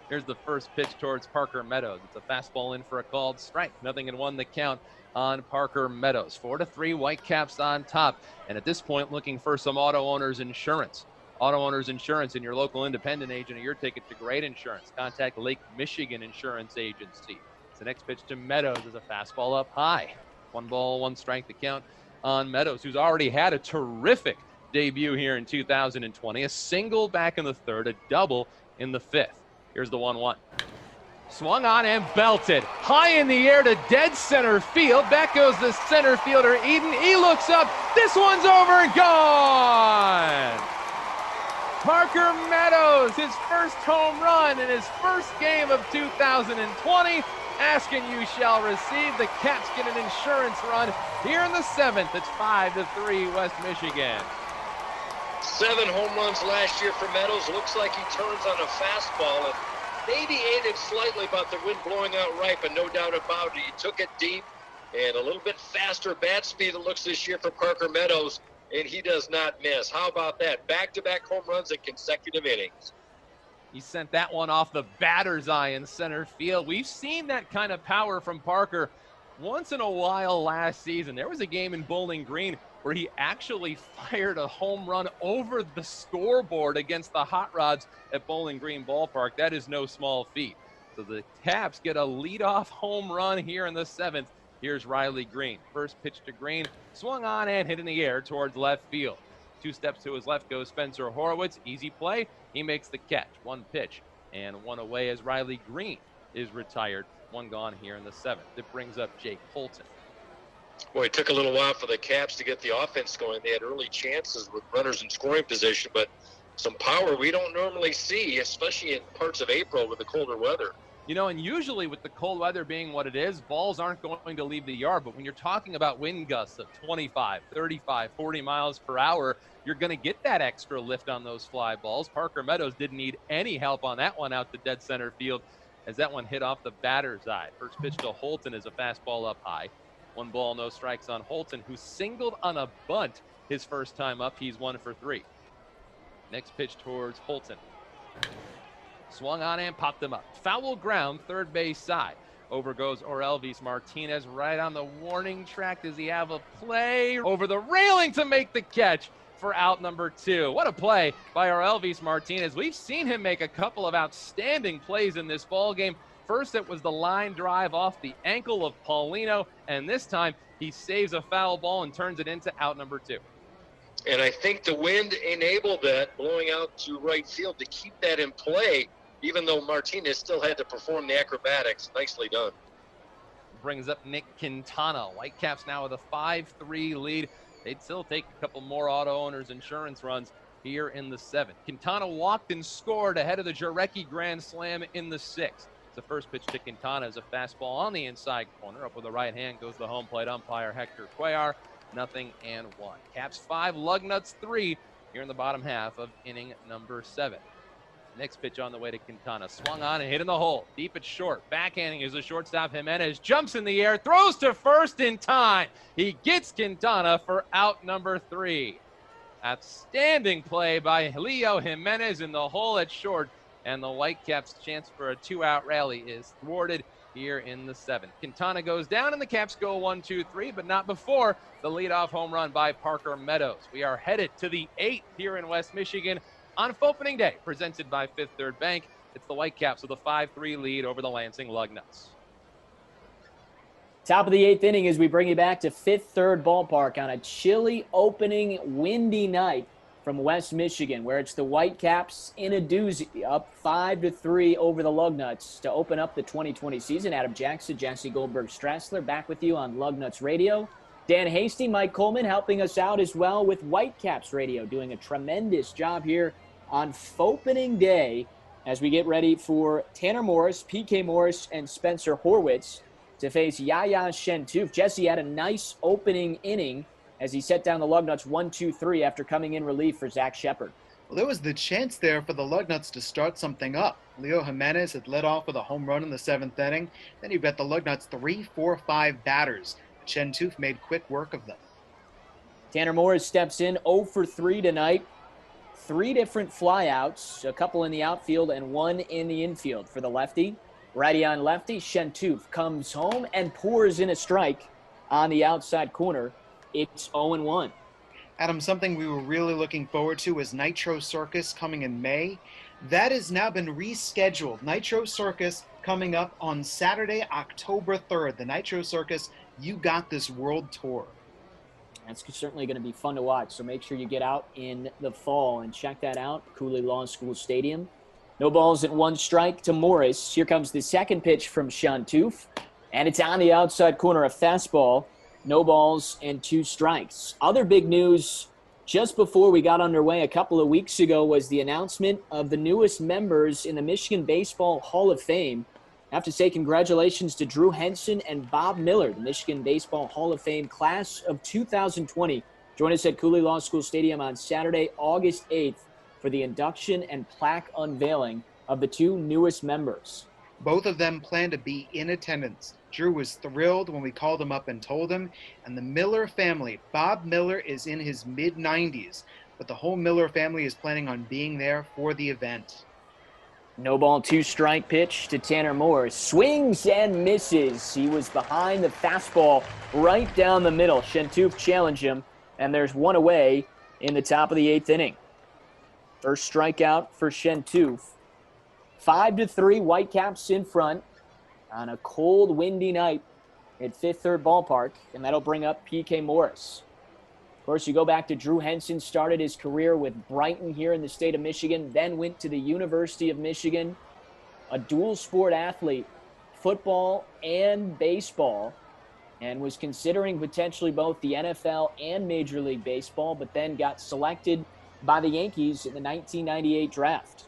Here's the first pitch towards Parker Meadows. It's a fastball in for a called strike. 0-1 the count on Parker Meadows. 4-3, Whitecaps on top. And at this point, looking for some auto owners insurance. Auto owners insurance in your local independent agent or your ticket to great insurance. Contact Lake Michigan Insurance Agency. The next pitch to Meadows is a fastball up high. 1 ball, 1 strike to count on Meadows, who's already had a terrific debut here in 2020. A single back in the 3rd, a double in the 5th. Here's the 1-1. Swung on and belted. High in the air to dead center field. Back goes the center fielder, Eden. He looks up. This one's over and gone. Parker Meadows, his first home run in his first game of 2020. Asking you shall receive. The Caps get an insurance run here in the 7th. It's 5-3 West Michigan. 7 home runs last year for Meadows. Looks like he turns on a fastball and maybe aided slightly by the wind blowing out right, but no doubt about it. He took it deep and a little bit faster bat speed it looks this year for Parker Meadows, and he does not miss. How about that? Back-to-back home runs in consecutive innings. He sent that one off the batter's eye in center field. We've seen that kind of power from Parker once in a while last season. There was a game in Bowling Green where he actually fired a home run over the scoreboard against the Hot Rods at Bowling Green Ballpark. That is no small feat. So the Caps get a leadoff home run here in the 7th. Here's Riley Greene. First pitch to Greene, swung on and hit in the air towards left field. 2 steps to his left goes Spencer Horowitz. Easy play. He makes the catch. 1 pitch And one away as Riley Greene is retired. One gone here in the 7th. It brings up Jake Holton. Boy, it took a little while for the Caps to get the offense going. They had early chances with runners in scoring position, but some power we don't normally see, especially in parts of April with the colder weather. You know, and usually with the cold weather being what it is, balls aren't going to leave the yard. But when you're talking about wind gusts of 25, 35, 40 miles per hour, you're going to get that extra lift on those fly balls. Parker Meadows didn't need any help on that one out to dead center field as that one hit off the batter's eye. First pitch to Holton is a fastball up high. 1 ball, no strikes on Holton, who singled on a bunt his first time up. He's 1 for 3. Next pitch towards Holton. Swung on and popped him up. Foul ground, third base side. Over goes Orelvis Martinez right on the warning track. Does he have a play? Over the railing to make the catch for out number 2. What a play by Orelvis Martinez. We've seen him make a couple of outstanding plays in this ball game. First, it was the line drive off the ankle of Paulino, and this time he saves a foul ball and turns it into out number 2. And I think the wind enabled that, blowing out to right field to keep that in play, even though Martinez still had to perform the acrobatics. Nicely done. Brings up Nick Cantana. Whitecaps now with a 5-3 lead. They'd still take a couple more auto owners insurance runs here in the 7th. Cantana walked and scored ahead of the Jarecki grand slam in the 6th. The first pitch to Cantana is a fastball on the inside corner. Up with the right hand goes the home plate umpire, Hector Cuellar. 0-1. Caps 5, Lugnuts 3 here in the bottom half of inning number 7. Next pitch on the way to Cantana. Swung on and hit in the hole. Deep at short. Backhanding is the shortstop. Jimenez jumps in the air, throws to first in time. He gets Cantana for out number 3. Outstanding play by Leo Jimenez in the hole at short. And the Whitecaps' chance for a 2-out rally is thwarted here in the 7th. Cantana goes down and the Caps go 1-2-3, but not before the leadoff home run by Parker Meadows. We are headed to the 8th here in West Michigan on Fauxpening Day, presented by Fifth Third Bank. It's the Whitecaps with a 5-3 lead over the Lansing Lugnuts. Top of the 8th inning as we bring you back to Fifth Third Ballpark on a chilly opening windy night from West Michigan, where it's the Whitecaps in a doozy, up 5-3 over the Lugnuts to open up the 2020 season. Adam Jackson, Jesse Goldberg-Strassler back with you on Lugnuts Radio. Dan Hasty, Mike Coleman helping us out as well with Whitecaps Radio, doing a tremendous job here on Fauxpening Day as we get ready for Tanner Morris, PK Morris, and Spencer Horwitz to face Yaya Shentouf. Jesse had a nice opening inning as he set down the Lugnuts 1-2-3 after coming in relief for Zach Sheppard. Well, there was the chance there for the Lugnuts to start something up. Leo Jimenez had led off with a home run in the 7th inning. Then he bet the Lugnuts 3, 4, 5 batters. But Shentouf made quick work of them. Tanner Morris steps in 0 for 3 tonight. 3 different flyouts, a couple in the outfield and 1 in the infield for the lefty. Righty on lefty, Shentouf comes home and pours in a strike on the outside corner. It's 0-1. Adam, something we were really looking forward to was Nitro Circus coming in May. That has now been rescheduled. Nitro Circus coming up on Saturday, October 3rd. The Nitro Circus You Got This World Tour. That's certainly going to be fun to watch, so make sure you get out in the fall and check that out. Cooley Law School Stadium. No balls at 1 strike to Morris. Here comes the second pitch from Shentouf, and it's on the outside corner, a fastball. No balls and 2 strikes. Other big news just before we got underway a couple of weeks ago was the announcement of the newest members in the Michigan Baseball Hall of Fame. I have to say congratulations to Drew Henson and Bob Miller, the Michigan Baseball Hall of Fame class of 2020. Join us at Cooley Law School Stadium on Saturday, August 8th for the induction and plaque unveiling of the 2 newest members. Both of them plan to be in attendance. Drew was thrilled when we called him up and told him. And the Miller family, Bob Miller is in his mid-90s, but the whole Miller family is planning on being there for the event. No ball, 2 strike pitch to Tanner Morris. Swings and misses. He was behind the fastball right down the middle. Shentouf challenged him, and there's 1 away in the top of the 8th inning. First strikeout for Shentouf. 5-3, Whitecaps in front on a cold, windy night at Fifth Third Ballpark, and that'll bring up PK Morris. Of course, you go back to Drew Henson, started his career with Brighton here in the state of Michigan, then went to the University of Michigan, a dual sport athlete, football and baseball, and was considering potentially both the NFL and Major League Baseball, but then got selected by the Yankees in the 1998 draft.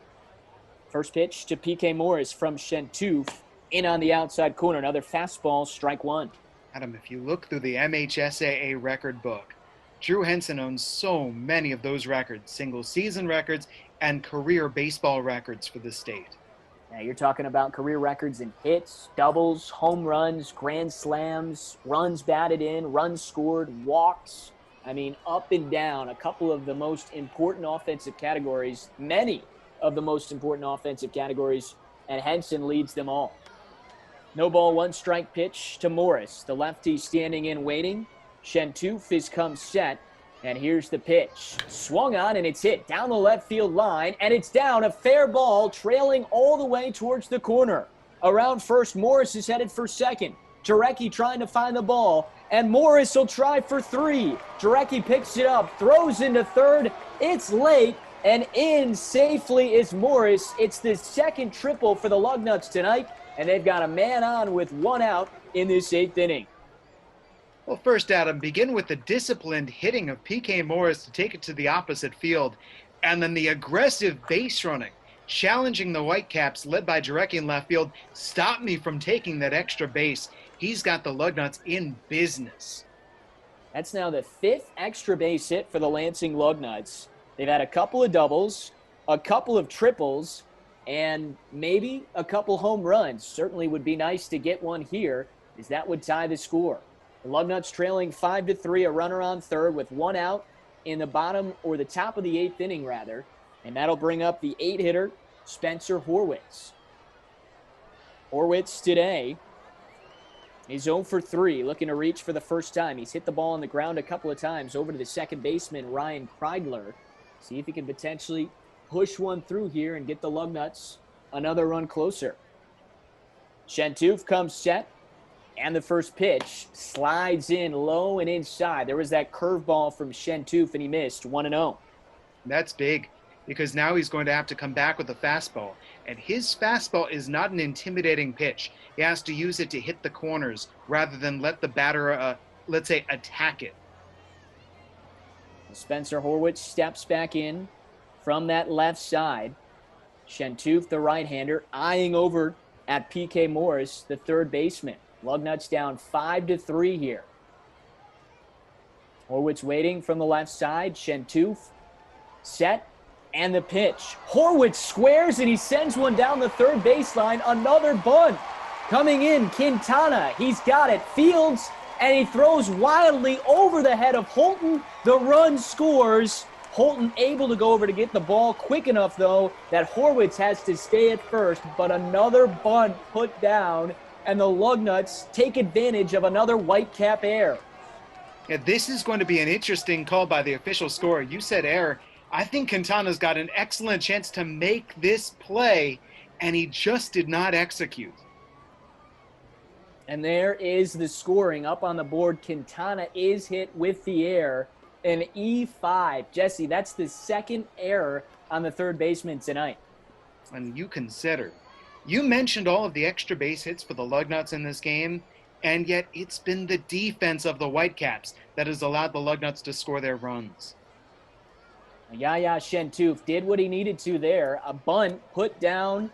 First pitch to PK Morris from Shentoof, in on the outside corner. Another fastball, strike one. Adam, if you look through the MHSAA record book, Drew Henson owns so many of those records, single season records and career baseball records for the state. Now you're talking about career records in hits, doubles, home runs, grand slams, runs batted in, runs scored, walks. I mean, up and down, a couple of the most important offensive categories, many of the most important offensive categories, and Henson leads them all. No ball, one strike pitch to Morris. The lefty standing in waiting. Shentoof is come set, and here's the pitch. Swung on, and it's hit down the left field line, and it's down, a fair ball, trailing all the way towards the corner. Around first, Morris is headed for second. Jarecki trying to find the ball, and Morris will try for three. Jarecki picks it up, throws into third. It's late, and in safely is Morris. It's the second triple for the Lugnuts tonight, and they've got a man on with one out in this eighth inning. Well, first, Adam, begin with the disciplined hitting of PK Morris to take it to the opposite field, and then the aggressive base running, challenging the Whitecaps, led by Jarecki in left field. Stop me from taking that extra base. He's got the Lugnuts in business. That's now the fifth extra base hit for the Lansing Lugnuts. They've had a couple of doubles, a couple of triples, and maybe a couple home runs. Certainly would be nice to get one here, as that would tie the score. The Lugnuts trailing 5-3, a runner on third with one out in the bottom, or the top of the eighth inning, rather. And that'll bring up the 8-hitter, Spencer Horwitz. Horwitz today is 0 for 3, looking to reach for the first time. He's hit the ball on the ground a couple of times over to the second baseman, Ryan Kreidler. See if he can potentially push one through here and get the Lugnuts another run closer. Shentoof comes set. And the first pitch slides in low and inside. There was that curveball from Shentoof, and he missed 1-0. That's big, because now he's going to have to come back with a fastball. And his fastball is not an intimidating pitch. He has to use it to hit the corners rather than let the batter, let's say, attack it. Spencer Horwitz steps back in from that left side. Shentoof, the right-hander, eyeing over at PK Morris, the third baseman. Lugnuts down 5-3 here. Horwitz waiting from the left side. Shentoof set, and the pitch. Horwitz squares, and he sends one down the third baseline. Another bunt coming in. Cantana, he's got it. Fields, and he throws wildly over the head of Holton. The run scores. Holton able to go over to get the ball quick enough, though, that Horwitz has to stay at first. But another bunt put down, and the Lugnuts take advantage of another Whitecap error. Yeah, this is going to be an interesting call by the official scorer. You said error. I think Cantana's got an excellent chance to make this play, and he just did not execute. And there is the scoring up on the board. Cantana is hit with the air. An E5. Jesse, that's the second error on the third baseman tonight. And you consider, you mentioned all of the extra base hits for the Lugnuts in this game, and yet it's been the defense of the Whitecaps that has allowed the Lugnuts to score their runs. Yaya Shentoof did what he needed to there. A bunt put down.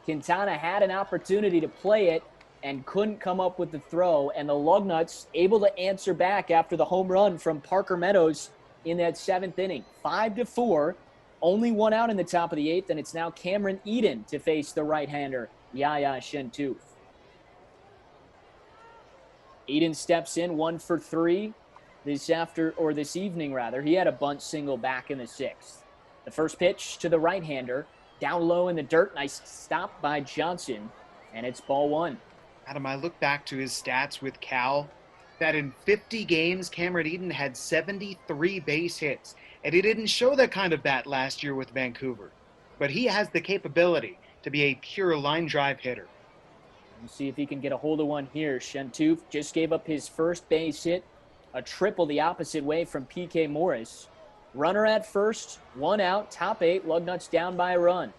Cantana had an opportunity to play it and couldn't come up with the throw, and the Lugnuts able to answer back after the home run from Parker Meadows in that seventh inning. 5-4, only one out in the top of the eighth, and it's now Cameron Eden to face the right-hander, Yaya Shentoof. Eden steps in 1 for 3 this evening. He had a bunt single back in the sixth. The first pitch to the right-hander, down low in the dirt. Nice stop by Johnson, and it's ball one. Adam, I look back to his stats with Cal, that in 50 games, Cameron Eden had 73 base hits. And he didn't show that kind of bat last year with Vancouver. But he has the capability to be a pure line drive hitter. We'll see if he can get a hold of one here. Shentoof just gave up his first base hit, a triple the opposite way from PK Morris. Runner at first, one out, top eight, Lugnuts down by a run.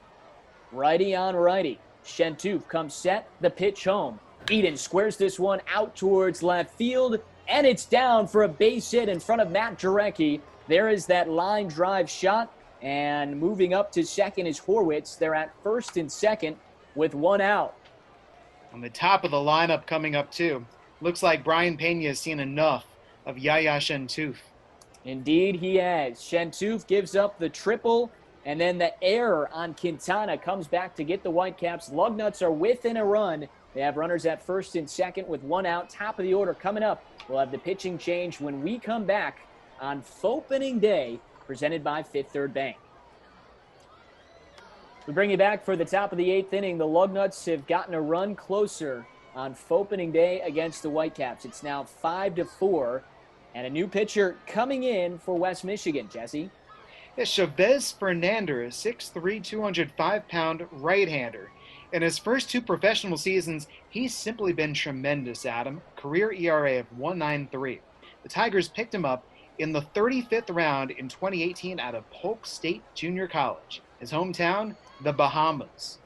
Righty on righty. Shentoof comes set, the pitch home. Eden squares this one out towards left field, and it's down for a base hit in front of Matt Jarecki. There is that line drive shot, and moving up to second is Horwitz. They're at first and second with one out. On the top of the lineup coming up too. Looks like Brian Pena has seen enough of Yaya Shentoof. Indeed he has. Shentoof gives up the triple, and then the error on Cantana comes back to get the Whitecaps. Lugnuts are within a run. They have runners at first and second with one out. Top of the order coming up. We'll have the pitching change when we come back on Fauxpening Day, presented by Fifth Third Bank. We bring you back for the top of the 8th inning. The Lugnuts have gotten a run closer on Fauxpening Day against the Whitecaps. It's now 5-4, and a new pitcher coming in for West Michigan. Jesse? Yeah, Chavez Fernander, a 6'3", 205-pound right-hander. In his first 2 professional seasons, he's simply been tremendous, Adam. Career ERA of 1.93. The Tigers picked him up in the 35th round in 2018 out of Polk State Junior College. His hometown, the Bahamas.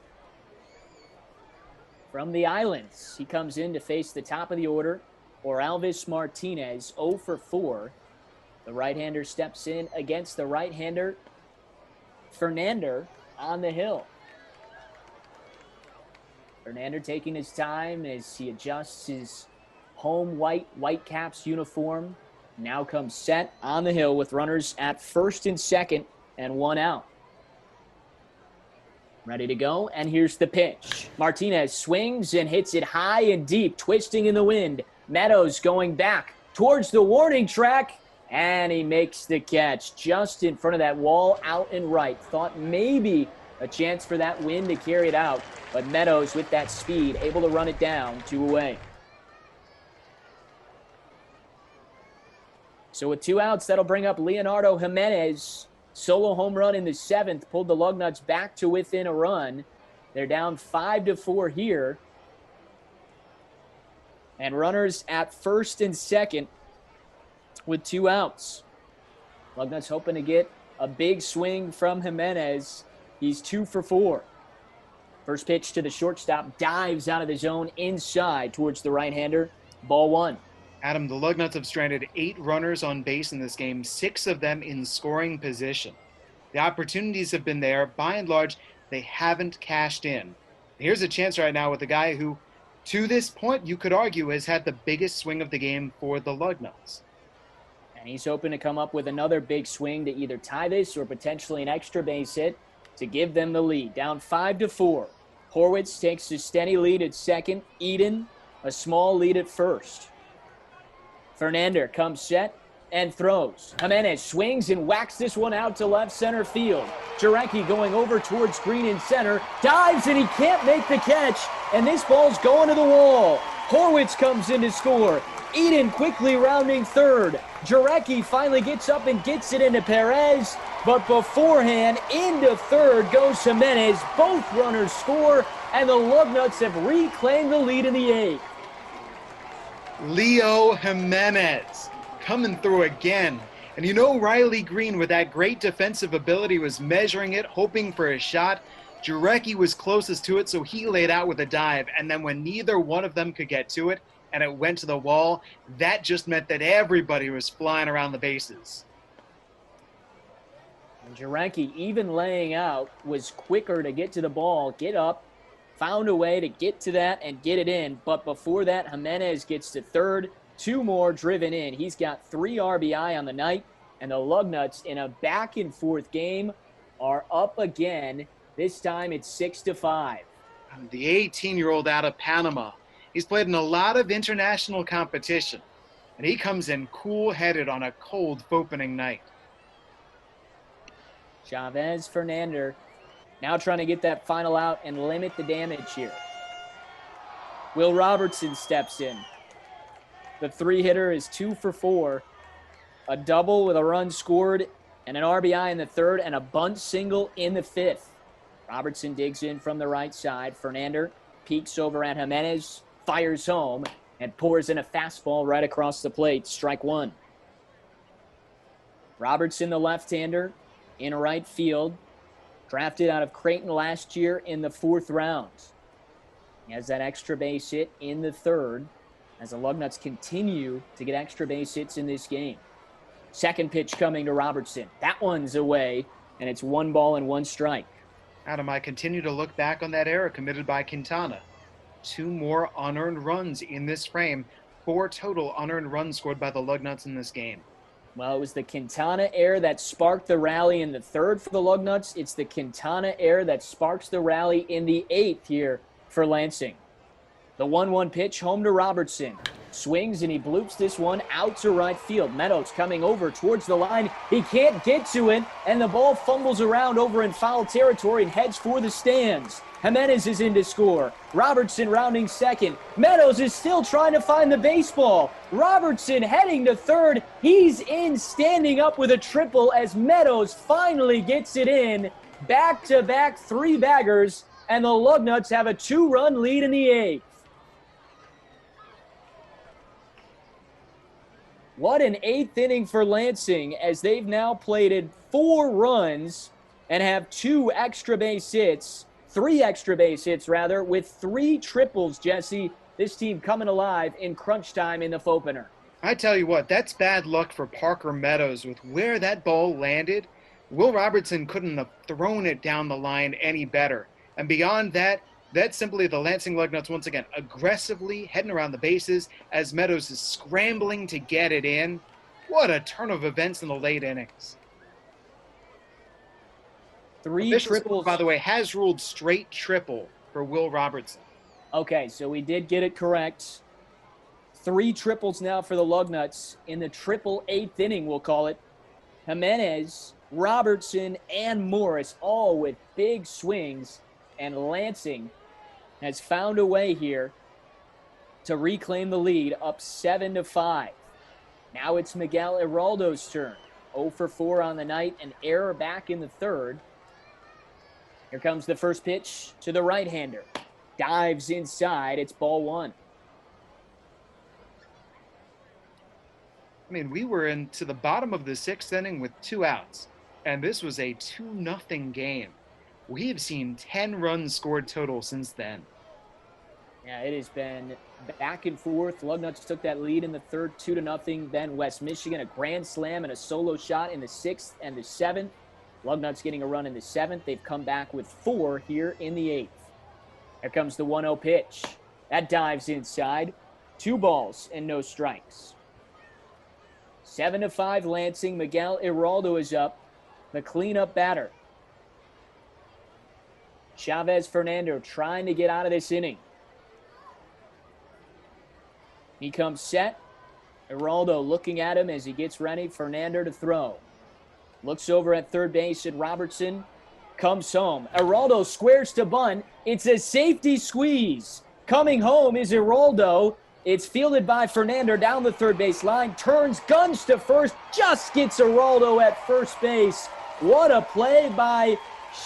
From the islands, he comes in to face the top of the order, Oralvis Martinez, 0 for 4. The right-hander steps in against the right-hander, Fernander, on the hill. Fernander taking his time as he adjusts his home Whitecaps uniform. Now comes set on the hill with runners at first and second and one out. Ready to go, and here's the pitch. Martinez swings and hits it high and deep, twisting in the wind. Meadows going back towards the warning track, and he makes the catch just in front of that wall out and right. Thought maybe a chance for that wind to carry it out, but Meadows with that speed able to run it down 2 away. So with 2 outs, that'll bring up Leonardo Jimenez. Solo home run in the 7th pulled the Lugnuts back to within a run. They're down 5-4 here. And runners at first and second with 2 outs. Lugnuts hoping to get a big swing from Jimenez. He's 2 for 4. First pitch to the shortstop, dives out of the zone inside towards the right-hander. Ball 1. Adam, the Lugnuts have stranded 8 runners on base in this game, 6 of them in scoring position. The opportunities have been there. By and large, they haven't cashed in. Here's a chance right now with a guy who, to this point, you could argue has had the biggest swing of the game for the Lugnuts. And he's hoping to come up with another big swing to either tie this or potentially an extra base hit to give them the lead. Down 5-4. Horwitz takes a steady lead at second. Eden, a small lead at first. Fernander comes set and throws. Jimenez swings and whacks this one out to left center field. Jarecki going over towards Greene in center. Dives and he can't make the catch. And this ball's going to the wall. Horwitz comes in to score. Eden quickly rounding third. Jarecki finally gets up and gets it into Perez. But beforehand, into third goes Jimenez. Both runners score. And the Lugnuts have reclaimed the lead in the 8th. Leo Jimenez coming through again. And you know Riley Greene, with that great defensive ability, was measuring it, hoping for a shot. Jarecki was closest to it, so he laid out with a dive. And then when neither one of them could get to it and it went to the wall, that just meant that everybody was flying around the bases. And Jarecki, even laying out, was quicker to get to the ball, get up, found a way to get to that and get it in. But before that, Jimenez gets to third. 2 more driven in. He's got 3 RBI on the night. And the Lugnuts, in a back-and-forth game, are up again. This time it's 6-5. The 18-year-old out of Panama. He's played in a lot of international competition. And he comes in cool-headed on a cold Fauxpening night. Chavez Fernander now trying to get that final out and limit the damage here. Will Robertson steps in. The 3-hitter is 2 for 4. A double with a run scored and an RBI in the 3rd and a bunt single in the 5th. Robertson digs in from the right side. Fernander peeks over at Jimenez, fires home, and pours in a fastball right across the plate. Strike 1. Robertson, the left-hander, in right field. Drafted out of Creighton last year in the 4th round. He has that extra base hit in the third as the Lugnuts continue to get extra base hits in this game. Second pitch coming to Robertson. That one's away, and it's 1 strike. Adam, I continue to look back on that error committed by Cantana. 2 more unearned runs in this frame. 4 total unearned runs scored by the Lugnuts in this game. Well, it was the Cantana error that sparked the rally in the third for the Lugnuts. It's the Cantana error that sparks the rally in the 8th here for Lansing. The 1-1 pitch home to Robertson. Swings and he bloops this one out to right field. Meadows coming over towards the line. He can't get to it, and the ball fumbles around over in foul territory and heads for the stands. Jimenez is in to score. Robertson rounding second. Meadows is still trying to find the baseball. Robertson heading to third. He's in, standing up with a triple as Meadows finally gets it in. Back-to-back 3 baggers, and the Lugnuts have a 2-run lead in the 8th. What an 8th inning for Lansing as they've now plated 4 runs and have 2 extra base hits. 3 extra base hits, rather, with 3 triples, Jesse. This team coming alive in crunch time in the Fauxpening. I tell you what, that's bad luck for Parker Meadows with where that ball landed. Will Robertson couldn't have thrown it down the line any better. And beyond that, that's simply the Lansing Lugnuts once again aggressively heading around the bases as Meadows is scrambling to get it in. What a turn of events in the late innings. 3 triples. By the way, has ruled straight triple for Will Robertson. Okay, so we did get it correct. 3 triples now for the Lugnuts in the triple 8th inning, we'll call it. Jimenez, Robertson, and Morris all with big swings, and Lansing has found a way here to reclaim the lead, up 7-5. Now it's Miguel Aroldo's turn. 0 for 4 on the night, an error back in the third. Here comes the first pitch to the right-hander. Dives inside. It's ball 1. I mean, we were into the bottom of the 6th inning with 2 outs, and this was a 2-0 game. We have seen 10 runs scored total since then. Yeah, it has been back and forth. Lugnuts took that lead in the third, 2-0. Then West Michigan, a grand slam and a solo shot in the 6th and the 7th. Lugnuts getting a run in the 7th. They've come back with 4 here in the 8th. Here comes the 1-0 pitch. That dives inside. 2 balls and no strikes. 7-5 Lansing. Miguel Aroldo is up, the cleanup batter. Chavez Fernando trying to get out of this inning. He comes set. Aroldo looking at him as he gets ready. Fernando to throw. Looks over at third base at Robertson. Comes home. Aroldo squares to bunt. It's a safety squeeze. Coming home is Aroldo. It's fielded by Fernando down the third base line. Turns, guns to first. Just gets Aroldo at first base. What a play by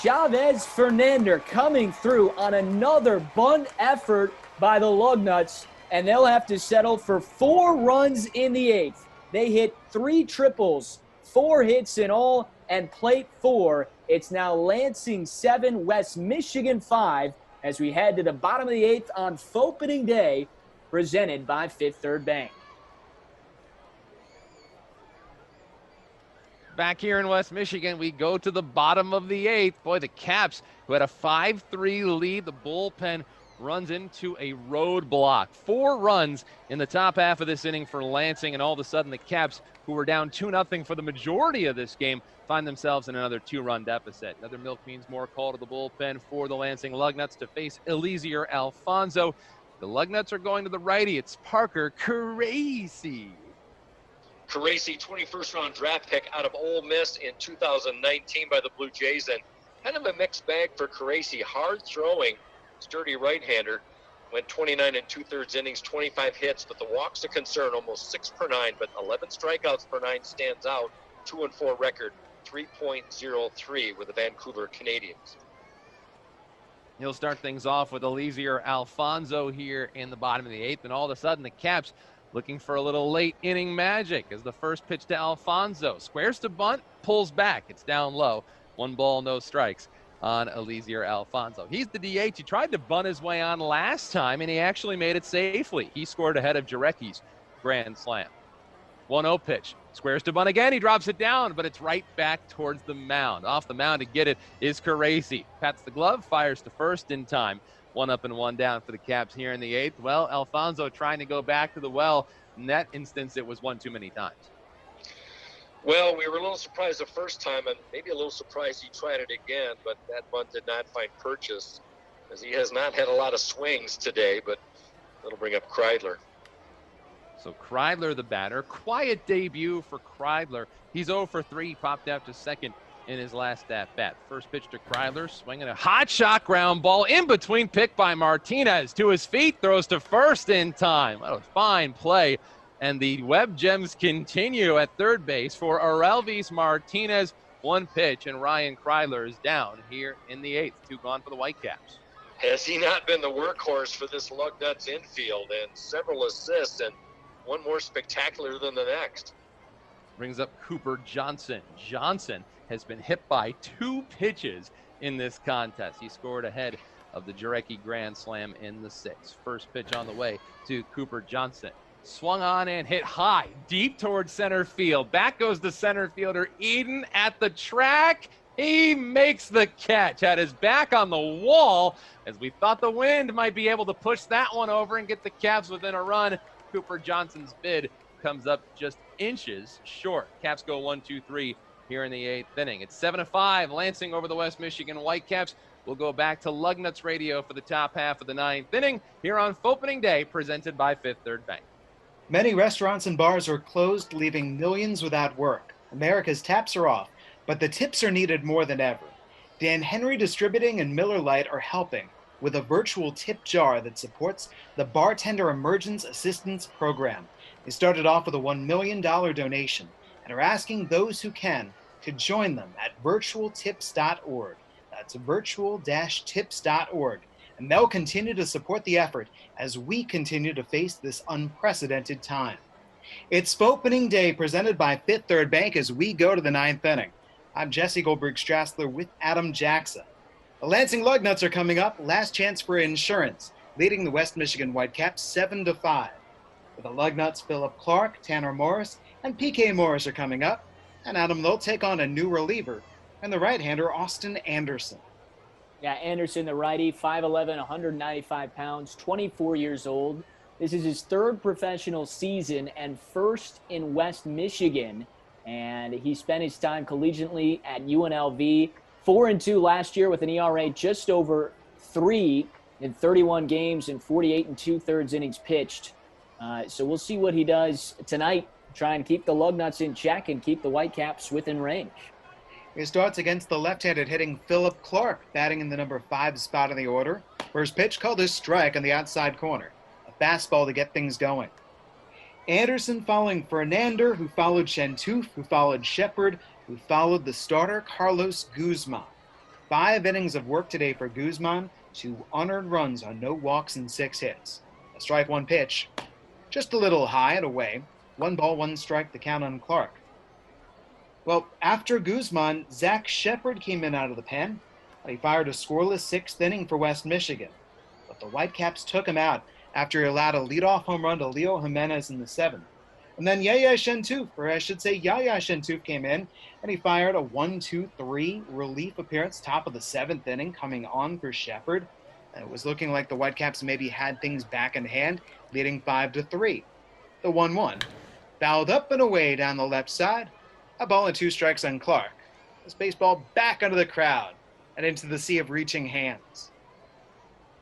Chavez Fernando coming through on another bunt effort by the Lugnuts. And they'll have to settle for 4 runs in the 8th. They hit 3 triples, 4 hits in all, and plate 4. It's now Lansing 7, West Michigan 5, as we head to the bottom of the 8th on Fauxpening Day, presented by Fifth Third Bank. Back here in West Michigan, we go to the bottom of the 8th. Boy, the Caps, who had a 5-3 lead, the bullpen runs into a roadblock. 4 runs in the top half of this inning for Lansing, and all of a sudden the Caps, who were down 2-0 for the majority of this game, find themselves in another 2-run deficit. Another Milk Means More call to the bullpen for the Lansing Lugnuts to face Eliezer Alfonso. The Lugnuts are going to the righty. It's Parker Crazy. Crazy, 21st round draft pick out of Ole Miss in 2019 by the Blue Jays, and kind of a mixed bag for Crazy. Hard throwing, sturdy right-hander. Went 29 2/3 innings, 25 hits, but the walks of concern, almost 6 per 9, but 11 strikeouts per 9 stands out. 2-4 record, 3.03 with the Vancouver Canadians. He'll start things off with Eliezer Alfonso here in the bottom of the 8th, and all of a sudden the Caps looking for a little late inning magic as the first pitch to Alfonso. Squares to bunt, pulls back. It's down low. 1 ball, no strikes. on Eliezer Alfonso. He's the DH. He tried to bunt his way on last time, and he actually made it safely. He scored ahead of Jarecki's grand slam. 1-0 pitch. Squares to bunt again. He drops it down, but it's right back towards the mound. Off the mound to get it is Caracci. Pats the glove, fires to first in time. 1 up and 1 down for the Caps here in the 8th. Well, Alfonso trying to go back to the well. In that instance, it was one too many times. Well, we were a little surprised the first time, and maybe a little surprised he tried it again, but that bunt did not find purchase, as he has not had a lot of swings today, but that'll bring up Chrysler. So Chrysler, the batter. Quiet debut for Chrysler. He's 0 for 3, popped out to second in his last at-bat. First pitch to Chrysler, swinging a hot shot ground ball in between, picked by Martinez. To his feet, throws to first in time. What a fine play. And the Webb Gems continue at third base for Aurelvis Martinez. One pitch, and Ryan Chrysler is down here in the 8th. 2 gone for the Whitecaps. Has he not been the workhorse for this Lugnuts infield, and several assists, and one more spectacular than the next? Brings up Cooper Johnson. Johnson has been hit by 2 pitches in this contest. He scored ahead of the Jarecki grand slam in the 6th. First pitch on the way to Cooper Johnson. Swung on and hit high, deep towards center field. Back goes the center fielder, Eden, at the track. He makes the catch. Had his back on the wall, as we thought the wind might be able to push that one over and get the Caps within a run. Cooper Johnson's bid comes up just inches short. Caps go 1-2-3 here in the 8th inning. It's 7-5, Lansing over the West Michigan Whitecaps. We'll go back to Lugnuts Radio for the top half of the 9th inning here on Fauxpening Day, presented by Fifth Third Bank. Many restaurants and bars are closed, leaving millions without work. America's taps are off, but the tips are needed more than ever. Dan Henry Distributing and Miller Lite are helping with a virtual tip jar that supports the Bartender Emergence Assistance Program. They started off with a $1 million donation and are asking those who can to join them at virtualtips.org. That's virtual-tips.org. And they'll continue to support the effort as we continue to face this unprecedented time. It's Fauxpening Day, presented by Fifth Third Bank, as we go to the 9th inning. I'm Jesse Goldberg-Strassler with Adam Jackson. The Lansing Lugnuts are coming up, last chance for insurance, leading the West Michigan Whitecaps 7-5. For the Lugnuts, Phillip Clark, Tanner Morris, and PK Morris are coming up. And Adam, they'll take on a new reliever, and the right-hander, Austin Anderson. Yeah, Anderson, the righty, 5'11", 195 pounds, 24 years old. This is his 3rd professional season and 1st in West Michigan. And he spent his time collegiately at UNLV. 4-2 last year with an ERA just over 3 in 31 games and 48 2/3 innings pitched. So we'll see what he does tonight, try and keep the Lugnuts in check and keep the Whitecaps within range. He starts against the left-handed hitting Phillip Clark, batting in the number 5 spot in the order. First pitch called a strike on the outside corner. A fastball to get things going. Anderson following Fernander, who followed Shentoof, who followed Sheppard, who followed the starter Carlos Guzman. 5 innings of work today for Guzman, 2 unearned runs on no walks and 6 hits. A strike 1 pitch, just a little high and away. 1 ball, 1 strike, the count on Clark. Well, after Guzman, Zach Sheppard came in out of the pen, and he fired a scoreless 6th inning for West Michigan. But the Whitecaps took him out after he allowed a leadoff home run to Leo Jimenez in the 7th. And then Yaya Shentoof came in, and he fired a 1-2-3 relief appearance, top of the 7th inning, coming on for Sheppard. And it was looking like the Whitecaps maybe had things back in hand, leading 5-3. The 1-1 fouled up and away down the left side. A ball and 2 strikes on Clark. This baseball back under the crowd and into the sea of reaching hands.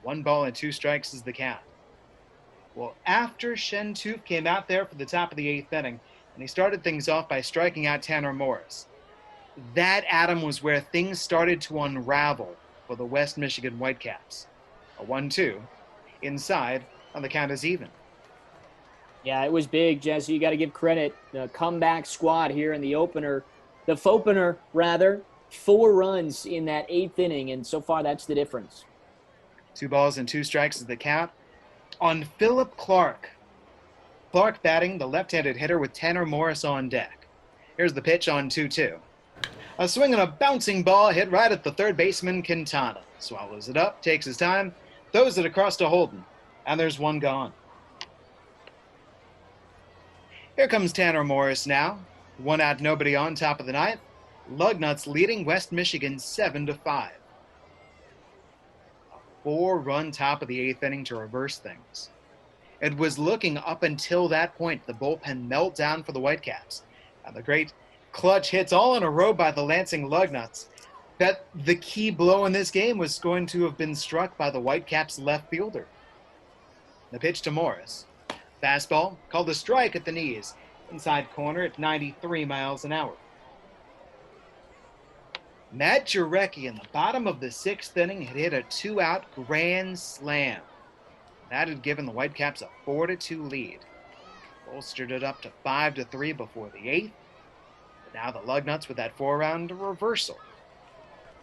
1 ball and 2 strikes is the count. Well, after Shentoof came out there for the top of the 8th inning, and he started things off by striking out Tanner Morris. That, Adam, was where things started to unravel for the West Michigan Whitecaps. A 1-2. Inside, on the count is even. Yeah, it was big, Jesse. You got to give credit. The comeback squad here in the opener. The Fauxpener, rather. 4 runs in that 8th inning, and so far that's the difference. 2 balls and 2 strikes is the count. On Phillip Clark. Clark batting, the left-handed hitter with Tanner Morris on deck. Here's the pitch on 2-2. A swing and a bouncing ball hit right at the third baseman, Cantana. Swallows it up, takes his time, throws it across to Holton, and there's one gone. Here comes Tanner Morris now. 1 out, nobody on, top of the ninth. Lugnuts leading West Michigan 7-5. A 4-run top of the 8th inning to reverse things. It was looking up until that point the bullpen meltdown for the Whitecaps. And the great clutch hits all in a row by the Lansing Lugnuts. That the key blow in this game was going to have been struck by the Whitecaps left fielder. The pitch to Morris. Fastball called a strike at the knees. Inside corner at 93 miles an hour. Matt Jarecki in the bottom of the 6th inning had hit a 2-out grand slam. That had given the Whitecaps a 4-2 lead. Bolstered it up to 5-3 before the 8th. But now the Lugnuts with that 4-round reversal.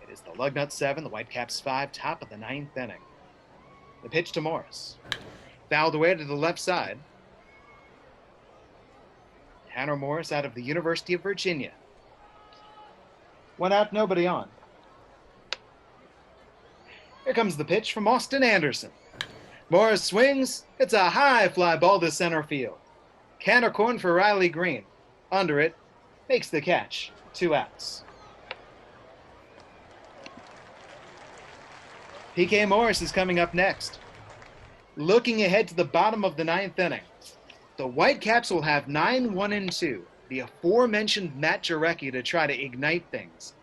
It is the Lugnuts 7, the Whitecaps 5, top of the 9th inning. The pitch to Morris. Fouled away to the left side. Tanner Morris out of the University of Virginia. 1 out, nobody on. Here comes the pitch from Austin Anderson. Morris swings. It's a high fly ball to center field. Canter corn for Riley Greene. Under it. Makes the catch. 2 outs. PK Morris is coming up next. Looking ahead to the bottom of the 9th inning. The Whitecaps will have 9-1-2, the aforementioned Matt Jarecki to try to ignite things.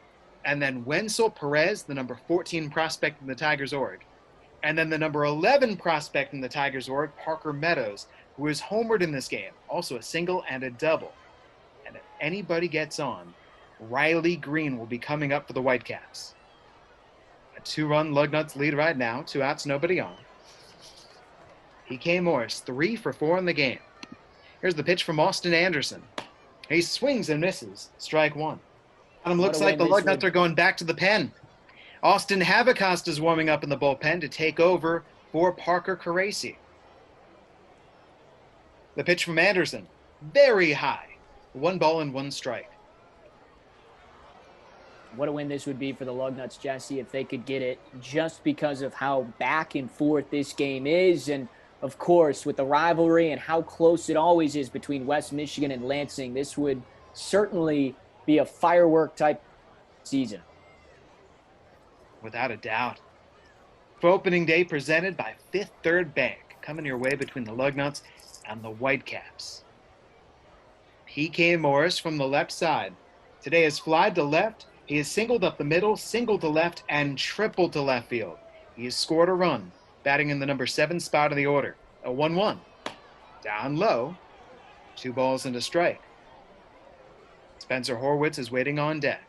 And then Wenzel Perez, the number 14 prospect in the Tigers org. And then the number 11 prospect in the Tigers org, Parker Meadows, who is homered in this game, also a single and a double. And if anybody gets on, Riley Greene will be coming up for the Whitecaps. A 2-run Lugnuts lead right now, 2 outs, nobody on. PK Morris, 3 for 4 in the game. Here's the pitch from Austin Anderson. He swings and misses. Strike 1. Looks like the Lugnuts are going back to the pen. Austin Havacost is warming up in the bullpen to take over for Parker Caracci. The pitch from Anderson. Very high. 1 ball and 1 strike. What a win this would be for the Lugnuts, Jesse, if they could get it, just because of how back and forth this game is. And of course, with the rivalry and how close it always is between West Michigan and Lansing, this would certainly be a firework type season. Without a doubt. For opening day presented by Fifth Third Bank, coming your way between the Lugnuts and the Whitecaps. PK Morris from the left side. Today has flied to left. He has singled up the middle, singled to left, and tripled to left field. He has scored a run, batting in the number 7 spot of the order. A 1-1. Down low. 2 balls and a strike. Spencer Horwitz is waiting on deck.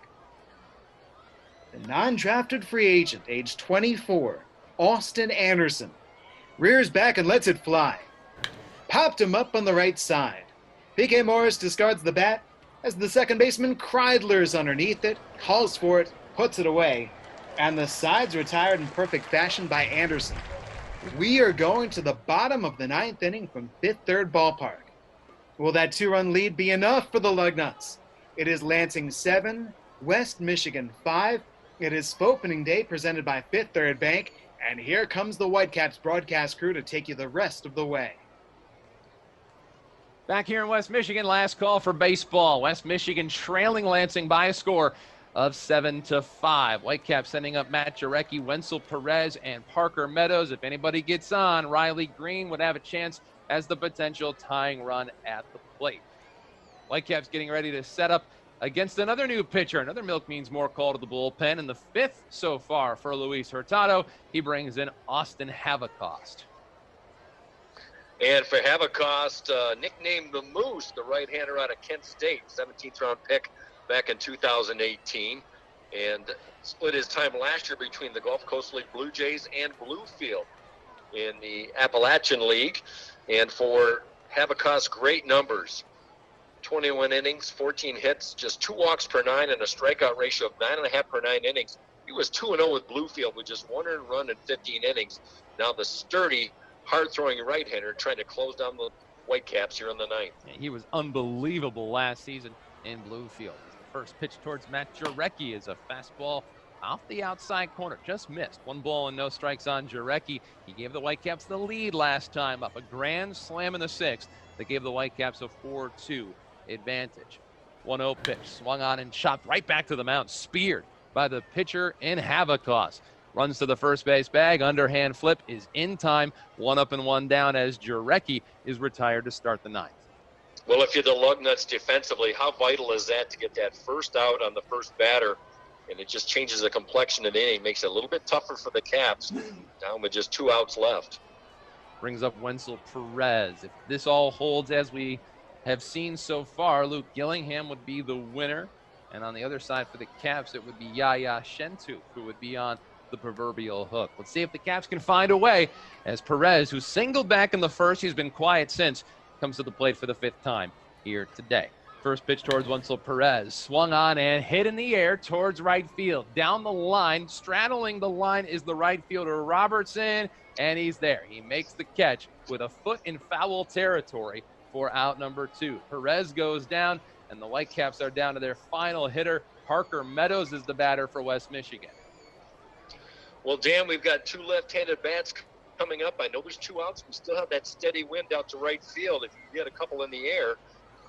The non-drafted free agent, age 24, Austin Anderson, rears back and lets it fly. Popped him up on the right side. PK Morris discards the bat as the second baseman Chrysler's underneath it, calls for it, puts it away, and the side's retired in perfect fashion by Anderson. We are going to the bottom of the 9th inning from Fifth Third Ballpark. Will that 2-run lead be enough for the Lugnuts? It is Lansing 7, West Michigan 5. It is Fauxpening Day presented by Fifth Third Bank, and here comes the Whitecaps broadcast crew to take you the rest of the way. Back here in West Michigan, last call for baseball. West Michigan trailing Lansing by a score of 7-5. Whitecaps sending up Matt Jarecki, Wenzel Perez, and Parker Meadows. If anybody gets on, Riley Greene would have a chance as the potential tying run at the plate. Whitecaps getting ready to set up against another new pitcher. Another Milk Means More call to the bullpen, and the 5th so far for Luis Hurtado. He brings in Austin Havacost. And for Havacost, nicknamed the Moose, the right-hander out of Kent State, 17th round pick back in 2018, and split his time last year between the Gulf Coast League Blue Jays and Bluefield in the Appalachian League. And for Havacost, great numbers. 21 innings, 14 hits, just 2 walks per 9, and a strikeout ratio of 9.5 per 9 innings. He was 2-0 with Bluefield with just 1 earned run in 15 innings. Now the sturdy, hard-throwing right-hander trying to close down the Whitecaps here in the 9th. He was unbelievable last season in Bluefield. First pitch towards Matt Jarecki is a fastball off the outside corner. Just missed. 1 ball and no strikes on Jarecki. He gave the Whitecaps the lead last time up. A grand slam in the 6th that gave the Whitecaps a 4-2 advantage. 1-0 pitch. Swung on and chopped right back to the mound. Speared by the pitcher in Havocos. Runs to the first base bag. Underhand flip is in time. 1 up and 1 down as Jarecki is retired to start the 9th. Well, if you're the Lugnuts defensively, how vital is that to get that first out on the first batter? And it just changes the complexion of the inning, makes it a little bit tougher for the Caps, down with just 2 outs left. Brings up Wenzel Perez. If this all holds as we have seen so far, Luke Gillingham would be the winner. And on the other side for the Caps, it would be Yaya Shentu who would be on the proverbial hook. Let's see if the Caps can find a way as Perez, who singled back in the first, he's been quiet since, comes to the plate for the 5th time here today. First pitch towards Wenzel Perez. Swung on and hit in the air towards right field. Down the line, straddling the line is the right fielder Robertson, and he's there. He makes the catch with a foot in foul territory for out number 2. Perez goes down, and the Whitecaps are down to their final hitter. Parker Meadows is the batter for West Michigan. Well, Dan, we've got 2 left-handed bats coming up. I know there's 2 outs. We still have that steady wind out to right field. If you get a couple in the air,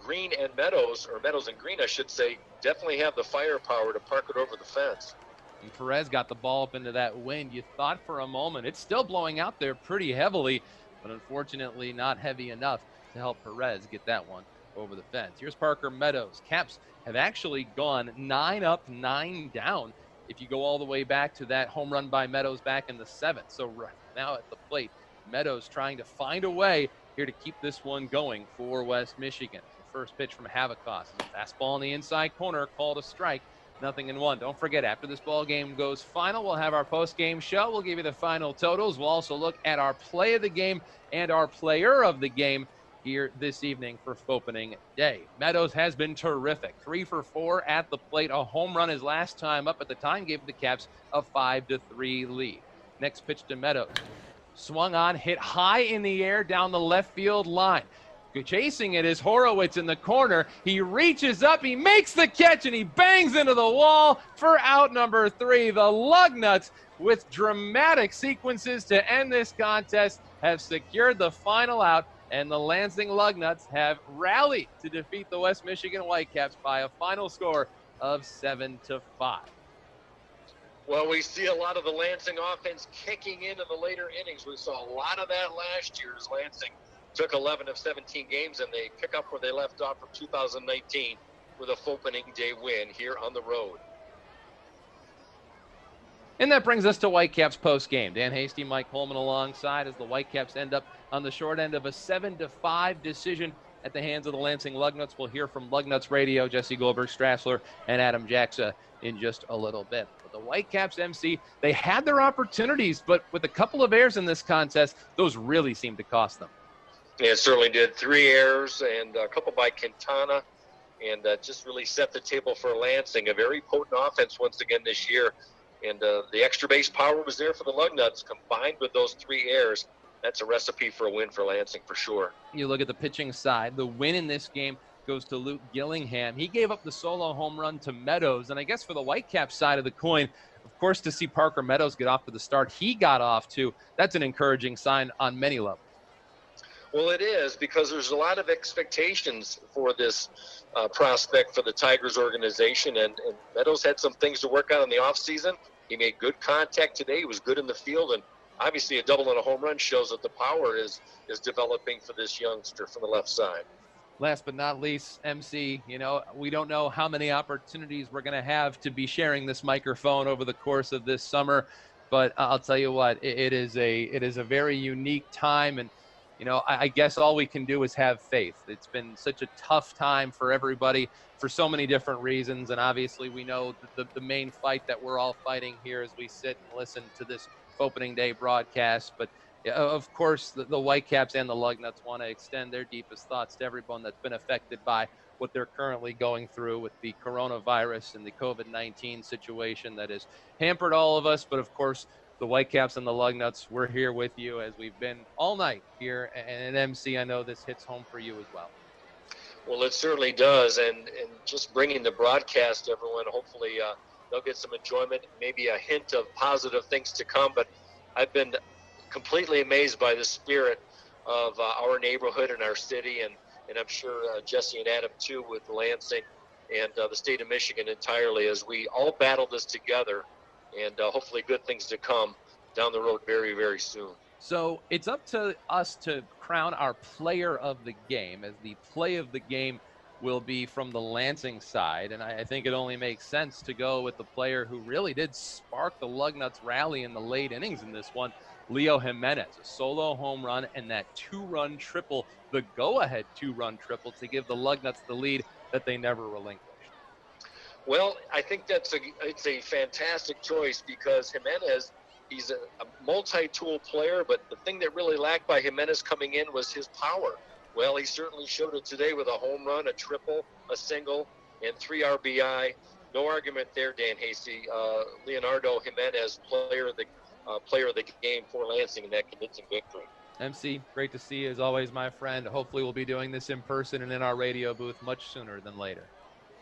Greene and Meadows, or Meadows and Greene, I should say, definitely have the firepower to park it over the fence. And Perez got the ball up into that wind. You thought for a moment it's still blowing out there pretty heavily, but unfortunately not heavy enough to help Perez get that one over the fence. Here's Parker Meadows. Caps have actually gone 9 up, 9 down if you go all the way back to that home run by Meadows back in the 7th. So right now at the plate, Meadows trying to find a way here to keep this one going for West Michigan. The first pitch from Havocos. Fastball in the inside corner, called a strike. 0-1. Don't forget, after this ball game goes final, we'll have our post-game show. We'll give you the final totals. We'll also look at our play of the game and our player of the game here this evening for Fauxpening Day. Meadows has been terrific. 3 for 4 at the plate. A home run his last time up at the time gave the Caps a 5-3 lead. Next pitch to Meadows. Swung on, hit high in the air down the left field line. Chasing it is Horowitz in the corner. He reaches up, he makes the catch, and he bangs into the wall for out number 3. The Lugnuts, with dramatic sequences to end this contest, have secured the final out, and the Lansing Lugnuts have rallied to defeat the West Michigan Whitecaps by a final score of 7-5. Well, we see a lot of the Lansing offense kicking into the later innings. We saw a lot of that last year as Lansing took 11 of 17 games, and they pick up where they left off from 2019 with a Fauxpening Day win here on the road. And that brings us to Whitecaps post-game. Dan Hasty, Mike Holman alongside as the Whitecaps end up on the short end of a 7-5 decision at the hands of the Lansing Lugnuts. We'll hear from Lugnuts Radio, Jesse Goldberg, Strassler, and Adam Jacksa in just a little bit. But the Whitecaps, MC, they had their opportunities, but with a couple of errors in this contest, those really seemed to cost them. Yeah, it certainly did. 3 errors and a couple by Cantana, and just really set the table for Lansing. A very potent offense once again this year. And the extra base power was there for the Lugnuts, combined with those 3 errors. That's a recipe for a win for Lansing for sure. You look at the pitching side, the win in this game goes to Luke Gillingham. He gave up the solo home run to Meadows. And I guess for the Whitecaps side of the coin, of course, to see Parker Meadows get off to the start he got off to, that's an encouraging sign on many levels. Well, it is, because there's a lot of expectations for this prospect for the Tigers organization, and Meadows had some things to work on in the offseason. He made good contact today. He was good in the field, and obviously a double and a home run shows that the power is developing for this youngster from the left side. Last but not least, MC, we don't know how many opportunities we're going to have to be sharing this microphone over the course of this summer, but I'll tell you what, it is a very unique time, and I guess all we can do is have faith. It's been such a tough time for everybody for so many different reasons. And obviously we know the main fight that we're all fighting here as we sit and listen to this Fauxpening Day broadcast. But of course, the Whitecaps and the Lugnuts want to extend their deepest thoughts to everyone that's been affected by what they're currently going through with the coronavirus and the COVID-19 situation that has hampered all of us. But of course, the Whitecaps and the Lugnuts, we're here with you as we've been all night here. And MC, I know this hits home for you as well. Well, it certainly does, and just bringing the broadcast to everyone, hopefully they'll get some enjoyment, maybe a hint of positive things to come. But I've been completely amazed by the spirit of our neighborhood and our city, and I'm sure Jesse and Adam too, with Lansing and the state of Michigan entirely, as we all battle this together, and hopefully good things to come down the road very, very soon. So it's up to us to crown our player of the game, as the play of the game will be from the Lansing side. And I think it only makes sense to go with the player who really did spark the Lugnuts rally in the late innings in this one, Leo Jimenez, a solo home run and that two-run triple, the go-ahead two-run triple to give the Lugnuts the lead that they never relinquished. Well, I think it's a fantastic choice because Jimenez, he's a multi-tool player, but the thing that really lacked by Jimenez coming in was his power. Well, he certainly showed it today with a home run, a triple, a single, and 3 RBI. No argument there, Dan Hasty. Leonardo Jimenez, player of the game for Lansing in that convincing victory. MC, great to see you as always, my friend. Hopefully we'll be doing this in person and in our radio booth much sooner than later.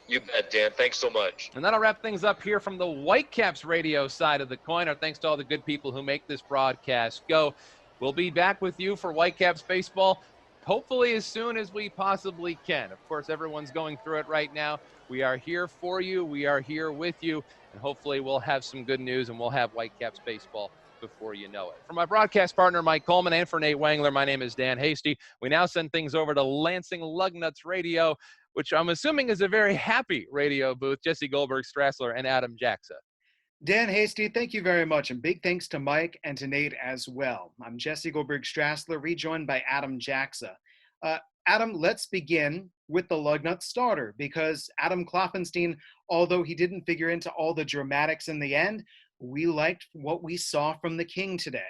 You bet, Dan. Thanks so much. And that'll wrap things up here from the Whitecaps radio side of the coin. Our thanks to all the good people who make this broadcast go. We'll be back with you for Whitecaps baseball, hopefully as soon as we possibly can. Of course, everyone's going through it right now. We are here for you. We are here with you. And hopefully we'll have some good news and we'll have Whitecaps baseball before you know it. For my broadcast partner, Mike Coleman, and for Nate Wangler, my name is Dan Hasty. We now send things over to Lansing Lugnuts Radio, which I'm assuming is a very happy radio booth. Jesse Goldberg, Strassler, and Adam Jackson. Dan Hasty, thank you very much, and big thanks to Mike and to Nate as well. I'm Jesse Goldberg Strassler, rejoined by Adam Jackson. Adam, let's begin with the Lugnuts starter, because Adam Kloffenstein, although he didn't figure into all the dramatics in the end, we liked what we saw from the King today.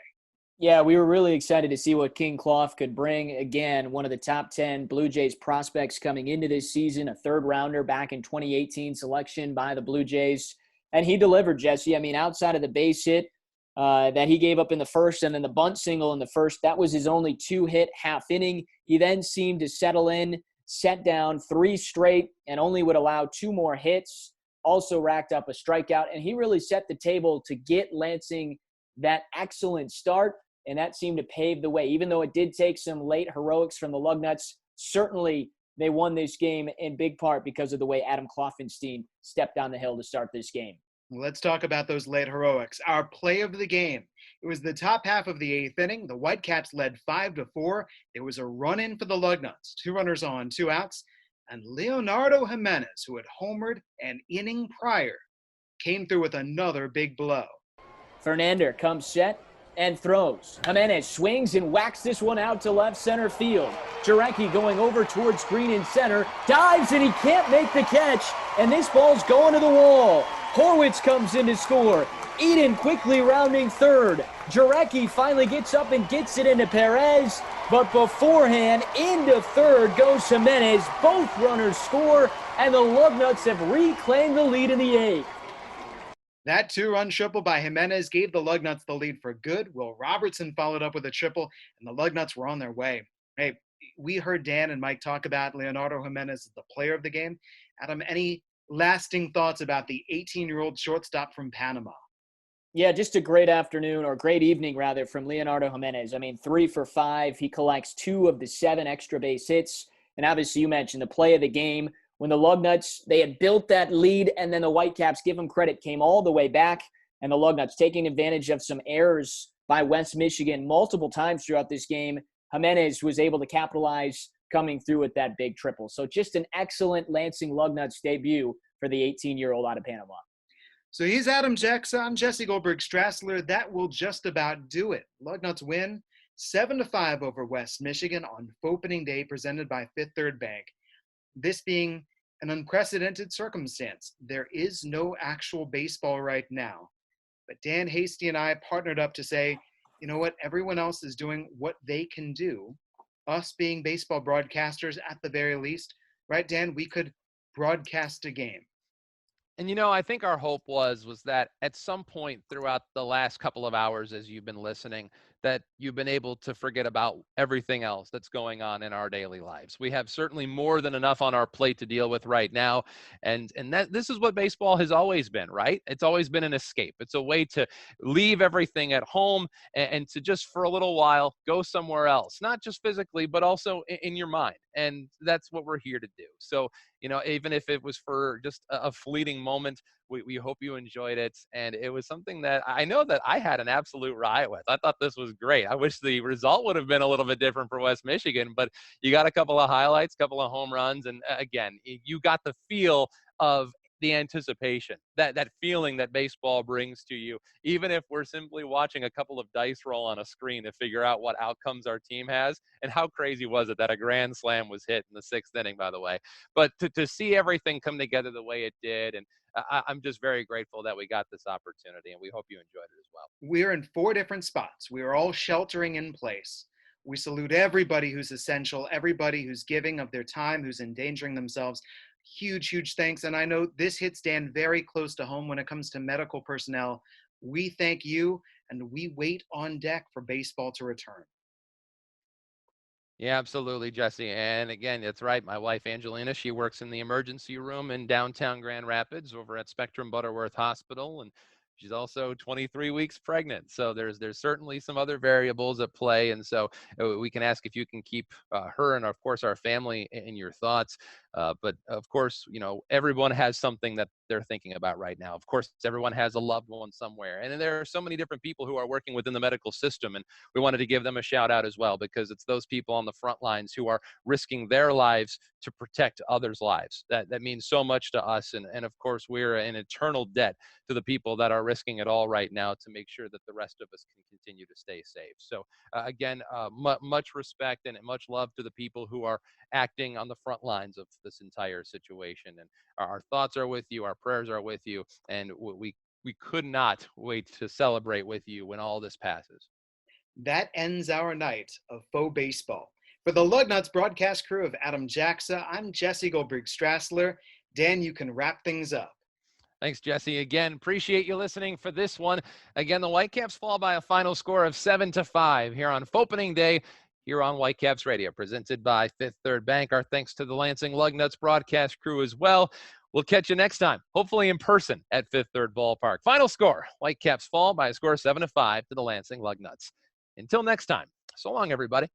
Yeah, we were really excited to see what King Clough could bring. Again, one of the top 10 Blue Jays prospects coming into this season, a third-rounder back in 2018 selection by the Blue Jays. And he delivered, Jesse. I mean, outside of the base hit that he gave up in the first and then the bunt single in the first, that was his only 2-hit half inning. He then seemed to settle in, set down 3 straight, and only would allow 2 more hits. Also racked up a strikeout, and he really set the table to get Lansing that excellent start, and that seemed to pave the way. Even though it did take some late heroics from the Lugnuts, certainly they won this game in big part because of the way Adam Kloffenstein stepped down the hill to start this game. Let's talk about those late heroics. Our play of the game. It was the top half of the 8th inning. The Whitecaps led 5-4. There was a run-in for the Lugnuts. 2 runners on, 2 outs. And Leonardo Jimenez, who had homered an inning prior, came through with another big blow. Fernander comes set and throws. Jimenez swings and whacks this one out to left center field. Jarecki going over towards Greene in center, dives and he can't make the catch, and this ball's going to the wall. Horwitz comes in to score. Eden quickly rounding third. Jarecki finally gets up and gets it into Perez, but beforehand, into third goes Jimenez. Both runners score, and the Lugnuts have reclaimed the lead in the 8th. That 2-run triple by Jimenez gave the Lugnuts the lead for good. Will Robertson followed up with a triple, and the Lugnuts were on their way. Hey, we heard Dan and Mike talk about Leonardo Jimenez as the player of the game. Adam, any lasting thoughts about the 18-year-old shortstop from Panama? Yeah, just a great afternoon, or great evening, rather, from Leonardo Jimenez. I mean, 3 for 5. He collects 2 of the 7 extra base hits. And obviously, you mentioned the play of the game. When the Lugnuts, they had built that lead, and then the Whitecaps, give them credit, came all the way back. And the Lugnuts, taking advantage of some errors by West Michigan multiple times throughout this game, Jimenez was able to capitalize coming through with that big triple. So just an excellent Lansing Lugnuts debut for the 18-year-old out of Panama. So he's Adam Jackson. I'm Jesse Goldberg Strassler. That will just about do it. Lugnuts win 7-5 over West Michigan on Fauxpening Day, presented by Fifth Third Bank. This being an unprecedented circumstance. There is no actual baseball right now. But Dan Hasty and I partnered up to say, you know what, everyone else is doing what they can do. Us being baseball broadcasters at the very least, right, Dan, we could broadcast a game. And, you know, I think our hope was that at some point throughout the last couple of hours as you've been listening, that you've been able to forget about everything else that's going on in our daily lives. We have certainly more than enough on our plate to deal with right now. And that this is what baseball has always been, right? It's always been an escape. It's a way to leave everything at home and to just for a little while go somewhere else, not just physically, but also in your mind. And that's what we're here to do. So, even if it was for just a fleeting moment, we hope you enjoyed it. And it was something that I know that I had an absolute riot with. I thought this was great. I wish the result would have been a little bit different for West Michigan, but you got a couple of highlights, couple of home runs. And again, you got the feel of the anticipation, that feeling that baseball brings to you, even if we're simply watching a couple of dice roll on a screen to figure out what outcomes our team has. And how crazy was it that a grand slam was hit in the 6th inning, by the way? But to see everything come together the way it did, and I'm just very grateful that we got this opportunity, and we hope you enjoyed it as well. We're in 4 different spots. We are all sheltering in place. We salute everybody who's essential, everybody who's giving of their time, who's endangering themselves. Huge, huge thanks. And I know this hits Dan very close to home when it comes to medical personnel. We thank you, and we wait on deck for baseball to return. Yeah, absolutely, Jesse. And again, that's right. My wife, Angelina, she works in the emergency room in downtown Grand Rapids over at Spectrum Butterworth Hospital. And she's also 23 weeks pregnant. So there's certainly some other variables at play. And so we can ask if you can keep her and, of course, our family in your thoughts. But of course, everyone has something that they're thinking about right now. Of course, everyone has a loved one somewhere. And there are so many different people who are working within the medical system. And we wanted to give them a shout out as well, because it's those people on the front lines who are risking their lives to protect others' lives. That means so much to us. And of course, we're in eternal debt to the people that are risking it all right now to make sure that the rest of us can continue to stay safe. So again, much respect and much love to the people who are acting on the front lines of this entire situation. And our thoughts are with you, our prayers are with you, and we could not wait to celebrate with you when all this passes. That ends our night of faux baseball. For the Lugnuts broadcast crew of Adam Jacksa, I'm Jesse Goldberg-Strassler. Dan, you can wrap things up. Thanks, Jesse. Again, appreciate you listening for this one. Again, the Whitecaps fall by a final score of 7-5 here on Fauxpening Day here on Whitecaps Radio, presented by Fifth Third Bank. Our thanks to the Lansing Lugnuts broadcast crew as well. We'll catch you next time, hopefully in person at Fifth Third Ballpark. Final score, Whitecaps fall by a score of 7-5 to the Lansing Lugnuts. Until next time, so long, everybody.